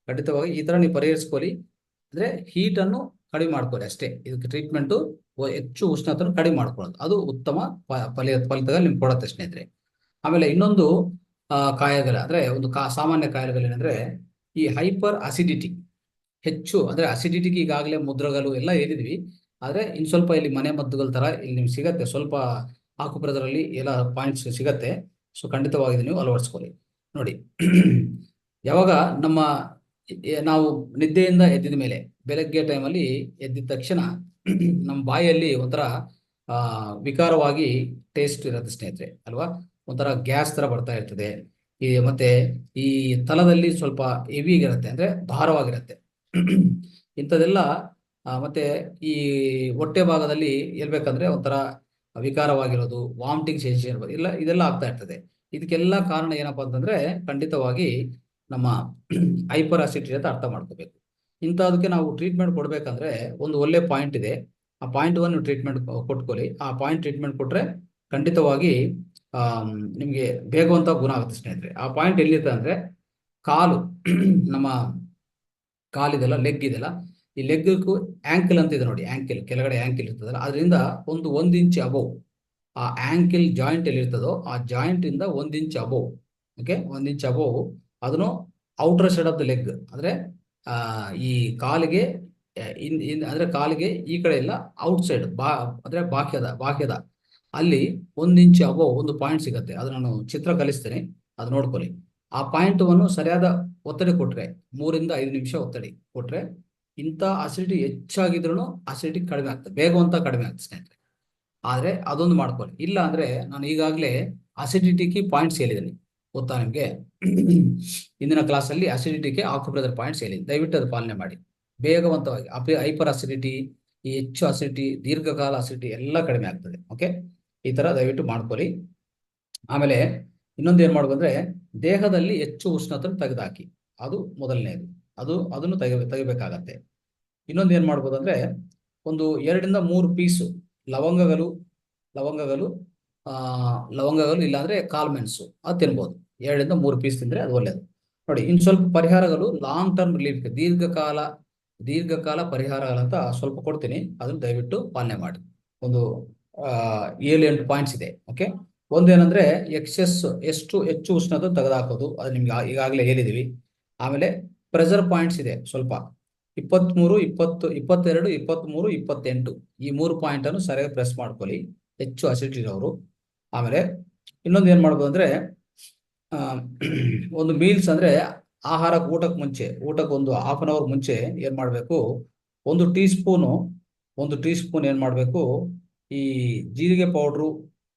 ಖಂಡಿತವಾಗಿ ಈ ತರ ನೀವು ಪರಿಹರಿಸ್ಕೊಳ್ಳಿ. ಅಂದ್ರೆ ಹೀಟ್ ಅನ್ನು ಕಡಿಮೆ ಮಾಡ್ಕೊಳ್ಳಿ ಅಷ್ಟೇ. ಇದಕ್ಕೆ ಟ್ರೀಟ್ಮೆಂಟ್ ಹೆಚ್ಚು ಉಷ್ಣತೆಯನ್ನು ಕಡಿಮೆ ಮಾಡ್ಕೊಳ್ಳೋದು, ಅದು ಉತ್ತಮ ಫಲಿತಗಳು ನಿಮ್ಗೆ ಕೊಡುತ್ತೆ ಸ್ನೇಹಿತರೆ. ಆಮೇಲೆ ಇನ್ನೊಂದು ಕಾಯಿಲೆಗಳು ಅಂದ್ರೆ ಸಾಮಾನ್ಯ ಕಾಯಿಲೆಗಳು ಏನಂದ್ರೆ ಈ ಹೈಪರ್ ಅಸಿಡಿಟಿ. ಹೆಚ್ಚು ಅಂದ್ರೆ ಅಸಿಡಿಟಿಗೆ ಈಗಾಗಲೇ ಮುದ್ರಗಳು ಎಲ್ಲ ಹೇಳಿದ್ವಿ. ಆದ್ರೆ ಇನ್ ಸ್ವಲ್ಪ ಇಲ್ಲಿ ಮನೆ ಮದ್ದುಗಳ ತರ ಇಲ್ಲಿ ನಿಮ್ಗೆ ಸಿಗತ್ತೆ, ಸ್ವಲ್ಪ ಆಕುಪ್ರದರಲ್ಲಿ ಎಲ್ಲ ಪಾಯಿಂಟ್ಸ್ ಸಿಗತ್ತೆ. ಸೊ ಖಂಡಿತವಾಗಿ ನೀವು ಅಳವಡಿಸ್ಕೊಳ್ಳಿ ನೋಡಿ. ಯಾವಾಗ ನಾವು ನಿದ್ದೆಯಿಂದ ಎದ್ದಿದ ಮೇಲೆ, ಬೆಳಗ್ಗೆ ಟೈಮಲ್ಲಿ ಎದ್ದಿದ ತಕ್ಷಣ ನಮ್ಮ ಬಾಯಲ್ಲಿ ಒಂಥರ ವಿಕಾರವಾಗಿ ಟೇಸ್ಟ್ ಇರುತ್ತೆ ಸ್ನೇಹಿತರೆ ಅಲ್ವಾ. ಒಂಥರ ಗ್ಯಾಸ್ ತರ ಬರ್ತಾ ಇರ್ತದೆ. ಮತ್ತೆ ಈ ತಲದಲ್ಲಿ ಸ್ವಲ್ಪ ಹೆವಿಗಿರುತ್ತೆ, ಅಂದ್ರೆ ಭಾರವಾಗಿರುತ್ತೆ. ಇಂಥದೆಲ್ಲ ಮತ್ತೆ ಈ ಹೊಟ್ಟೆ ಭಾಗದಲ್ಲಿ ಹೇಳ್ಬೇಕಂದ್ರೆ ಒಂಥರ ವಿಕಾರವಾಗಿರೋದು, ವಾಮಿಟಿಂಗ್ ಸೆನ್ಸೇಷನ್ ಇರ್ಬೋದು, ಇದೆಲ್ಲ ಆಗ್ತಾ ಇರ್ತದೆ. ಇದಕ್ಕೆಲ್ಲ ಕಾರಣ ಏನಪ್ಪಾ ಅಂತಂದ್ರೆ ಖಂಡಿತವಾಗಿ ನಮ್ಮ ಹೈಪರ್ ಅಸಿಡಿಟಿ ಅಂತ ಅರ್ಥ ಮಾಡ್ಕೋಬೇಕು. ಇಂಥದಕ್ಕೆ ನಾವು ಟ್ರೀಟ್ಮೆಂಟ್ ಕೊಡ್ಬೇಕಂದ್ರೆ ಒಂದು ಒಳ್ಳೆ ಪಾಯಿಂಟ್ ಇದೆ. ಆ ಪಾಯಿಂಟ್ ನೀವು ಟ್ರೀಟ್ಮೆಂಟ್ ಕೊಟ್ಕೊಳ್ಳಿ. ಆ ಪಾಯಿಂಟ್ ಟ್ರೀಟ್ಮೆಂಟ್ ಕೊಟ್ರೆ ಖಂಡಿತವಾಗಿ ನಿಮ್ಗೆ ಬೇಗವಂತ ಗುಣ ಆಗುತ್ತೆ ಸ್ನೇಹಿತರೆ. ಆ ಪಾಯಿಂಟ್ ಎಲ್ಲಿರುತ್ತೆ ಅಂದ್ರೆ ಕಾಲು, ನಮ್ಮ ಕಾಲಿದೆಲ್ಲ, ಲೆಗ್ ಇದೆಲ್ಲ, ಈ ಲೆಗ್ಗೂ ಆಂಕಲ್ ಅಂತ ಇದೆ ನೋಡಿ, ಆಂಕಲ್ ಕೆಳಗಡೆ ಆಂಕಲ್ ಇರ್ತದಲ್ಲ, ಅದರಿಂದ ಒಂದು ಇಂಚ್ ಅಬೋವ್, ಆ ಆಂಕಲ್ ಜಾಯಿಂಟ್ ಎಲ್ಲಿ ಇರ್ತದೋ ಆ ಜಾಯಿಂಟ್ ಇಂದ 1 inch above, okay, 1 inch above, ಅದನ್ನು outer side of the leg, ಅಂದ್ರೆ ಈ ಕಾಲಿಗೆ ಅಂದ್ರೆ ಕಾಲಿಗೆ ಈ ಕಡೆ ಎಲ್ಲ ಔಟ್ ಸೈಡ್ ಅಂದ್ರೆ ಬಾಹ್ಯದ ಅಲ್ಲಿ 1 ಇಂಚ್ ಅಬೋವ್ ಒಂದು ಪಾಯಿಂಟ್ ಸಿಗುತ್ತೆ. ಅದು ನಾನು ಚಿತ್ರ ಕಲಿಸ್ತೇನೆ, ಅದು ನೋಡ್ಕೊಳ್ಳಿ. ಆ ಪಾಯಿಂಟ್ ವನ್ನು ಸರಿಯಾದ ಒತ್ತಡಿ ಕೊಟ್ರೆ 3 ರಿಂದ 5 ನಿಮಿಷ ಒತ್ತಡಿ ಕೊಟ್ರೆ ಇಂಥ ಅಸಿಡಿಟಿ ಹೆಚ್ಚಾಗಿದ್ರು ಅಸಿಡಿಟಿ ಕಡಿಮೆ ಆಗ್ತದೆ, ಬೇಗವಂತ ಕಡಿಮೆ ಆಗ್ತದೆ ಸ್ನೇಹಿತರೆ. ಆದ್ರೆ ಅದೊಂದು ಮಾಡ್ಕೊಳ್ಳಿ. ಇಲ್ಲ ಅಂದ್ರೆ ನಾನು ಈಗಾಗಲೇ ಅಸಿಡಿಟಿಗೆ ಪಾಯಿಂಟ್ಸ್ ಹೇಳಿದ್ದೀನಿ, ಗೊತ್ತಾ ನಿಮ್ಗೆ? ಇಂದಿನ ಕ್ಲಾಸಲ್ಲಿ ಅಸಿಡಿಟಿಗೆ ಆಕ್ಯುಪ್ರೆಷರ್ ಪಾಯಿಂಟ್ಸ್ ಹೇಳಿದ್ದೀನಿ, ದಯವಿಟ್ಟು ಅದು ಪಾಲನೆ ಮಾಡಿ. ಬೇಗವಂತವಾಗಿ ಹೈಪರ್ ಅಸಿಡಿಟಿ, ಈ ಹೆಚ್ಚು ಅಸಿಡಿಟಿ, ದೀರ್ಘಕಾಲ ಅಸಿಡಿಟಿ ಎಲ್ಲ ಕಡಿಮೆ ಆಗ್ತದೆ. ಓಕೆ, ಈ ತರ ದಯವಿಟ್ಟು ಮಾಡ್ಕೊಳ್ಳಿ. ಆಮೇಲೆ ಇನ್ನೊಂದು ಏನ್ ಮಾಡ್ಬೇಕಂದ್ರೆ ದೇಹದಲ್ಲಿ ಹೆಚ್ಚು ಉಷ್ಣತೆ ತೆಗೆದುಹಾಕಿ, ಅದು ಮೊದಲನೇದು. ಅದನ್ನು ತೆಗಿಬೇಕಾಗತ್ತೆ. ಇನ್ನೊಂದು ಏನ್ ಮಾಡ್ಬೋದು ಅಂದ್ರೆ ಒಂದು 2 ರಿಂದ 3 ಪೀಸು ಲವಂಗಗಳು ಲವಂಗಗಳು ಇಲ್ಲಾಂದ್ರೆ ಕಾಳುಮೆಣಸು ಅದು ತಿನ್ಬೋದು. 2 ರಿಂದ 3 ಪೀಸ್ ತಿಂದ್ರೆ ಅದು ಒಳ್ಳೇದು. ನೋಡಿ, ಇನ್ನು ಸ್ವಲ್ಪ ಪರಿಹಾರಗಳು ಲಾಂಗ್ ಟರ್ಮ್ ರಿಲೀಫ್, ದೀರ್ಘಕಾಲ ಪರಿಹಾರಗಳಂತ ಸ್ವಲ್ಪ ಕೊಡ್ತೀನಿ, ಅದನ್ನು ದಯವಿಟ್ಟು ಪಾಲನೆ ಮಾಡಿ. ಒಂದು 7-8 ಪಾಯಿಂಟ್ಸ್ ಇದೆ. ಓಕೆ, ಒಂದೇನಂದ್ರೆ ಹೆಚ್ಚು ಉಷ್ಣತೆ ತೆಗೆದುಹಾಕೋದು, ಅದು ನಿಮ್ಗೆ ಈಗಾಗಲೇ ಹೇಳಿದೀವಿ. ಆಮೇಲೆ ಪ್ರೆಷರ್ ಪಾಯಿಂಟ್ಸ್ ಇದೆ ಸ್ವಲ್ಪ, 23, 20, 22, 23, 28 ಈ 3 ಪಾಯಿಂಟ್ ಅನ್ನು ಸರಿಯಾಗಿ ಪ್ರೆಸ್ ಮಾಡ್ಕೊಳ್ಳಿ, ಹೆಚ್ಚು ಅಸಿಡಿಟಿ ಇರೋರು. ಆಮೇಲೆ ಇನ್ನೊಂದು ಏನ್ ಮಾಡ್ಬೋದು ಅಂದ್ರೆ ಒಂದು ಮೀಲ್ಸ್ ಅಂದ್ರೆ ಊಟಕ್ಕೆ ಮುಂಚೆ, ಊಟಕ್ಕೆ ಒಂದು 1/2 ಅವರ್ ಮುಂಚೆ ಏನ್ ಮಾಡ್ಬೇಕು, 1 ಟೀ ಸ್ಪೂನ್ ಏನ್ ಮಾಡ್ಬೇಕು, ಈ ಜೀರಿಗೆ ಪೌಡ್ರು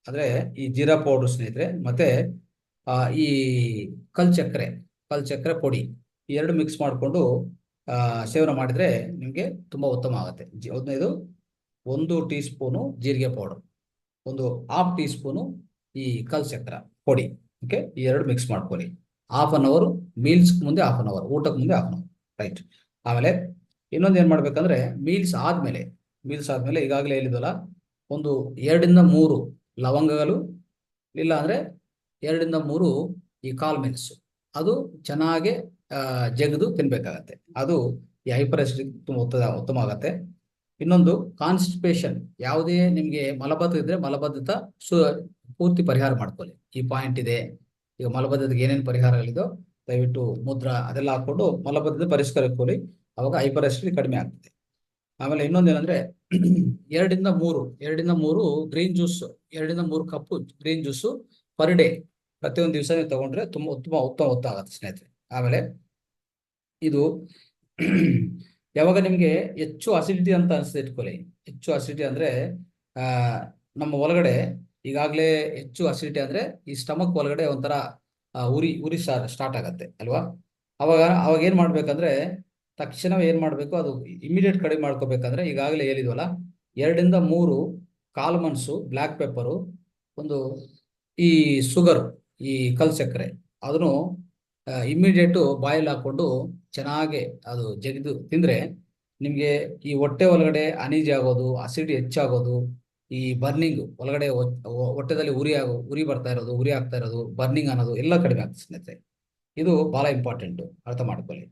ಅಂದ್ರೆ ಈ ಜೀರಾ ಪೌಡ್ರು ಸ್ನೇಹಿತರೆ, ಮತ್ತೆ ಈ ಕಲ್ ಚಕ್ರೆ ಪುಡಿ, ಈ 2 ಮಿಕ್ಸ್ ಮಾಡಿಕೊಂಡು ಸೇವನೆ ಮಾಡಿದ್ರೆ ನಿಮ್ಗೆ ತುಂಬಾ ಉತ್ತಮ ಆಗುತ್ತೆ. 1 ಟೀ ಸ್ಪೂನು ಜೀರಿಗೆ ಪೌಡರ್, 1/2 ಟೀ ಸ್ಪೂನು ಈ ಕಲ್ ಚಕ್ರ ಪುಡಿ. ಓಕೆ, ಈ 2 ಮಿಕ್ಸ್ ಮಾಡ್ಕೊಳ್ಳಿ. 1/2 ಅವರ್ ಮೀಲ್ಸ್ ಮುಂದೆ, 1/2 ಅವರ್ ಊಟಕ್ಕೆ ಮುಂದೆ, 1/2 ಅವರ್. ರೈಟ್. ಆಮೇಲೆ ಇನ್ನೊಂದು ಏನ್ ಮಾಡ್ಬೇಕಂದ್ರೆ ಮೀಲ್ಸ್ ಆದ್ಮೇಲೆ ಈಗಾಗಲೇ ಹೇಳಿದ್ವಲ್ಲ, ಒಂದು 2 ರಿಂದ 3 ಲವಂಗಗಳು, ಇಲ್ಲ ಅಂದ್ರೆ 2 ರಿಂದ 3 ಈ ಕಾಳುಮೆಣಸು, ಅದು ಚೆನ್ನಾಗಿ ಜಗದು ತಿನ್ಬೇಕಾಗತ್ತೆ. ಅದು ಈ ಹೈಪರ್ ಅಸಿಡಿಟಿ ತುಂಬಾ ಉತ್ತಮ ಆಗತ್ತೆ. ಇನ್ನೊಂದು ಕಾನ್ಸ್ಟಿಪೇಷನ್, ಯಾವುದೇ ನಿಮ್ಗೆ ಮಲಬದ್ಧತೆ ಇದ್ರೆ ಮಲಬದ್ಧತೆ ಪೂರ್ತಿ ಪರಿಹಾರ ಮಾಡ್ಕೊಳ್ಳಿ. ಈ ಪಾಯಿಂಟ್ ಇದೆ. ಈಗ ಮಲಬದ್ಧತೆಗೆ ಏನೇನು ಪರಿಹಾರಗಳಿದೋ ದಯವಿಟ್ಟು ಮುದ್ರಾ ಅದೆಲ್ಲ ಹಾಕೊಂಡು ಮಲಬದ್ಧತೆ ಪರಿಷ್ಕರಿಸ್ಕೊಳ್ಳಿ, ಅವಾಗ ಹೈಪರ್ ಅಸಿಡಿಟಿ ಕಡಿಮೆ ಆಗ್ತದೆ. ಆಮೇಲೆ ಇನ್ನೊಂದೇನಂದ್ರೆ 2 ರಿಂದ 3 ಗ್ರೀನ್ ಜ್ಯೂಸ್, 2 ರಿಂದ 3 cup green juice per day ಪ್ರತಿಯೊಂದು ದಿವಸ ನೀವು ತಗೊಂಡ್ರೆ ತುಂಬಾ ಉತ್ತಮ ಆಗುತ್ತೆ ಸ್ನೇಹಿತರೆ. ಆಮೇಲೆ ಇದು ಯಾವಾಗ ನಿಮ್ಗೆ ಹೆಚ್ಚು ಅಸಿಡಿಟಿ ಅಂತ ಅನ್ಸದೆ ಇಟ್ಕೊಳ್ಳಿ. ಹೆಚ್ಚು ಅಸಿಡಿಟಿ ಅಂದ್ರೆ ನಮ್ಮ ಒಳಗಡೆ ಈಗಾಗಲೇ ಹೆಚ್ಚು ಅಸಿಡಿಟಿ ಅಂದ್ರೆ ಈ ಸ್ಟಮಕ್ ಒಳಗಡೆ ಒಂಥರ ಉರಿ ಸ್ಟಾರ್ಟ್ ಆಗತ್ತೆ ಅಲ್ವಾ? ಅವಾಗ ಏನ್ ಮಾಡ್ಬೇಕಂದ್ರೆ ತಕ್ಷಣವೇ ಏನ್ ಮಾಡ್ಬೇಕು, ಅದು ಇಮಿಡಿಯೇಟ್ ಕಡಿಮೆ ಮಾಡ್ಕೋಬೇಕಂದ್ರೆ ಈಗಾಗಲೇ ಹೇಳಿದ್ವಲ್ಲ, 2 ರಿಂದ 3 ಕಾಳುಮೆಣಸು, ಬ್ಲ್ಯಾಕ್ ಪೆಪ್ಪರು, ಒಂದು ಈ ಶುಗರ್, ಈ ಕಲ್ ಸಕ್ಕರೆ, ಅದನ್ನು ಇಮಿಡಿಯೇಟು ಬಾಯಲ್ಲಿ ಹಾಕೊಂಡು ಚೆನ್ನಾಗಿ ಅದು ಜಗಿದು ತಿಂದ್ರೆ ನಿಮ್ಗೆ ಈ ಹೊಟ್ಟೆ ಒಳಗಡೆ ಅನೀಜಿ ಆಗೋದು, ಅಸಿಡಿಟಿ ಹೆಚ್ಚಾಗೋದು, ಈ ಬರ್ನಿಂಗ್ ಒಳಗಡೆ ಹೊಟ್ಟೆದಲ್ಲಿ ಉರಿ ಬರ್ತಾ ಇರೋದು, ಉರಿ ಆಗ್ತಾ ಇರೋದು, ಬರ್ನಿಂಗ್ ಅನ್ನೋದು ಎಲ್ಲ ಕಡಿಮೆ ಆಗ್ತದೆ ಸ್ನೇಹಿತರೆ. ಇದು ಬಹಳ ಇಂಪಾರ್ಟೆಂಟ್, ಅರ್ಥ ಮಾಡ್ಕೊಳ್ಳಿ.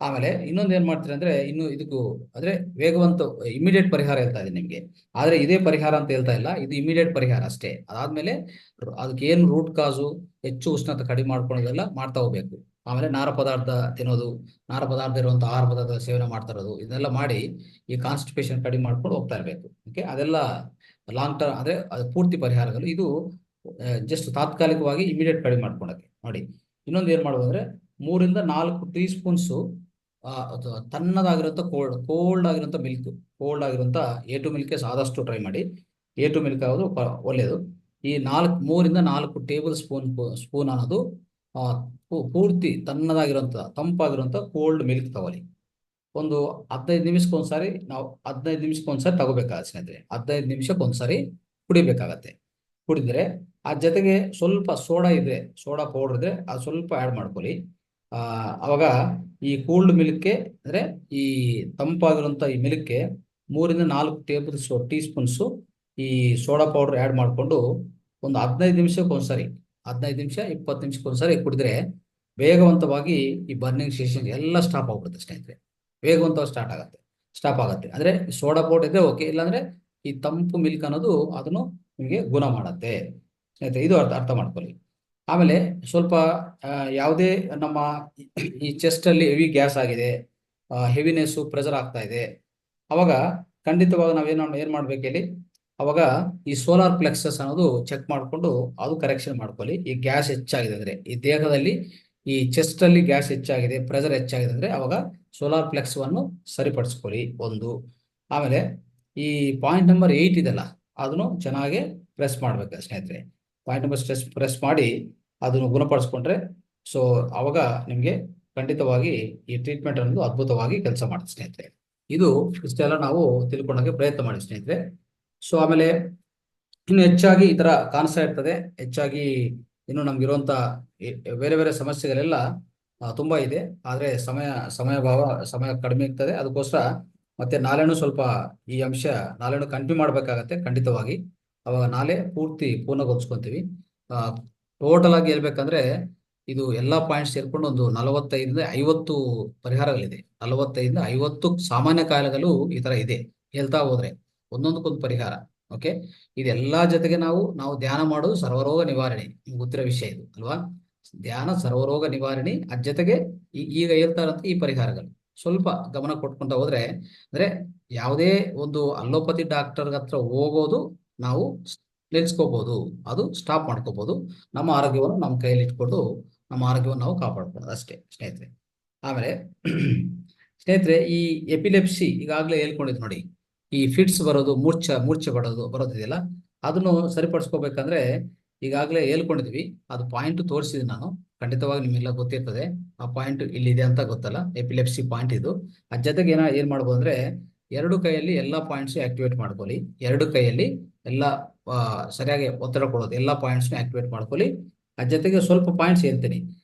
ಆಮೇಲೆ ಇನ್ನೊಂದು ಏನ್ ಮಾಡ್ತೀರಿ ಅಂದ್ರೆ, ಇನ್ನು ಇದಕ್ಕೂ ಅಂದ್ರೆ ವೇಗವಂತ ಇಮಿಡಿಯೇಟ್ ಪರಿಹಾರ ಹೇಳ್ತಾ ಇದೀನಿ ನಿಮ್ಗೆ, ಆದ್ರೆ ಇದೇ ಪರಿಹಾರ ಅಂತ ಹೇಳ್ತಾ ಇಲ್ಲ, ಇದು ಇಮಿಡಿಯೇಟ್ ಪರಿಹಾರ ಅಷ್ಟೇ. ಅದಾದ್ಮೇಲೆ ಅದಕ್ಕೆ ಏನು ರೂಟ್ ಕಾಸು, ಹೆಚ್ಚು ಉಷ್ಣತೆ ಕಡಿಮೆ ಮಾಡ್ಕೊಳ್ಳೋದೆಲ್ಲ ಮಾಡ್ತಾ ಹೋಗ್ಬೇಕು. ಆಮೇಲೆ ನಾರ ಪದಾರ್ಥ ತಿನ್ನೋದು, ನಾರ ಪದಾರ್ಥ ಇರುವಂತ ಆಹಾರ ಪದಾರ್ಥ ಸೇವನೆ ಮಾಡ್ತಾ ಇರೋದು, ಇದನ್ನೆಲ್ಲ ಮಾಡಿ ಈ ಕಾನ್ಸ್ಟಿಪೇಷನ್ ಕಡಿಮೆ ಮಾಡ್ಕೊಂಡು ಹೋಗ್ತಾ ಇರ್ಬೇಕು. ಓಕೆ, ಅದೆಲ್ಲ ಲಾಂಗ್ ಟರ್ಮ್ ಅಂದ್ರೆ ಅದು ಪೂರ್ತಿ ಪರಿಹಾರಗಳು. ಇದು ಜಸ್ಟ್ ತಾತ್ಕಾಲಿಕವಾಗಿ ಇಮಿಡಿಯೇಟ್ ಕಡಿಮೆ ಮಾಡ್ಕೊಳಕ್ಕೆ. ನೋಡಿ, ಇನ್ನೊಂದು ಏನ್ ಮಾಡೋದು ಅಂದ್ರೆ 3 ರಿಂದ 4 ಟೀ ಸ್ಪೂನ್ಸು ತಣ್ಣದಾಗಿರುವಂತ ಕೋಲ್ಡ್ ಆಗಿರುವಂತ A2 ಮಿಲ್ಕ್ ಆದಷ್ಟು ಟ್ರೈ ಮಾಡಿ. A2 ಮಿಲ್ಕ್ ಆಗೋದು ಒಳ್ಳೆಯದು. ಈ 3 ರಿಂದ 4 ಟೇಬಲ್ ಸ್ಪೂನ್ ಅನ್ನೋದು ಪೂರ್ತಿ ತಣ್ಣದಾಗಿರುವಂತ ತಂಪಾಗಿರುವಂತ ಕೋಲ್ಡ್ ಮಿಲ್ಕ್ ತಗೊಳ್ಳಿ. ಒಂದು 15 ನಿಮಿಷಕ್ಕೊಂದ್ಸಾರಿ ನಾವು 15 ನಿಮಿಷಕ್ಕೊಂದ್ಸಾರಿ ತಗೋಬೇಕಾಗತ್ತೆ ಸ್ನೇಹಿತರೆ. 15 ನಿಮಿಷಕ್ಕೊಂದ್ಸಾರಿ ಕುಡಿಬೇಕಾಗತ್ತೆ. ಕುಡಿದ್ರೆ ಆ ಜೊತೆಗೆ ಸ್ವಲ್ಪ ಸೋಡಾ ಪೌಡರ್ ಇದ್ರೆ ಅದು ಸ್ವಲ್ಪ ಆ್ಯಡ್ ಮಾಡ್ಕೊಳ್ಳಿ. ಅವಾಗ ಈ ಕೂಲ್ಡ್ ಮಿಲ್ಕ್ಗೆ ಅಂದ್ರೆ ಈ ತಂಪಾಗಿರುವಂತ ಈ ಮಿಲ್ಕ್ಗೆ 3 ರಿಂದ 4 ಟೇಬಲ್ ಟೀ ಸ್ಪೂನ್ಸು ಈ ಸೋಡಾ ಪೌಡರ್ ಆ್ಯಡ್ ಮಾಡಿಕೊಂಡು ಒಂದು 15 ನಿಮಿಷಕ್ಕೊಂದ್ಸರಿ, 15 ನಿಮಿಷ 20 ನಿಮಿಷಕ್ಕೊಂದ್ಸರಿ ಕುಡಿದ್ರೆ ವೇಗವಂತವಾಗಿ ಈ ಬರ್ನಿಂಗ್ ಸೆನ್ಸೇಷನ್ ಎಲ್ಲ ಸ್ಟಾಪ್ ಆಗ್ಬಿಡುತ್ತೆ ಸ್ನೇಹಿತರೆ. ವೇಗವಂತವಾಗಿ ಸ್ಟಾಪ್ ಆಗತ್ತೆ. ಅಂದ್ರೆ ಸೋಡಾ ಪೌಡರ್ ಇದ್ರೆ ಓಕೆ, ಇಲ್ಲಾಂದ್ರೆ ಈ ತಂಪು ಮಿಲ್ಕ್ ಅನ್ನೋದು ಅದನ್ನು ನಿಮಗೆ ಗುಣ ಮಾಡುತ್ತೆ ಸ್ನೇಹಿತರೆ. ಇದು ಅರ್ಥ ಮಾಡ್ಕೊಳ್ಳಿ. ಆಮೇಲೆ ಸ್ವಲ್ಪ ಯಾವುದೇ ನಮ್ಮ ಈ ಚೆಸ್ಟ್ ಅಲ್ಲಿ ಹೆವಿ ಗ್ಯಾಸ್ ಆಗಿದೆ, ಹೆವಿನೆಸ್ಸು ಪ್ರೆಷರ್ ಆಗ್ತಾ ಇದೆ, ಅವಾಗ ಖಂಡಿತವಾಗ ಏನ್ ಮಾಡ್ಬೇಕು ಹೇಳಿ, ಅವಾಗ ಈ ಸೋಲಾರ್ ಪ್ಲೆಕ್ಸಸ್ ಅನ್ನೋದು ಚೆಕ್ ಮಾಡಿಕೊಂಡು ಅದು ಕರೆಕ್ಷನ್ ಮಾಡ್ಕೊಳ್ಳಿ. ಈ ಗ್ಯಾಸ್ ಹೆಚ್ಚಾಗಿದೆ ಅಂದ್ರೆ ಈ ದೇಹದಲ್ಲಿ ಈ ಚೆಸ್ಟ್ ಅಲ್ಲಿ ಗ್ಯಾಸ್ ಹೆಚ್ಚಾಗಿದೆ, ಪ್ರೆಷರ್ ಹೆಚ್ಚಾಗಿದೆ ಅಂದ್ರೆ ಅವಾಗ ಸೋಲಾರ್ ಪ್ಲೆಕ್ಸ್ವನ್ನು ಸರಿಪಡಿಸ್ಕೊಳ್ಳಿ ಒಂದು. ಆಮೇಲೆ ಈ ಪಾಯಿಂಟ್ ನಂಬರ್ 8 ಇದೆಲ್ಲ ಅದನ್ನು ಚೆನ್ನಾಗಿ ಪ್ರೆಸ್ ಮಾಡ್ಬೇಕು ಸ್ನೇಹಿತರೆ. ಪಾಯಿಂಟ್ ನಂಬರ್ ಪ್ರೆಸ್ ಮಾಡಿ ಅದನ್ನು ಗುಣಪಡಿಸ್ಕೊಂಡ್ರೆ ಸೊ ಅವಾಗ ನಿಮಗೆ ಖಂಡಿತವಾಗಿ ಈ ಟ್ರೀಟ್ಮೆಂಟ್ ಅನ್ನೋದು ಅದ್ಭುತವಾಗಿ ಕೆಲಸ ಮಾಡುತ್ತೆ ಸ್ನೇಹಿತರೆ. ಇದು ಇಷ್ಟೆಲ್ಲ ನಾವು ತಿಳ್ಕೊಳ್ಳೋಕೆ ಪ್ರಯತ್ನ ಮಾಡಿ ಸ್ನೇಹಿತರೆ. ಸೊ ಆಮೇಲೆ ಇನ್ನು ಹೆಚ್ಚಾಗಿ ಈ ತರ ಕಾಣಿಸ್ತಾ ಇರ್ತದೆ. ಹೆಚ್ಚಾಗಿ ಇನ್ನು ನಮ್ಗಿರುವಂತ ಬೇರೆ ಬೇರೆ ಸಮಸ್ಯೆಗಳೆಲ್ಲ ತುಂಬಾ ಇದೆ. ಆದ್ರೆ ಸಮಯ ಕಡಿಮೆ ಇರ್ತದೆ. ಅದಕ್ಕೋಸ್ಕರ ಮತ್ತೆ ನಾಳೆನೂ ಸ್ವಲ್ಪ ಈ ಅಂಶ ನಾಳೆನೂ ಕಂಟಿನ್ಯೂ ಮಾಡ್ಬೇಕಾಗತ್ತೆ ಖಂಡಿತವಾಗಿ. ಅವಾಗ ನಾಳೆ ಪೂರ್ಣಗೊಳಿಸ್ಕೊಂತೀವಿ. ಟೋಟಲ್ ಆಗಿ ಹೇಳ್ಬೇಕಂದ್ರೆ ಇದು ಎಲ್ಲಾ ಪಾಯಿಂಟ್ಸ್ ಸೇರ್ಕೊಂಡು ಒಂದು 45-50 ಪರಿಹಾರಗಳಿದೆ. 45-50 ಸಾಮಾನ್ಯ ಕಾಯಿಲೆಗಳು ಈ ತರ ಇದೆ. ಹೇಳ್ತಾ ಹೋದ್ರೆ ಒಂದೊಂದಕ್ಕೊಂದು ಪರಿಹಾರ. ಓಕೆ, ಇದೆಲ್ಲಾ ಜೊತೆಗೆ ನಾವು ಧ್ಯಾನ ಮಾಡೋದು ಸರ್ವರೋಗ ನಿವಾರಣೆ. ನಿಮ್ಗೆ ಗೊತ್ತಿರೋ ವಿಷಯ ಇದು ಅಲ್ವಾ? ಧ್ಯಾನ ಸರ್ವರೋಗ ನಿವಾರಣೆ, ಅದ್ ಜೊತೆಗೆ ಈಗ ಹೇಳ್ತಾ ಇರೋಂಥ ಈ ಪರಿಹಾರಗಳು ಸ್ವಲ್ಪ ಗಮನ ಕೊಟ್ಕೊಂತ ಹೋದ್ರೆ ಅಂದ್ರೆ ಯಾವುದೇ ಒಂದು ಅಲೋಪತಿ ಡಾಕ್ಟರ್ ಹತ್ರ ಹೋಗೋದು ನಾವು ನಿಲ್ಸ್ಕೋಬಹುದು, ಅದು ಸ್ಟಾಪ್ ಮಾಡ್ಕೋಬಹುದು. ನಮ್ಮ ಆರೋಗ್ಯವನ್ನು ನಮ್ಮ ಕೈಯಲ್ಲಿ ಇಟ್ಕೊಂಡು ನಮ್ಮ ಆರೋಗ್ಯವನ್ನು ನಾವು ಕಾಪಾಡ್ಕೊಳ್ಳೋದು ಅಷ್ಟೇ ಸ್ನೇಹಿತರೆ. ಆಮೇಲೆ ಸ್ನೇಹಿತರೆ ಈ ಎಪಿಲೆಪ್ಸಿ ಈಗಾಗಲೇ ಹೇಳ್ಕೊಂಡಿದ್ ನೋಡಿ, ಈ ಫಿಟ್ಸ್ ಬರೋದು, ಮೂರ್ಛೆ ಬರೋದಿದೆಯಲ್ಲ, ಅದನ್ನು ಸರಿಪಡಿಸ್ಕೋಬೇಕಂದ್ರೆ ಈಗಾಗಲೇ ಹೇಳ್ಕೊಂಡಿದ್ವಿ. ಅದು ಪಾಯಿಂಟ್ ತೋರಿಸಿದ್ದೀನಿ ನಾನು, ಖಂಡಿತವಾಗಿ ನಿಮ್ಗೆಲ್ಲ ಗೊತ್ತಿರ್ತದೆ. ಆ ಪಾಯಿಂಟ್ ಇಲ್ಲಿದೆ ಅಂತ ಗೊತ್ತಲ್ಲ, ಎಪಿಲೆಪ್ಸಿ ಪಾಯಿಂಟ್ ಇದು. ಅದ್ ಜೊತೆಗೆ ಏನ್ ಮಾಡ್ಬೋದು ಅಂದ್ರೆ ಎರಡು ಕೈಯಲ್ಲಿ ಎಲ್ಲಾ ಪಾಯಿಂಟ್ಸ್ ಆಕ್ಟಿವೇಟ್ ಮಾಡ್ಕೊಳ್ಳಿ. ಎರಡು ಕೈಯಲ್ಲಿ ಎಲ್ಲ ಸರಿಯಾಗಿ ಒತ್ತಡ ಕೊಡೋದು, ಎಲ್ಲಾ ಪಾಯಿಂಟ್ಸ್ ಆಕ್ಟಿವೇಟ್ ಮಾಡ್ಕೊಳ್ಳಿ. ಅದ್ ಜೊತೆಗೆ ಸ್ವಲ್ಪ ಪಾಯಿಂಟ್ಸ್ ಹೇಳ್ತೀನಿ.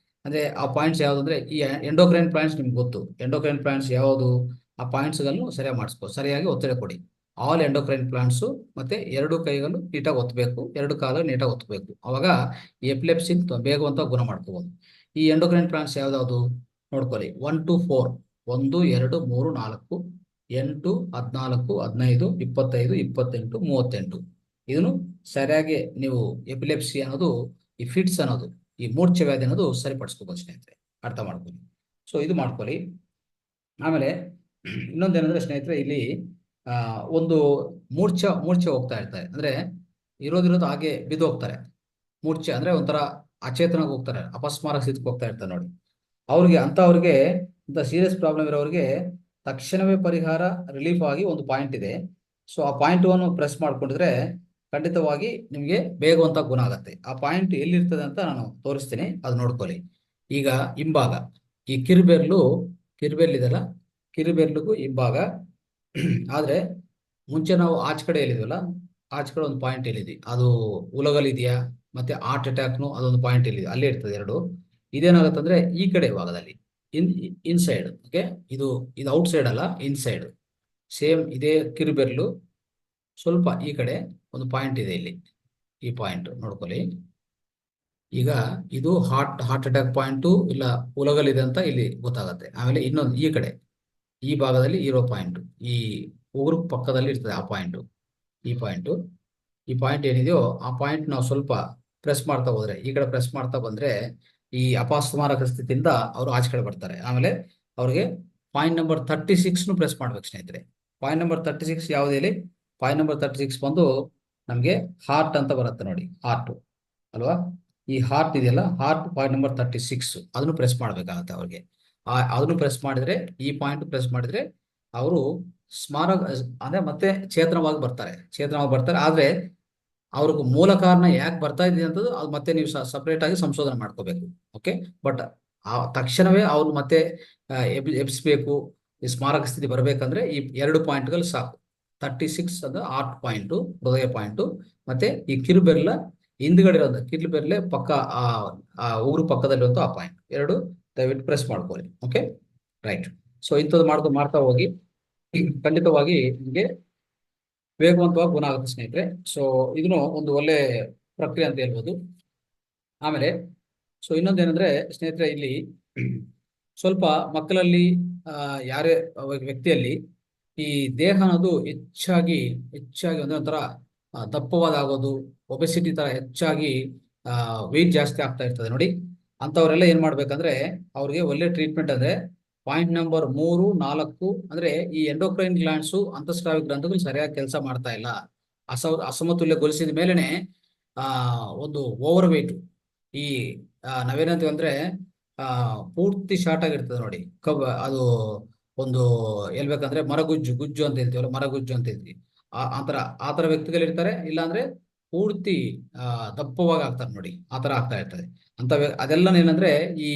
ಅಂದ್ರೆ ಆ ಪಾಯಿಂಟ್ಸ್ ಯಾವ್ದು ಅಂದ್ರೆ ಈ ಎಂಡೋಕ್ರೈನ್ ಪಾಯಿಂಟ್ಸ್ ನಿಮ್ಗೆ ಗೊತ್ತು. ಎಂಡೋಕ್ರೈನ್ ಪಾಯಿಂಟ್ಸ್ ಯಾವುದು? ಆ ಪಾಯಿಂಟ್ಸ್ ಗಳನ್ನು ಸರಿಯಾಗಿ ಒತ್ತಡ ಕೊಡಿ. ಆಲ್ ಎಂಡೋಕ್ರೈನ್ ಪ್ಲಾಂಟ್ಸ್ ಮತ್ತೆ ಎರಡು ಕೈಗಳು ನೀಟಾಗಿ ಒತ್ತಬೇಕು, ಎರಡು ಕಾಲು ನೀಟಾಗಿ ಒತ್ತಬೇಕು. ಅವಾಗ ಈ ಎಪಿಲೆಪ್ಸಿ ಬೇಗವಂತ ಗುಣ ಮಾಡ್ಕೋಬಹುದು. ಈ ಎಂಡೋಕ್ರೈನ್ ಪ್ಲಾಂಟ್ಸ್ ಯಾವ್ದಾವ್ದು ನೋಡ್ಕೊಳ್ಳಿ. 1 to 4, 1 2 3 4 8 14 15 25 28 38. ಇದನ್ನು ಸರಿಯಾಗಿ ನೀವು ಎಪಿಲೆಪ್ಸಿ ಅನ್ನೋದು, ಈ ಫಿಟ್ಸ್ ಅನ್ನೋದು, ಈ ಮೂರ್ಛೆ ವ್ಯಾಧಿ ಅನ್ನೋದು ಸರಿಪಡಿಸ್ಕೋಬಹುದು ಸ್ನೇಹಿತರೆ. ಅರ್ಥ ಮಾಡ್ಕೊಳ್ಳಿ. ಸೊ ಇದು ಮಾಡ್ಕೊಳ್ಳಿ. ಆಮೇಲೆ ಇನ್ನೊಂದೇನಂದ್ರೆ ಸ್ನೇಹಿತರೆ, ಇಲ್ಲಿ ಒಂದು ಮೂರ್ಛೆ ಹೋಗ್ತಾ ಇರ್ತಾರೆ. ಅಂದ್ರೆ ಇರೋದಿರೋದು ಹಾಗೆ ಬಿದ್ದು ಹೋಗ್ತಾರೆ. ಮೂರ್ಛೆ ಅಂದ್ರೆ ಒಂಥರ ಅಚೇತನಾಗಿ ಹೋಗ್ತಾರೆ, ಅಪಸ್ಮಾರ ಸ್ಥಿತಿಗೆ ಹೋಗ್ತಾ ಇರ್ತಾರೆ ನೋಡಿ. ಅವ್ರಿಗೆ ಇಂಥ ಸೀರಿಯಸ್ ಪ್ರಾಬ್ಲಮ್ ಇರೋರಿಗೆ ತಕ್ಷಣವೇ ಪರಿಹಾರ, ರಿಲೀಫ್ ಆಗಿ ಒಂದು ಪಾಯಿಂಟ್ ಇದೆ. ಸೊ ಆ ಪಾಯಿಂಟ್ ಅನ್ನು ಪ್ರೆಸ್ ಮಾಡ್ಕೊಂಡಿದ್ರೆ ಖಂಡಿತವಾಗಿ ನಿಮ್ಗೆ ಬೇಗವಂತ ಗುಣ ಆಗತ್ತೆ. ಆ ಪಾಯಿಂಟ್ ಎಲ್ಲಿರ್ತದೆ ಅಂತ ನಾನು ತೋರಿಸ್ತೀನಿ, ಅದು ನೋಡ್ಕೊಳ್ಳಿ. ಈಗ ಹಿಂಭಾಗ ಈ ಕಿರುಬೆರಳು ಇದೆಲ್ಲ, ಕಿರುಬೆರಳಿಗೂ ಹಿಂಭಾಗ. ಆದ್ರೆ ಮುಂಚೆ ನಾವು ಆಚ ಕಡೆ ಹೇಳಿದ್ವಲ್ಲ, ಆಚ ಕಡೆ ಒಂದು ಪಾಯಿಂಟ್ ಹೇಳಿದ್ವಿ, ಅದು ಉಲಗಲಿದೆಯಾ ಮತ್ತೆ ಹಾರ್ಟ್ ಅಟ್ಯಾಕ್ನು ಅದೊಂದು ಪಾಯಿಂಟ್ ಹೇಳಿದ್ವಿ, ಅಲ್ಲೇ ಇರ್ತದೆ ಎರಡು. ಇದೇನಾಗತ್ತಂದ್ರೆ ಈ ಕಡೆ ಭಾಗದಲ್ಲಿ ಇನ್ಸೈಡ್. ಓಕೆ, ಇದು ಔಟ್ ಸೈಡ್ ಅಲ್ಲ, ಇನ್ಸೈಡ್. ಸೇಮ್ ಇದೇ ಕಿರುಬೆರಳು ಸ್ವಲ್ಪ ಈ ಕಡೆ ಒಂದು ಪಾಯಿಂಟ್ ಇದೆ, ಇಲ್ಲಿ ಈ ಪಾಯಿಂಟ್ ನೋಡ್ಕೊಳ್ಳಿ. ಈಗ ಇದು ಹಾರ್ಟ್ ಅಟ್ಯಾಕ್ ಪಾಯಿಂಟು ಇಲ್ಲ ಉಲಗಲಿದೆ ಅಂತ ಇಲ್ಲಿ ಗೊತ್ತಾಗತ್ತೆ. ಆಮೇಲೆ ಇನ್ನೊಂದು ಈ ಕಡೆ ಈ ಭಾಗದಲ್ಲಿ ಇರೋ ಪಾಯಿಂಟ್, ಈ ಉಗುರು ಪಕ್ಕದಲ್ಲಿ ಇರ್ತದೆ ಆ ಪಾಯಿಂಟ್. ಈ ಪಾಯಿಂಟ್ ಏನಿದೆಯೋ ಆ ಪಾಯಿಂಟ್ ನಾವು ಸ್ವಲ್ಪ ಪ್ರೆಸ್ ಮಾಡ್ತಾ ಹೋದ್ರೆ, ಈ ಕಡೆ ಪ್ರೆಸ್ ಮಾಡ್ತಾ ಬಂದ್ರೆ ಈ ಅಪಸ್ಮಾರಕ ಸ್ಥಿತಿಯಿಂದ ಅವರು ಆಚೆ ಕಡೆ ಬರ್ತಾರೆ. ಆಮೇಲೆ ಅವ್ರಿಗೆ ಪಾಯಿಂಟ್ ನಂಬರ್ 36 ಪ್ರೆಸ್ ಮಾಡ್ಬೇಕು ಸ್ನೇಹಿತರೆ. ಪಾಯಿಂಟ್ ನಂಬರ್ 36 ಯಾವ್ದು ಹೇಳಿ? ಪಾಯಿಂಟ್ ನಂಬರ್ 36 ಬಂದು ನಮ್ಗೆ ಹಾರ್ಟ್ ಅಂತ ಬರುತ್ತೆ ನೋಡಿ, ಹಾರ್ಟ್ ಅಲ್ವಾ? ಈ ಹಾರ್ಟ್ ಇದೆಯಲ್ಲ, ಹಾರ್ಟ್ ಪಾಯಿಂಟ್ ನಂಬರ್ 36 ಅದನ್ನು ಪ್ರೆಸ್ ಮಾಡ್ಬೇಕಾಗತ್ತೆ ಅವ್ರಿಗೆ. ಅದನ್ನು ಪ್ರೆಸ್ ಮಾಡಿದ್ರೆ, ಈ ಪಾಯಿಂಟ್ ಪ್ರೆಸ್ ಮಾಡಿದ್ರೆ ಅವರು ಅಂದ್ರೆ ಮತ್ತೆ ಚೇತನವಾಗಿ ಬರ್ತಾರೆ. ಆದ್ರೆ ಅವ್ರಿಗೆ ಮೂಲ ಕಾರಣ ಯಾಕೆ ಬರ್ತಾ ಇದೆ ಅಂತದ್ದು ಅದು ಮತ್ತೆ ನೀವು ಸಪರೇಟ್ ಆಗಿ ಸಂಶೋಧನೆ ಮಾಡ್ಕೋಬೇಕು. ಓಕೆ, ಬಟ್ ತಕ್ಷಣವೇ ಅವ್ರು ಮತ್ತೆ ಎಬ್ಬಿಸ್ಬೇಕು, ಈ ಸ್ಮಾರಕ ಸ್ಥಿತಿ ಬರ್ಬೇಕಂದ್ರೆ ಈ ಎರಡು ಪಾಯಿಂಟ್ಗಳು ಸಾಕು. 36 ಅದು ಹಾರ್ಟ್ ಪಾಯಿಂಟು, ಹೃದಯ ಪಾಯಿಂಟು, ಮತ್ತೆ ಈ ಕಿರುಬೆರಳ ಹಿಂದ್ಗಡೆ ಇರೋದು, ಕಿರುಬೆರಳೆ ಪಕ್ಕ ಆ ಉಗುರು ಪಕ್ಕದಲ್ಲಿರುವಂತ ಆ ಪಾಯಿಂಟ್ ಎರಡು ದಯವಿಟ್ಟು ಪ್ರೆಸ್ ಮಾಡ್ಕೊಳ್ಳಿ. Okay, right. ಸೊ ಇಂಥದ್ದು ಮಾಡ್ತಾ ಹೋಗಿ ಖಂಡಿತವಾಗಿ ನಿಮಗೆ ವೇಗವಂತವಾಗಿ ಗುಣ ಆಗುತ್ತೆ ಸ್ನೇಹಿತರೆ. ಸೊ ಇದನ್ನು ಒಂದು ಒಳ್ಳೆ ಪ್ರಕ್ರಿಯೆ ಅಂತ ಹೇಳ್ಬೋದು. ಆಮೇಲೆ ಸೊ ಇನ್ನೊಂದೇನಂದ್ರೆ ಸ್ನೇಹಿತರೆ, ಇಲ್ಲಿ ಸ್ವಲ್ಪ ಮಕ್ಕಳಲ್ಲಿ ಯಾರೇ ವ್ಯಕ್ತಿಯಲ್ಲಿ ಈ ದೇಹ ಅನ್ನೋದು ಹೆಚ್ಚಾಗಿ ಅಂದ್ರೆ ಒಂಥರ ದಪ್ಪವಾದ ಆಗೋದು, ಒಬೆಸಿಟಿ ತರ ಹೆಚ್ಚಾಗಿ ವೆಯ್ಟ್ ಜಾಸ್ತಿ ಆಗ್ತಾ ಇರ್ತದೆ ನೋಡಿ. ಅಂತವ್ರೆಲ್ಲ ಏನ್ ಮಾಡ್ಬೇಕಂದ್ರೆ ಅವ್ರಿಗೆ ಒಳ್ಳೆ ಟ್ರೀಟ್ಮೆಂಟ್ ಅಂದ್ರೆ ಪಾಯಿಂಟ್ ನಂಬರ್ 3, 4 ಅಂದ್ರೆ ಈ ಎಂಡೋಕ್ರೈನ್ ಗ್ಲ್ಯಾಂಡ್ಸು, ಅಂತಸ್ರಾವಿ ಗ್ರಂಥಿಗಳು ಸರಿಯಾಗಿ ಕೆಲಸ ಮಾಡ್ತಾ ಇಲ್ಲ, ಅಸಮತುಲ್ಯಗೊಳಿಸಿದ ಮೇಲೆನೆ ಒಂದು ಓವರ್ ವೆಯ್ಟ್, ಈ ನಾವೇನಂತೀವಿ ಅಂದ್ರೆ ಪೂರ್ತಿ ಶಾರ್ಟ್ ಆಗಿರ್ತದೆ ನೋಡಿ. ಅದು ಒಂದು ಹೇಳ್ಬೇಕಂದ್ರೆ ಮರಗುಜ್ಜು ಗುಜ್ಜು ಅಂತ ಹೇಳ್ತೀವಲ್ಲ, ಮರಗುಜ್ಜು ಅಂತ ಹೇಳ್ತೀವಿ. ಆತರ ಆತರ ವ್ಯಕ್ತಿಗಳಿರ್ತಾರೆ. ಇಲ್ಲಾಂದ್ರೆ ಪೂರ್ತಿ ದಪ್ಪವಾಗಿ ಆಗ್ತಾರೆ ನೋಡಿ, ಆತರ ಆಗ್ತಾ ಇರ್ತದೆ. ಅದೆಲ್ಲ ಏನಂದ್ರೆ ಈ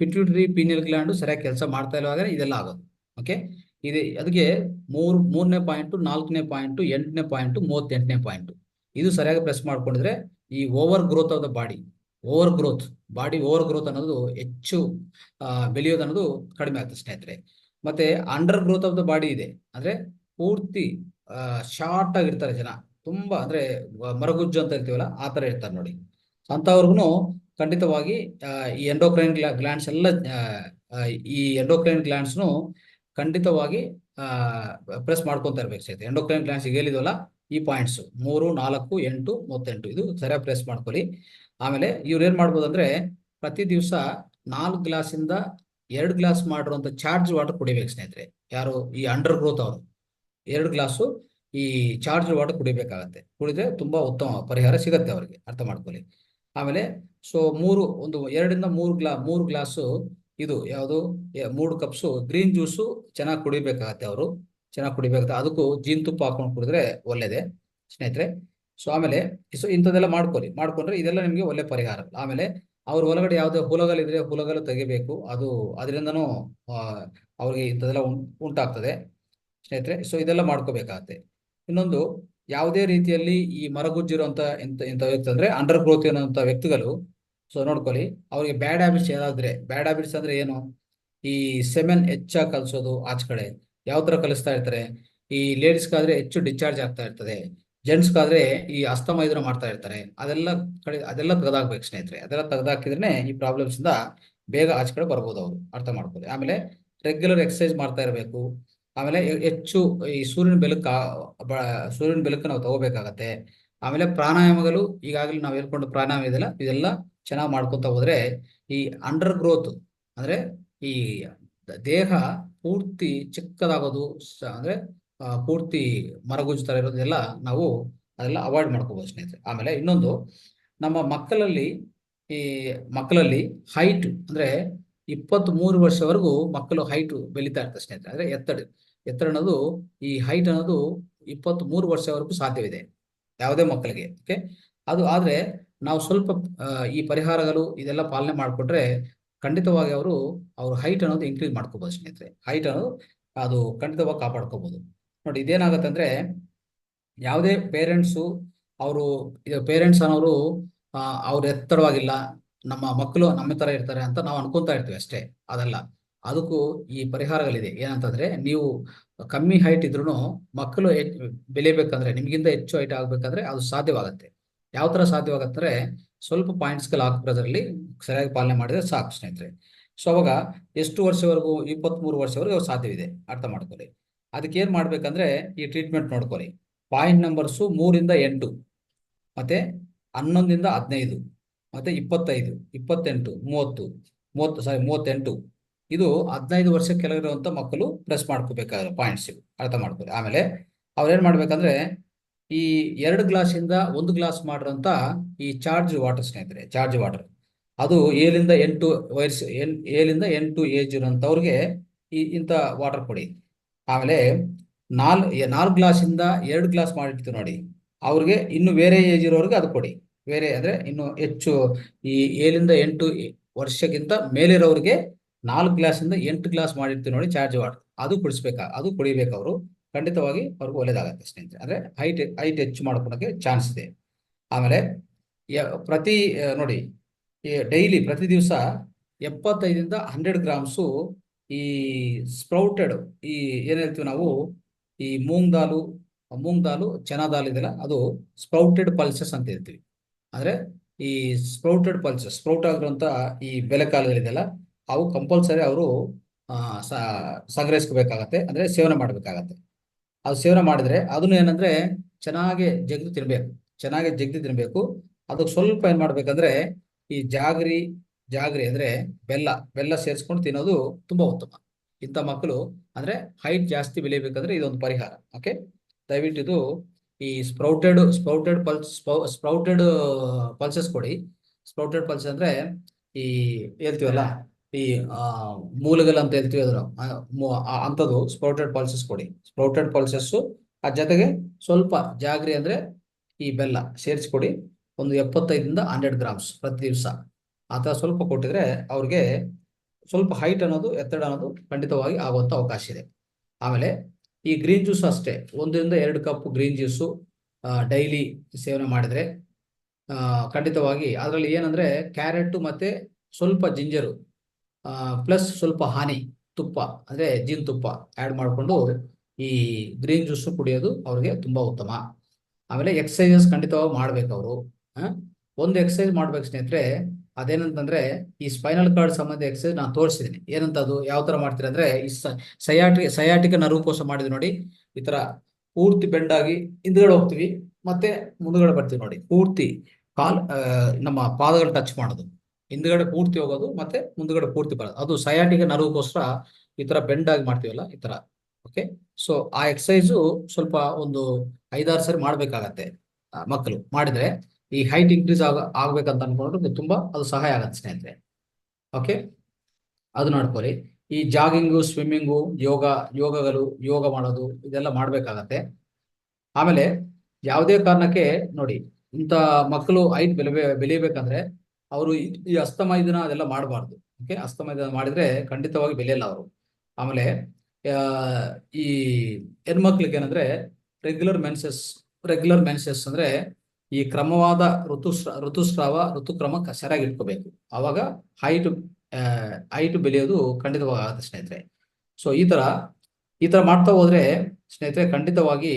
ಪಿಟ್ಯೂಟರಿ ಪೀನಿಯಲ್ ಗ್ಲ್ಯಾಂಡ್ ಸರಿಯಾಗಿ ಕೆಲಸ ಮಾಡ್ತಾ ಇರುವಾಗ ಇದೆಲ್ಲ ಆಗೋದು. ಓಕೆ, ಅದಕ್ಕೆ ಮೂರನೇ ಪಾಯಿಂಟ್, 4ನೇ ಪಾಯಿಂಟ್, 8ನೇ ಪಾಯಿಂಟ್, 38ನೇ ಪಾಯಿಂಟ್ ಇದು ಸರಿಯಾಗಿ ಪ್ರೆಸ್ ಮಾಡ್ಕೊಂಡಿದ್ರೆ ಈ over growth of the body, over growth ಅನ್ನೋದು ಹೆಚ್ಚು ಬೆಳೆಯೋದು ಅನ್ನೋದು ಕಡಿಮೆ ಆಗ್ತದೆ ಸ್ನೇಹಿತರೆ. ಮತ್ತೆ under growth of the body ಇದೆ ಅಂದ್ರೆ ಪೂರ್ತಿ ಶಾರ್ಟ್ ಆಗಿರ್ತಾರೆ ಜನ, ತುಂಬಾ ಅಂದ್ರೆ ಮರಗುಜ್ಜು ಅಂತ ಹೇಳ್ತೀವಲ್ಲ ಆ ತರ ಇರ್ತಾರೆ ನೋಡಿ. ಅಂತವ್ರಿಗೂ ಖಂಡಿತವಾಗಿ ಈ ಎಂಡೋಕ್ರೈನ್ ಗ್ಲ್ಯಾಂಡ್ಸ್ ಎಲ್ಲ ಈ ಎಂಡೋಕ್ರೈನ್ ಗ್ಲ್ಯಾಂಡ್ಸ್ನು ಖಂಡಿತವಾಗಿ ಪ್ರೆಸ್ ಮಾಡ್ಕೊಂತ ಇರ್ಬೇಕು ಸ್ನೇಹಿತರೆ. ಎಂಡೋಕ್ರೈನ್ ಗ್ಲ್ಯಾಂಡ್ಸ್ ಈಗ ಹೇಳಿದ್ವಲ್ಲ, ಈ ಪಾಯಿಂಟ್ಸ್ 3, 4, 8, 38 ಇದು ಸರಿಯಾಗಿ ಪ್ರೆಸ್ ಮಾಡ್ಕೊಳ್ಳಿ. ಆಮೇಲೆ ಇವ್ರು ಏನ್ ಮಾಡ್ಬೋದು ಅಂದ್ರೆ ಪ್ರತಿ ದಿವಸ 4 ಗ್ಲಾಸಿಂದ 2 ಗ್ಲಾಸ್ ಮಾಡಿರುವಂತ ಚಾರ್ಜ್ ವಾಟರ್ ಕುಡಿಬೇಕು ಸ್ನೇಹಿತರೆ. ಯಾರು ಈ ಅಂಡರ್ ಗ್ರೋತ್ ಅವರು 2 ಗ್ಲಾಸು ಈ ಚಾರ್ಜ್ ವಾಟರ್ ಕುಡಿಬೇಕಾಗತ್ತೆ. ಕುಡಿದ್ರೆ ತುಂಬಾ ಉತ್ತಮ ಪರಿಹಾರ ಸಿಗತ್ತೆ ಅವರಿಗೆ, ಅರ್ಥ ಮಾಡ್ಕೊಳ್ಳಿ. ಆಮೇಲೆ ಸೊ 2ರಿಂದ 3 ಗ್ಲಾಸು ಇದು ಯಾವುದು 3 ಕಪ್ಸು ಗ್ರೀನ್ ಜ್ಯೂಸು ಚೆನ್ನಾಗಿ ಕುಡಿಬೇಕಾಗತ್ತೆ. ಅವರು ಚೆನ್ನಾಗಿ ಕುಡಿಬೇಕಾಗತ್ತೆ. ಅದಕ್ಕೂ ಜೇನುತುಪ್ಪ ಹಾಕೊಂಡು ಕುಡಿದ್ರೆ ಒಳ್ಳೇದೇ ಸ್ನೇಹಿತರೆ. ಸೊ ಆಮೇಲೆ ಇಂಥದ್ದೆಲ್ಲ ಮಾಡ್ಕೊಂಡ್ರೆ ಇದೆಲ್ಲ ನಿಮಗೆ ಒಳ್ಳೆ ಪರಿಹಾರ. ಆಮೇಲೆ ಅವ್ರ ಒಳಗಡೆ ಯಾವುದೇ ಹುಳಗಳಿದ್ರೆ ಹುಳಗಳು ತೆಗಿಬೇಕು, ಅದರಿಂದನೂ ಅವ್ರಿಗೆ ಇಂಥದ್ದೆಲ್ಲ ಉಂಟಾಗ್ತದೆ ಸ್ನೇಹಿತರೆ. ಸೊ ಇದೆಲ್ಲ ಮಾಡ್ಕೋಬೇಕಾಗತ್ತೆ. ಇನ್ನೊಂದು, ಯಾವುದೇ ರೀತಿಯಲ್ಲಿ ಈ ಮರಗುಜ್ಜಿರುವಂತ ಇಂಥ ವ್ಯಕ್ತಿ ಅಂದ್ರೆ ಅಂಡರ್ ಗ್ರೋತ್ ಇರುವಂತ ವ್ಯಕ್ತಿಗಳು, ಸೊ ನೋಡ್ಕೊಳ್ಳಿ, ಅವ್ರಿಗೆ ಬ್ಯಾಡ್ ಹ್ಯಾಬಿಟ್ಸ್ ಅಂದ್ರೆ ಏನು? ಈ ಸೆಮೆನ್ ಹೆಚ್ಚಾಗಿ ಕಲಿಸೋದು ಆಚ ಕಡೆ ಯಾವ ತರ ಕಲಿಸ್ತಾ ಇರ್ತಾರೆ. ಈ ಲೇಡೀಸ್ಗಾದ್ರೆ ಹೆಚ್ಚು ಡಿಸ್ಚಾರ್ಜ್ ಆಗ್ತಾ ಇರ್ತದೆ, ಜೆಂಟ್ಸ್ಗಾದ್ರೆ ಈ ಅಸ್ತಮ ಇದ್ರ ಮಾಡ್ತಾ ಇರ್ತಾರೆ. ಅದೆಲ್ಲ ತೆಗೆದಾಕ್ಬೇಕು ಸ್ನೇಹಿತರೆ. ಅದೆಲ್ಲ ತೆಗೆದಾಕಿದ್ರೆ ಈ ಪ್ರಾಬ್ಲಮ್ಸ್ ಇಂದ ಬೇಗ ಆಚ ಕಡೆ ಬರ್ಬೋದು ಅವರು, ಅರ್ಥ ಮಾಡ್ಕೊಳ್ಳಿ. ಆಮೇಲೆ ರೆಗ್ಯುಲರ್ ಎಕ್ಸರ್ಸೈಸ್ ಮಾಡ್ತಾ ಇರಬೇಕು. ಆಮೇಲೆ ಹೆಚ್ಚು ಈ ಸೂರ್ಯನ ಬೆಳಕು ನಾವು ತಗೋಬೇಕಾಗತ್ತೆ. ಆಮೇಲೆ ಪ್ರಾಣಾಯಾಮಗಳು ಈಗಾಗಲೇ ನಾವು ಹೇಳ್ಕೊಂಡು ಪ್ರಾಣಾಯಾಮ ಇದೆಲ್ಲ ಚೆನ್ನಾಗಿ ಮಾಡ್ಕೊಂತ ಹೋದ್ರೆ ಈ ಅಂಡರ್ ಗ್ರೋತ್ ಅಂದ್ರೆ ಈ ದೇಹ ಪೂರ್ತಿ ಚಿಕ್ಕದಾಗೋದು ಅಂದ್ರೆ ಪೂರ್ತಿ ಮರಗುಜ್ಜು ತರ ಇರೋದೆಲ್ಲ ನಾವು ಅದೆಲ್ಲ ಅವಾಯ್ಡ್ ಮಾಡ್ಕೋಬಹುದು ಸ್ನೇಹಿತರೆ. ಆಮೇಲೆ ಇನ್ನೊಂದು, ನಮ್ಮ ಮಕ್ಕಳಲ್ಲಿ ಹೈಟ್ ಅಂದ್ರೆ 23 ವರ್ಷವರೆಗೂ ಮಕ್ಕಳು ಹೈಟ್ ಬೆಳೀತಾ ಇರ್ತಾರೆ ಸ್ನೇಹಿತರೆ. ಅಂದ್ರೆ ಎತ್ತರ ಅನ್ನೋದು, ಈ ಹೈಟ್ ಅನ್ನೋದು 23 ವರ್ಷವರೆಗೂ ಸಾಧ್ಯವಿದೆ ಯಾವುದೇ ಮಕ್ಕಳಿಗೆ. ಓಕೆ, ಆದ್ರೆ ನಾವು ಸ್ವಲ್ಪ ಈ ಪರಿಹಾರಗಳು ಇದೆಲ್ಲ ಪಾಲನೆ ಮಾಡಿಕೊಂಡ್ರೆ ಖಂಡಿತವಾಗಿ ಅವ್ರ ಹೈಟ್ ಅನ್ನೋದು ಇನ್ಕ್ರೀಸ್ ಮಾಡ್ಕೋಬಹುದು ಸ್ನೇಹಿತರೆ. ಹೈಟ್ ಅನ್ನೋದು ಅದು ಖಂಡಿತವಾಗಿ ಕಾಪಾಡ್ಕೋಬಹುದು ನೋಡಿ. ಇದೇನಾಗತ್ತೆ ಅಂದ್ರೆ ಯಾವುದೇ ಪೇರೆಂಟ್ಸ್ ಅನ್ನೋರು ಅವ್ರು ಎತ್ತರವಾಗಿಲ್ಲ, ನಮ್ಮ ಮಕ್ಕಳು ನಮ್ಮ ತರ ಇರ್ತಾರೆ ಅಂತ ನಾವು ಅನ್ಕೊಂತಾ ಇರ್ತೀವಿ ಅಷ್ಟೇ. ಅದಕ್ಕೂ ಈ ಪರಿಹಾರಗಳಿದೆ. ಏನಂತಂದ್ರೆ, ನೀವು ಕಮ್ಮಿ ಹೈಟ್ ಇದ್ರೂ ಮಕ್ಕಳು ಬೆಳಿಬೇಕಂದ್ರೆ, ನಿಮ್ಗಿಂತ ಹೆಚ್ಚು ಹೈಟ್ ಆಗ್ಬೇಕಂದ್ರೆ ಅದು ಸಾಧ್ಯವಾಗತ್ತೆ. ಯಾವ ತರ ಸಾಧ್ಯವಾಗತ್ತಂದ್ರೆ, ಸ್ವಲ್ಪ ಪಾಯಿಂಟ್ಸ್ಗಳು ಹಾಕೋದ್ರಲ್ಲಿ ಸರಿಯಾಗಿ ಪಾಲನೆ ಮಾಡಿದ್ರೆ ಸಾಕು ಸ್ನೇಹಿತರೆ. ಸೊ ಅವಾಗ ಎಷ್ಟು ವರ್ಷವರೆಗೂ? 23 ವರ್ಷವರೆಗೂ ಅವ್ರು ಸಾಧ್ಯವಿದೆ, ಅರ್ಥ ಮಾಡ್ಕೊಳ್ಳಿ. ಅದಕ್ಕೆ ಏನ್ ಮಾಡ್ಬೇಕಂದ್ರೆ ಈ ಟ್ರೀಟ್ಮೆಂಟ್ ನೋಡ್ಕೊಳ್ಳಿ. ಪಾಯಿಂಟ್ ನಂಬರ್ಸು 3ರಿಂದ 8, ಮತ್ತೆ 11ರಿಂದ 15, ಮತ್ತೆ 25, 28, 38 ಇದು 15 ವರ್ಷ ಕೆಳಗಿರುವಂತ ಮಕ್ಕಳು ಪ್ರೆಸ್ ಮಾಡ್ಕೋಬೇಕಾದ್ರೆ ಪಾಯಿಂಟ್ಸ್, ಅರ್ಥ ಮಾಡ್ಕೊಳ್ಳಿ. ಆಮೇಲೆ ಅವ್ರೇನ್ ಮಾಡ್ಬೇಕಂದ್ರೆ ಈ 2 ಗ್ಲಾಸಿಂದ 1 ಗ್ಲಾಸ್ ಮಾಡಿರೋಂತ ಈ ಚಾರ್ಜ್ ವಾಟರ್ ಸ್ನೇಹಿತರೆ, ಚಾರ್ಜ್ ವಾಟರ್ ಅದು 7ರಿಂದ 8 ಏಜ್ ಇರೋಂಥವ್ರಿಗೆ ಇಂಥ ವಾಟರ್ ಕೊಡಿ. ಆಮೇಲೆ 4 ಗ್ಲಾಸಿಂದ 2 ಗ್ಲಾಸ್ ಮಾಡಿರ್ತೀವಿ ನೋಡಿ, ಅವ್ರಿಗೆ ಇನ್ನು ಬೇರೆ ಏಜ್ ಇರೋರಿಗೆ ಅದು ಕೊಡಿ. ಬೇರೆ ಅಂದ್ರೆ ಇನ್ನು ಹೆಚ್ಚು ಈ 7ರಿಂದ 8 ವರ್ಷಕ್ಕಿಂತ ಮೇಲಿರೋರಿಗೆ 4 ಗ್ಲಾಸಿಂದ 8 ಗ್ಲಾಸ್ ಮಾಡಿರ್ತೀವಿ ನೋಡಿ ಚಾರ್ಜ್ ವಾಟರ್, ಅದು ಕುಡಿಬೇಕು ಅವರು. ಖಂಡಿತವಾಗಿ ಅವ್ರಿಗೆ ಒಳ್ಳೇದಾಗತ್ತೆ ಸ್ನೇಹಿತರೆ. ಅಂದ್ರೆ ಹೈಟ್ ಹೆಚ್ಚು ಮಾಡ್ಕೊಳಕ್ಕೆ ಚಾನ್ಸ್ ಇದೆ. ಆಮೇಲೆ ನೋಡಿ, ಡೈಲಿ ಪ್ರತಿ ದಿವಸ 75ರಿಂದ 100 ಗ್ರಾಮ್ಸು ಈ ಸ್ಪ್ರೌಟೆಡ್, ಈ ಏನ್ ಹೇಳ್ತೀವಿ ನಾವು, ಈ ಮೂಂಗ್ ದಾಲು ಚನಾ ದಾಲ್ ಇದೆಲ್ಲ, ಅದು ಸ್ಪ್ರೌಟೆಡ್ ಪಲ್ಸಸ್ ಅಂತ ಹೇಳ್ತೀವಿ. ಅಂದ್ರೆ ಈ ಸ್ಪ್ರೌಟ್ ಆಗಿರುವಂತ ಈ ಬೆಳೆಕಾಳುಗಳಿದೆಯಲ್ಲ, ಅವು ಕಂಪಲ್ಸರಿ ಅವರು ಸಂಗ್ರಹಿಸ್ಕೋಬೇಕಾಗತ್ತೆ, ಅಂದ್ರೆ ಸೇವನೆ ಮಾಡ್ಬೇಕಾಗತ್ತೆ. ಅದು ಸೇವನೆ ಮಾಡಿದ್ರೆ ಅದನ್ನು ಏನಂದ್ರೆ ಚೆನ್ನಾಗಿ ಜಗ್ದು ತಿನ್ಬೇಕು. ಅದಕ್ಕೆ ಸ್ವಲ್ಪ ಏನ್ ಮಾಡ್ಬೇಕಂದ್ರೆ ಈ ಜಾಗ್ರಿ ಅಂದ್ರೆ ಬೆಲ್ಲ ಸೇರಿಸ್ಕೊಂಡು ತಿನ್ನೋದು ತುಂಬಾ ಉತ್ತಮ. ಇಂಥ ಮಕ್ಕಳು ಅಂದ್ರೆ ಹೈಟ್ ಜಾಸ್ತಿ ಬೆಳಿಬೇಕಂದ್ರೆ ಇದೊಂದು ಪರಿಹಾರ. ಓಕೆ, ದಯವಿಟ್ಟು ಇದು ಈ ಸ್ಪ್ರೌಟೆಡ್ ಪಲ್ಸಸ್ ಕೊಡಿ. ಸ್ಪ್ರೌಟೆಡ್ ಪಲ್ಸ್ ಅಂದ್ರೆ ಈ ಹೇಳ್ತೀವಲ್ಲ, ಈ ಆ ಮೂಲಗಳು ಅಂತ ಹೇಳ್ತೀವಿ ಅದ್ರ ಅಂಥದ್ದು ಸ್ಪ್ರೌಟೆಡ್ ಪಲ್ಸಸ್ ಕೊಡಿ. ಸ್ಪ್ರೌಟೆಡ್ ಪಲ್ಸಸ್ ಅದ್ರ ಜೊತೆಗೆ ಸ್ವಲ್ಪ ಜಾಗ್ರಿ ಅಂದ್ರೆ ಈ ಬೆಲ್ಲ ಸೇರಿಸ್ಕೊಡಿ. ಒಂದು 75 ಇಂದ 100 ಗ್ರಾಮ್ಸ್ ಪ್ರತಿ ದಿವಸ ಆ ಥರ ಸ್ವಲ್ಪ ಕೊಟ್ಟಿದ್ರೆ ಅವ್ರಿಗೆ ಸ್ವಲ್ಪ ಹೈಟ್ ಅನ್ನೋದು, ಎತ್ತಡ ಅನ್ನೋದು ಖಂಡಿತವಾಗಿ ಆಗುವಂತ ಅವಕಾಶ ಇದೆ. ಆಮೇಲೆ ಈ ಗ್ರೀನ್ ಜ್ಯೂಸ್ ಅಷ್ಟೇ, 1 ರಿಂದ 2 ಕಪ್ ಗ್ರೀನ್ ಜ್ಯೂಸು ಡೈಲಿ ಸೇವನೆ ಮಾಡಿದ್ರೆ ಖಂಡಿತವಾಗಿ ಅದರಲ್ಲಿ ಏನಂದ್ರೆ ಕ್ಯಾರೆಟ್ ಮತ್ತೆ ಸ್ವಲ್ಪ ಜಿಂಜರು ಪ್ಲಸ್ ಸ್ವಲ್ಪ ಹಾನಿ ತುಪ್ಪ ಅಂದ್ರೆ ಜೇನುತುಪ್ಪ ಆ್ಯಡ್ ಮಾಡಿಕೊಂಡು ಈ ಗ್ರೀನ್ ಜ್ಯೂಸ್ ಕುಡಿಯೋದು ಅವ್ರಿಗೆ ತುಂಬಾ ಉತ್ತಮ. ಆಮೇಲೆ ಎಕ್ಸಸೈಸಸ್ ಖಂಡಿತವಾಗಿ ಮಾಡ್ಬೇಕು ಅವರು. ಒಂದು ಎಕ್ಸಸೈಸ್ ಮಾಡ್ಬೇಕು ಸ್ನೇಹಿತರೆ, ಅದೇನಂತಂದ್ರೆ ಈ ಸ್ಪೈನಲ್ ಕಾರ್ಡ್ ಸಂಬಂಧ ಎಕ್ಸಸೈಸ್ ನಾನು ತೋರಿಸಿದ್ದೀನಿ. ಏನಂತ ಅದು ಯಾವ ತರ ಮಾಡ್ತೀರಿ ಅಂದ್ರೆ, ಈ ಸಯಾಟಿಕ ನರ್ವ್ ಮಾಡಿದ್ವಿ ನೋಡಿ, ಈ ತರ ಪೂರ್ತಿ ಬೆಂಡ್ ಆಗಿ ಹಿಂದ್ಗಡೆ ಹೋಗ್ತೀವಿ, ಮತ್ತೆ ಮುಂದ್ಗಡೆ ಬರ್ತೀವಿ ನೋಡಿ, ಪೂರ್ತಿ ನಮ್ಮ ಪಾದಗಳು ಟಚ್ ಮಾಡೋದು, ಹಿಂದ್ಗಡೆ ಪೂರ್ತಿ ಹೋಗೋದು ಮತ್ತೆ ಮುಂದ್ಗಡೆ ಪೂರ್ತಿ ಬರೋದು, ಅದು ಸಯಾಟಿಕ ನರ್ವ್ಗೋಸ್ಕರ ಈ ತರ ಬೆಂಡ್ ಆಗಿ ಮಾಡ್ತೀವಲ್ಲ ಈ ತರ. ಓಕೆ, ಸೊ ಆ ಎಕ್ಸಸೈಸು ಸ್ವಲ್ಪ ಒಂದು 5-6 ಸರಿ ಮಾಡ್ಬೇಕಾಗತ್ತೆ. ಮಕ್ಕಳು ಮಾಡಿದ್ರೆ ಈ ಹೈಟ್ ಇನ್ಕ್ರೀಸ್ ಆಗ್ಬೇಕಂತ ಅನ್ಕೊಂಡ್ರೆ ತುಂಬಾ ಅದು ಸಹಾಯ ಆಗತ್ತೆ ಸ್ನೇಹಿತರೆ. ಓಕೆ, ಅದು ನೋಡ್ಕೊಳ್ಳಿ. ಈ ಜಾಗಿಂಗು, ಸ್ವಿಮ್ಮಿಂಗು, ಯೋಗ ಮಾಡೋದು ಇದೆಲ್ಲ ಮಾಡ್ಬೇಕಾಗತ್ತೆ. ಆಮೇಲೆ ಯಾವುದೇ ಕಾರಣಕ್ಕೆ ನೋಡಿ, ಇಂಥ ಮಕ್ಕಳು ಹೈಟ್ ಬೆಳಿಬೇಕಂದ್ರೆ ಅವರು ಈ ಅಸ್ತಮೈದನ ಅದೆಲ್ಲ ಮಾಡಬಾರ್ದು. ಓಕೆ, ಅಸ್ತಮೈದನ ಮಾಡಿದ್ರೆ ಖಂಡಿತವಾಗಿ ಬೆಳೆಯಲ್ಲ ಅವರು. ಆಮೇಲೆ ಈ ಹೆಣ್ಮಕ್ಳಿಗೆ ಏನಂದ್ರೆ ರೆಗ್ಯುಲರ್ ಮೆನ್ಸಸ್ ಅಂದ್ರೆ ಈ ಕ್ರಮವಾದ ಋತುಕ್ರಮ ಸರಿಯಾಗಿ ಇಟ್ಕೋಬೇಕು. ಅವಾಗ ಹೈಟ್ ಬೆಳೆಯೋದು ಖಂಡಿತವಾಗುತ್ತೆ ಸ್ನೇಹಿತರೆ. ಸೊ ಈ ತರ ಮಾಡ್ತಾ ಹೋದ್ರೆ ಸ್ನೇಹಿತರೆ ಖಂಡಿತವಾಗಿ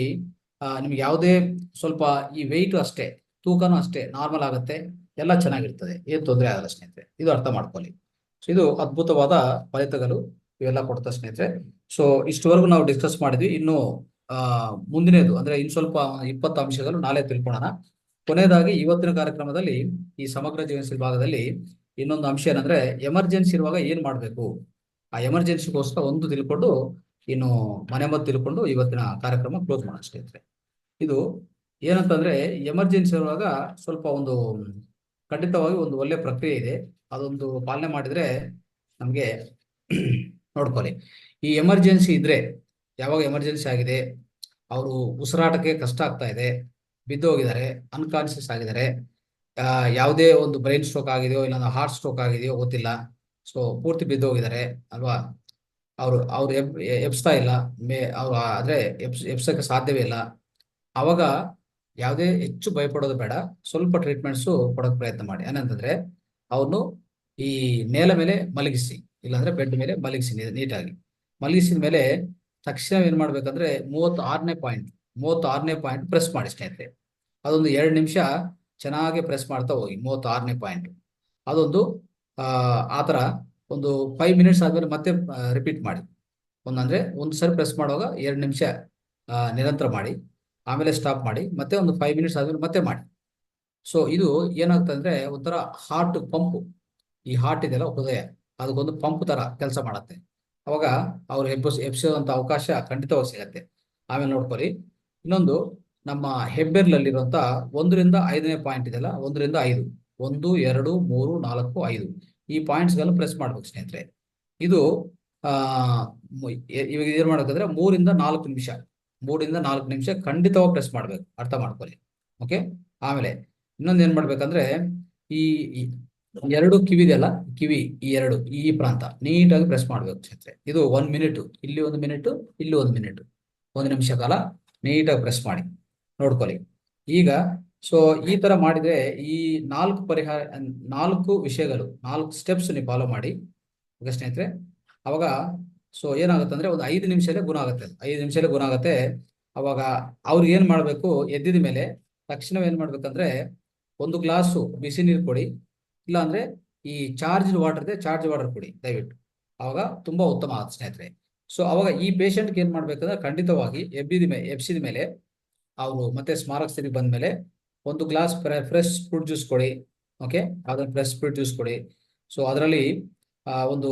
ನಿಮ್ಗೆ ಯಾವುದೇ ಸ್ವಲ್ಪ ಈ ವೆಯ್ಟ್ ಅಷ್ಟೇ, ತೂಕನೂ ಅಷ್ಟೇ ನಾರ್ಮಲ್ ಆಗುತ್ತೆ, ಎಲ್ಲ ಚೆನ್ನಾಗಿರ್ತದೆ, ಏನು ತೊಂದರೆ ಆಗಲ್ಲ ಸ್ನೇಹಿತರೆ. ಇದು ಅರ್ಥ ಮಾಡ್ಕೊಳ್ಳಿ. ಸೊ ಇದು ಅದ್ಭುತವಾದ ಫಲಿತಗಳು ಇವೆಲ್ಲ ಕೊಡ್ತಾ ಸ್ನೇಹಿತರೆ. ಸೊ ಇಷ್ಟವರೆಗೂ ನಾವು ಡಿಸ್ಕಸ್ ಮಾಡಿದ್ವಿ. ಇನ್ನು ಮುಂದಿನದು ಅಂದ್ರೆ ಇನ್ನು ಸ್ವಲ್ಪ 20 ಅಂಶಗಳು ನಾಳೆ ತಿಳ್ಕೊಳ್ಳೋಣ. ಕೊನೆಯದಾಗಿ ಇವತ್ತಿನ ಕಾರ್ಯಕ್ರಮದಲ್ಲಿ ಈ ಸಮಗ್ರ ಜೀವನಶೈಲಿ ಭಾಗದಲ್ಲಿ ಇನ್ನೊಂದು ಅಂಶ ಏನಂದ್ರೆ, ಎಮರ್ಜೆನ್ಸಿ ಇರುವಾಗ ಏನ್ ಮಾಡ್ಬೇಕು, ಆ ಎಮರ್ಜೆನ್ಸಿಗೋಸ್ಕರ ಒಂದು ತಿಳ್ಕೊಂಡು ಇನ್ನು ಮನೆ ಮದ್ದು ತಿಳ್ಕೊಂಡು ಇವತ್ತಿನ ಕಾರ್ಯಕ್ರಮ ಕ್ಲೋಸ್ ಮಾಡೋಣ ಸ್ನೇಹಿತರೆ. ಇದು ಏನಂತಂದ್ರೆ, ಎಮರ್ಜೆನ್ಸಿ ಇರುವಾಗ ಸ್ವಲ್ಪ ಒಂದು ಖಂಡಿತವಾಗಿ ಒಂದು ಒಳ್ಳೆ ಪ್ರಕ್ರಿಯೆ ಇದೆ, ಅದೊಂದು ಪಾಲನೆ ಮಾಡಿದ್ರೆ ನಮ್ಗೆ ನೋಡ್ಕೊಳ್ಳಿ. ಈ ಎಮರ್ಜೆನ್ಸಿ ಇದ್ರೆ, ಯಾವಾಗ ಎಮರ್ಜೆನ್ಸಿ ಆಗಿದೆ, ಅವರು ಉಸಿರಾಟಕ್ಕೆ ಕಷ್ಟ ಆಗ್ತಾ ಇದೆ, ಬಿದ್ದೋಗಿದ್ದಾರೆ, ಅನ್ಕಾನ್ಶಿಯಸ್ ಆಗಿದ್ದಾರೆ, ಯಾವುದೇ ಒಂದು ಬ್ರೈನ್ ಸ್ಟ್ರೋಕ್ ಆಗಿದೆಯೋ ಇಲ್ಲ ಹಾರ್ಟ್ ಸ್ಟ್ರೋಕ್ ಆಗಿದೆಯೋ ಗೊತ್ತಿಲ್ಲ, ಸೊ ಪೂರ್ತಿ ಬಿದ್ದೋಗಿದ್ದಾರೆ ಅಲ್ವಾ, ಅವ್ರು ಎಬ್ಸ್ತಾ ಇಲ್ಲ, ಅವ್ರು ಆದ್ರೆ ಎಬ್ಸಕ್ಕೆ ಸಾಧ್ಯವೇ ಇಲ್ಲ. ಅವಾಗ ಯಾವುದೇ ಹೆಚ್ಚು ಭಯಪಡೋದು ಬೇಡ, ಸ್ವಲ್ಪ ಟ್ರೀಟ್ಮೆಂಟ್ಸು ಕೊಡೋಕೆ ಪ್ರಯತ್ನ ಮಾಡಿ. ಏನಂತಂದ್ರೆ ಅವನು ಈ ನೇಲ ಮೇಲೆ ಮಲಗಿಸಿ, ಇಲ್ಲಾಂದ್ರೆ ಬೆಡ್ ಮೇಲೆ ಮಲಗಿಸಿ, ನೀಟಾಗಿ ಮಲಗಿಸಿದ ಮೇಲೆ ತಕ್ಷಣ ಏನ್ ಮಾಡ್ಬೇಕಂದ್ರೆ 36ನೇ ಪಾಯಿಂಟ್ ಪ್ರೆಸ್ ಮಾಡಿ ಸ್ನೇಹಿತರೆ. ಅದೊಂದು 2 ನಿಮಿಷ ಚೆನ್ನಾಗಿ ಪ್ರೆಸ್ ಮಾಡ್ತಾ ಹೋಗಿ 36ನೇ ಪಾಯಿಂಟ್. ಅದೊಂದು ಆತರ ಒಂದು 5 ಮಿನಿಟ್ಸ್ ಆದ್ಮೇಲೆ ಮತ್ತೆ ರಿಪೀಟ್ ಮಾಡಿ. ಅಂದ್ರೆ ಒಂದು ಸರಿ ಪ್ರೆಸ್ ಮಾಡುವಾಗ 2 ನಿಮಿಷ ನಿರಂತರ ಮಾಡಿ, ಆಮೇಲೆ ಸ್ಟಾಪ್ ಮಾಡಿ, ಮತ್ತೆ ಒಂದು 5 ಮಿನಿಟ್ಸ್ ಆದ್ಮೇಲೆ ಮತ್ತೆ ಮಾಡಿ. ಸೊ ಇದು ಏನಾಗ್ತದೆ ಅಂದ್ರೆ ಒಂಥರ ಹಾರ್ಟ್ ಪಂಪ್, ಈ ಹಾರ್ಟ್ ಇದೆಲ್ಲ ಹೃದಯ, ಅದಕ್ಕೊಂದು ಪಂಪ್ ತರ ಕೆಲಸ ಮಾಡತ್ತೆ. ಅವಾಗ ಅವ್ರು ಎಬ್ಸೋದಂತ ಅವಕಾಶ ಖಂಡಿತವಾಗಿ ಸಿಗತ್ತೆ. ಆಮೇಲೆ ನೋಡ್ಕೊಳ್ಳಿ, ಇನ್ನೊಂದು ನಮ್ಮ ಹೆಬ್ಬೆರಳಲ್ಲಿರುವಂತ 1 ರಿಂದ 5ನೇ ಪಾಯಿಂಟ್ ಇದೆಲ್ಲ, 1 ರಿಂದ 5, 1, 2, 3, 4, 5 ಈ ಪಾಯಿಂಟ್ಸ್ಗಳನ್ನ ಪ್ರೆಸ್ ಮಾಡ್ಬೇಕು ಸ್ನೇಹಿತರೆ. ಇದು ಇವಾಗ ಏನ್ ಮಾಡ್ಬೇಕಂದ್ರೆ 3 ರಿಂದ 4 ನಿಮಿಷ ಖಂಡಿತವಾಗಿ ಪ್ರೆಸ್ ಮಾಡ್ಬೇಕು, ಅರ್ಥ ಮಾಡ್ಕೊಳ್ಳಿ. ಓಕೆ, ಆಮೇಲೆ ಇನ್ನೊಂದು ಏನ್ ಮಾಡ್ಬೇಕಂದ್ರೆ, ಈ 2 ಕಿವಿ ಇದೆಯಲ್ಲ, ಈ ಪ್ರಾಂತ ನೀಟಾಗಿ ಪ್ರೆಸ್ ಮಾಡ್ಬೇಕು ಸ್ನೇಹಿತರೆ. ಇದು 1 ಮಿನಿಟ್, ಇಲ್ಲಿ 1 ಮಿನಿಟ್, ಇಲ್ಲಿ 1 ಮಿನಿಟ್, 1 ನಿಮಿಷ ಕಾಲ ನೀಟಾಗಿ ಪ್ರೆಸ್ ಮಾಡಿ ನೋಡ್ಕೊಳ್ಳಿ. ಈಗ ಸೊ ಈ ತರ ಮಾಡಿದ್ರೆ ಈ 4 ವಿಷಯಗಳು, 4 ಸ್ಟೆಪ್ಸ್ ನೀವು ಫಾಲೋ ಮಾಡಿ ಓಕೆ ಸ್ನೇಹಿತರೆ. ಅವಾಗ ಸೊ ಏನಾಗುತ್ತೆ ಅಂದ್ರೆ ಒಂದು 5 ನಿಮಿಷದಲ್ಲೇ ಗುಣ ಆಗುತ್ತೆ. ಅವಾಗ ಅವ್ರಿಗೆ ಏನ್ ಮಾಡ್ಬೇಕು, ಎದ್ದಿದ ಮೇಲೆ ತಕ್ಷಣ ಏನ್ ಮಾಡ್ಬೇಕಂದ್ರೆ 1 ಗ್ಲಾಸು ಬಿಸಿ ನೀರು ಕೊಡಿ, ಇಲ್ಲ ಅಂದ್ರೆ ಈ ಚಾರ್ಜ್ ವಾಟರ್ ಕೊಡಿ ದಯವಿಟ್ಟು. ಅವಾಗ ತುಂಬಾ ಉತ್ತಮ ಆಗುತ್ತೆ ಸ್ನೇಹಿತರೆ. ಸೊ ಅವಾಗ ಈ ಪೇಷಂಟ್ಗೆ ಏನ್ ಮಾಡ್ಬೇಕಂದ್ರೆ ಖಂಡಿತವಾಗಿ ಎಬ್ಸಿದ ಮೇಲೆ ಅವರು ಮತ್ತೆ ಸ್ಮಾರಕ ಸ್ಥಿತಿಗೆ ಬಂದ್ಮೇಲೆ 1 ಗ್ಲಾಸ್ ಫ್ರೆಶ್ ಫ್ರೂಟ್ ಜ್ಯೂಸ್ ಕೊಡಿ. ಓಕೆ, ಅದನ್ನ ಫ್ರೆಶ್ ಫ್ರೂಟ್ ಜ್ಯೂಸ್ ಕೊಡಿ. ಸೊ ಅದರಲ್ಲಿ ಒಂದು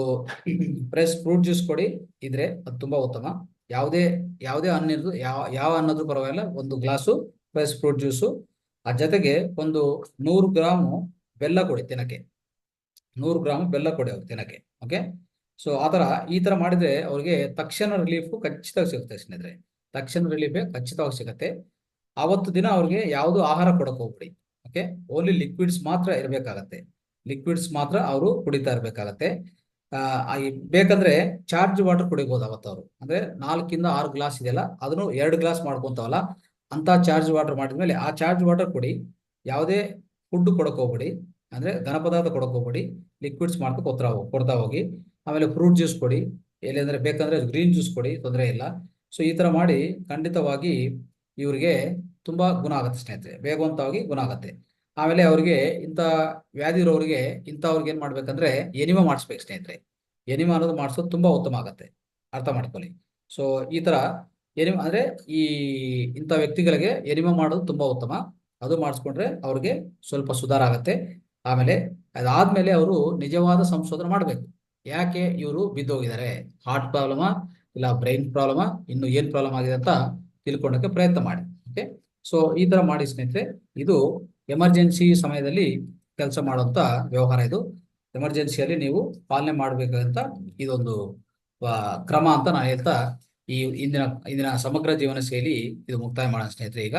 ಫ್ರೆಶ್ ಫ್ರೂಟ್ ಜ್ಯೂಸ್ ಕೊಡಿ ಇದ್ರೆ ಅದು ತುಂಬಾ ಉತ್ತಮ. ಯಾವುದೇ ಹಣ್ಣು ಇರೋದು, ಯಾವ ಹಣ್ಣಾದ್ರೂ ಪರವಾಗಿಲ್ಲ, 1 ಗ್ಲಾಸು ಫ್ರೆಶ್ ಫ್ರೂಟ್ ಜ್ಯೂಸು, ಅದ್ರ ಜೊತೆಗೆ ಒಂದು 100 ಗ್ರಾಮು ಬೆಲ್ಲ ಕೊಡಿ ದಿನಕ್ಕೆ. 100 ಗ್ರಾಮ್ ಬೆಲ್ಲ ಕೊಡಿ ಅವ್ರು ತಿನ್ನಕ್ಕೆ. ಓಕೆ. ಸೊ ಈ ತರ ಮಾಡಿದ್ರೆ ಅವ್ರಿಗೆ ತಕ್ಷಣ ರಿಲೀಫ್ ಖಚಿತವಾಗಿ ಸಿಗುತ್ತೆ ಸ್ನೇಹಿತರೆ. ತಕ್ಷಣ ರಿಲೀಫ್ ಖಚಿತವಾಗಿ ಸಿಗುತ್ತೆ. ಆವತ್ತು ದಿನ ಅವ್ರಿಗೆ ಯಾವುದು ಆಹಾರ ಕೊಡಕ್ ಹೋಗ್ಬಿಡಿ. ಓಕೆ. ಓನ್ಲಿ ಲಿಕ್ವಿಡ್ಸ್ ಮಾತ್ರ ಇರಬೇಕಾಗತ್ತೆ. ಲಿಕ್ವಿಡ್ಸ್ ಮಾತ್ರ ಅವರು ಕುಡಿತಾ ಇರ್ಬೇಕಾಗತ್ತೆ. ಬೇಕಂದ್ರೆ ಚಾರ್ಜ್ ವಾಟರ್ ಕುಡಿಬಹುದು ಅವತ್ತು ಅವರು. ಅಂದ್ರೆ 4 ಇಂದ 6 ಗ್ಲಾಸ್ ಇದೆಯಲ್ಲ, ಅದನ್ನು 2 ಗ್ಲಾಸ್ ಮಾಡ್ಕೊಂತಾವಲ್ಲ, ಅಂತ ಚಾರ್ಜ್ ವಾಟರ್ ಮಾಡಿದ್ಮೇಲೆ ಆ ಚಾರ್ಜ್ ವಾಟರ್ ಕುಡಿ. ಯಾವುದೇ ಫುಡ್ ಕೊಡಕ್ ಹೋಗ್ಬೇಡಿ. ಅಂದ್ರೆ ಘನ ಪದಾರ್ಥ ಕೊಡಕ್ ಹೋಗ್ಬೇಡಿ. ಲಿಕ್ವಿಡ್ಸ್ ಮಾಡ್ಕೊ ಕೊಡ್ತಾ ಹೋಗಿ. ಆಮೇಲೆ ಫ್ರೂಟ್ ಜ್ಯೂಸ್ ಕೊಡಿ. ಎಲ್ಲಿಂದ್ರೆ ಬೇಕಂದ್ರೆ ಗ್ರೀನ್ ಜ್ಯೂಸ್ ಕೊಡಿ, ತೊಂದರೆ ಇಲ್ಲ. ಸೊ ಈ ತರ ಮಾಡಿ ಖಂಡಿತವಾಗಿ ಇವರಿಗೆ ತುಂಬಾ ಗುಣ ಆಗುತ್ತೆ ಸ್ನೇಹಿತರೆ. ವೇಗವಂತವಾಗಿ ಗುಣ ಆಗುತ್ತೆ. ಆಮೇಲೆ ಅವ್ರಿಗೆ ಇಂಥ ವ್ಯಾಧಿ ಇರೋರಿಗೆ ಇಂಥವ್ರಿಗೆ ಏನ್ ಮಾಡ್ಬೇಕಂದ್ರೆ ಎನಿಮಾ ಮಾಡಿಸ್ಬೇಕು ಸ್ನೇಹಿತರೆ. ಎನಿಮಾ ಅನ್ನೋದು ಮಾಡಿಸೋದು ತುಂಬಾ ಉತ್ತಮ ಆಗತ್ತೆ. ಅರ್ಥ ಮಾಡ್ಕೊಳ್ಳಿ. ಸೊ ಈ ತರ ಎನಿಮಾ ಅಂದ್ರೆ ಈ ಇಂಥ ವ್ಯಕ್ತಿಗಳಿಗೆ ಎನಿಮಾ ಮಾಡೋದು ತುಂಬಾ ಉತ್ತಮ. ಅದು ಮಾಡಿಸ್ಕೊಂಡ್ರೆ ಅವ್ರಿಗೆ ಸ್ವಲ್ಪ ಸುಧಾರ ಆಗತ್ತೆ. ಆಮೇಲೆ ಅದಾದ್ಮೇಲೆ ಅವರು ನಿಜವಾದ ಸಂಶೋಧನೆ ಮಾಡಬೇಕು. ಯಾಕೆ ಇವರು ಬಿದ್ದೋಗಿದ್ದಾರೆ, ಹಾರ್ಟ್ ಪ್ರಾಬ್ಲಮಾ ಇಲ್ಲ ಬ್ರೈನ್ ಪ್ರಾಬ್ಲಮಾ, ಇನ್ನು ಏನ್ ಪ್ರಾಬ್ಲಮ್ ಆಗಿದೆ ಅಂತ ತಿಳ್ಕೊಳ್ಳೋಕೆ ಪ್ರಯತ್ನ ಮಾಡಿ. ಓಕೆ. ಸೊ ಈ ತರ ಮಾಡಿ ಸ್ನೇಹಿತರೆ. ಇದು ಎಮರ್ಜೆನ್ಸಿ ಸಮಯದಲ್ಲಿ ಕೆಲಸ ಮಾಡುವಂತ ವ್ಯವಹಾರ. ಇದು ಎಮರ್ಜೆನ್ಸಿಯಲ್ಲಿ ನೀವು ಪಾಲನೆ ಮಾಡಬೇಕಂತ ಇದೊಂದು ಕ್ರಮ ಅಂತ ನಾನು ಹೇಳ್ತಾ ಈ ಇಂದಿನ ಸಮಗ್ರ ಜೀವನ ಶೈಲಿ ಇದು ಮುಕ್ತಾಯ ಮಾಡೋಣ ಸ್ನೇಹಿತರೆ ಈಗ.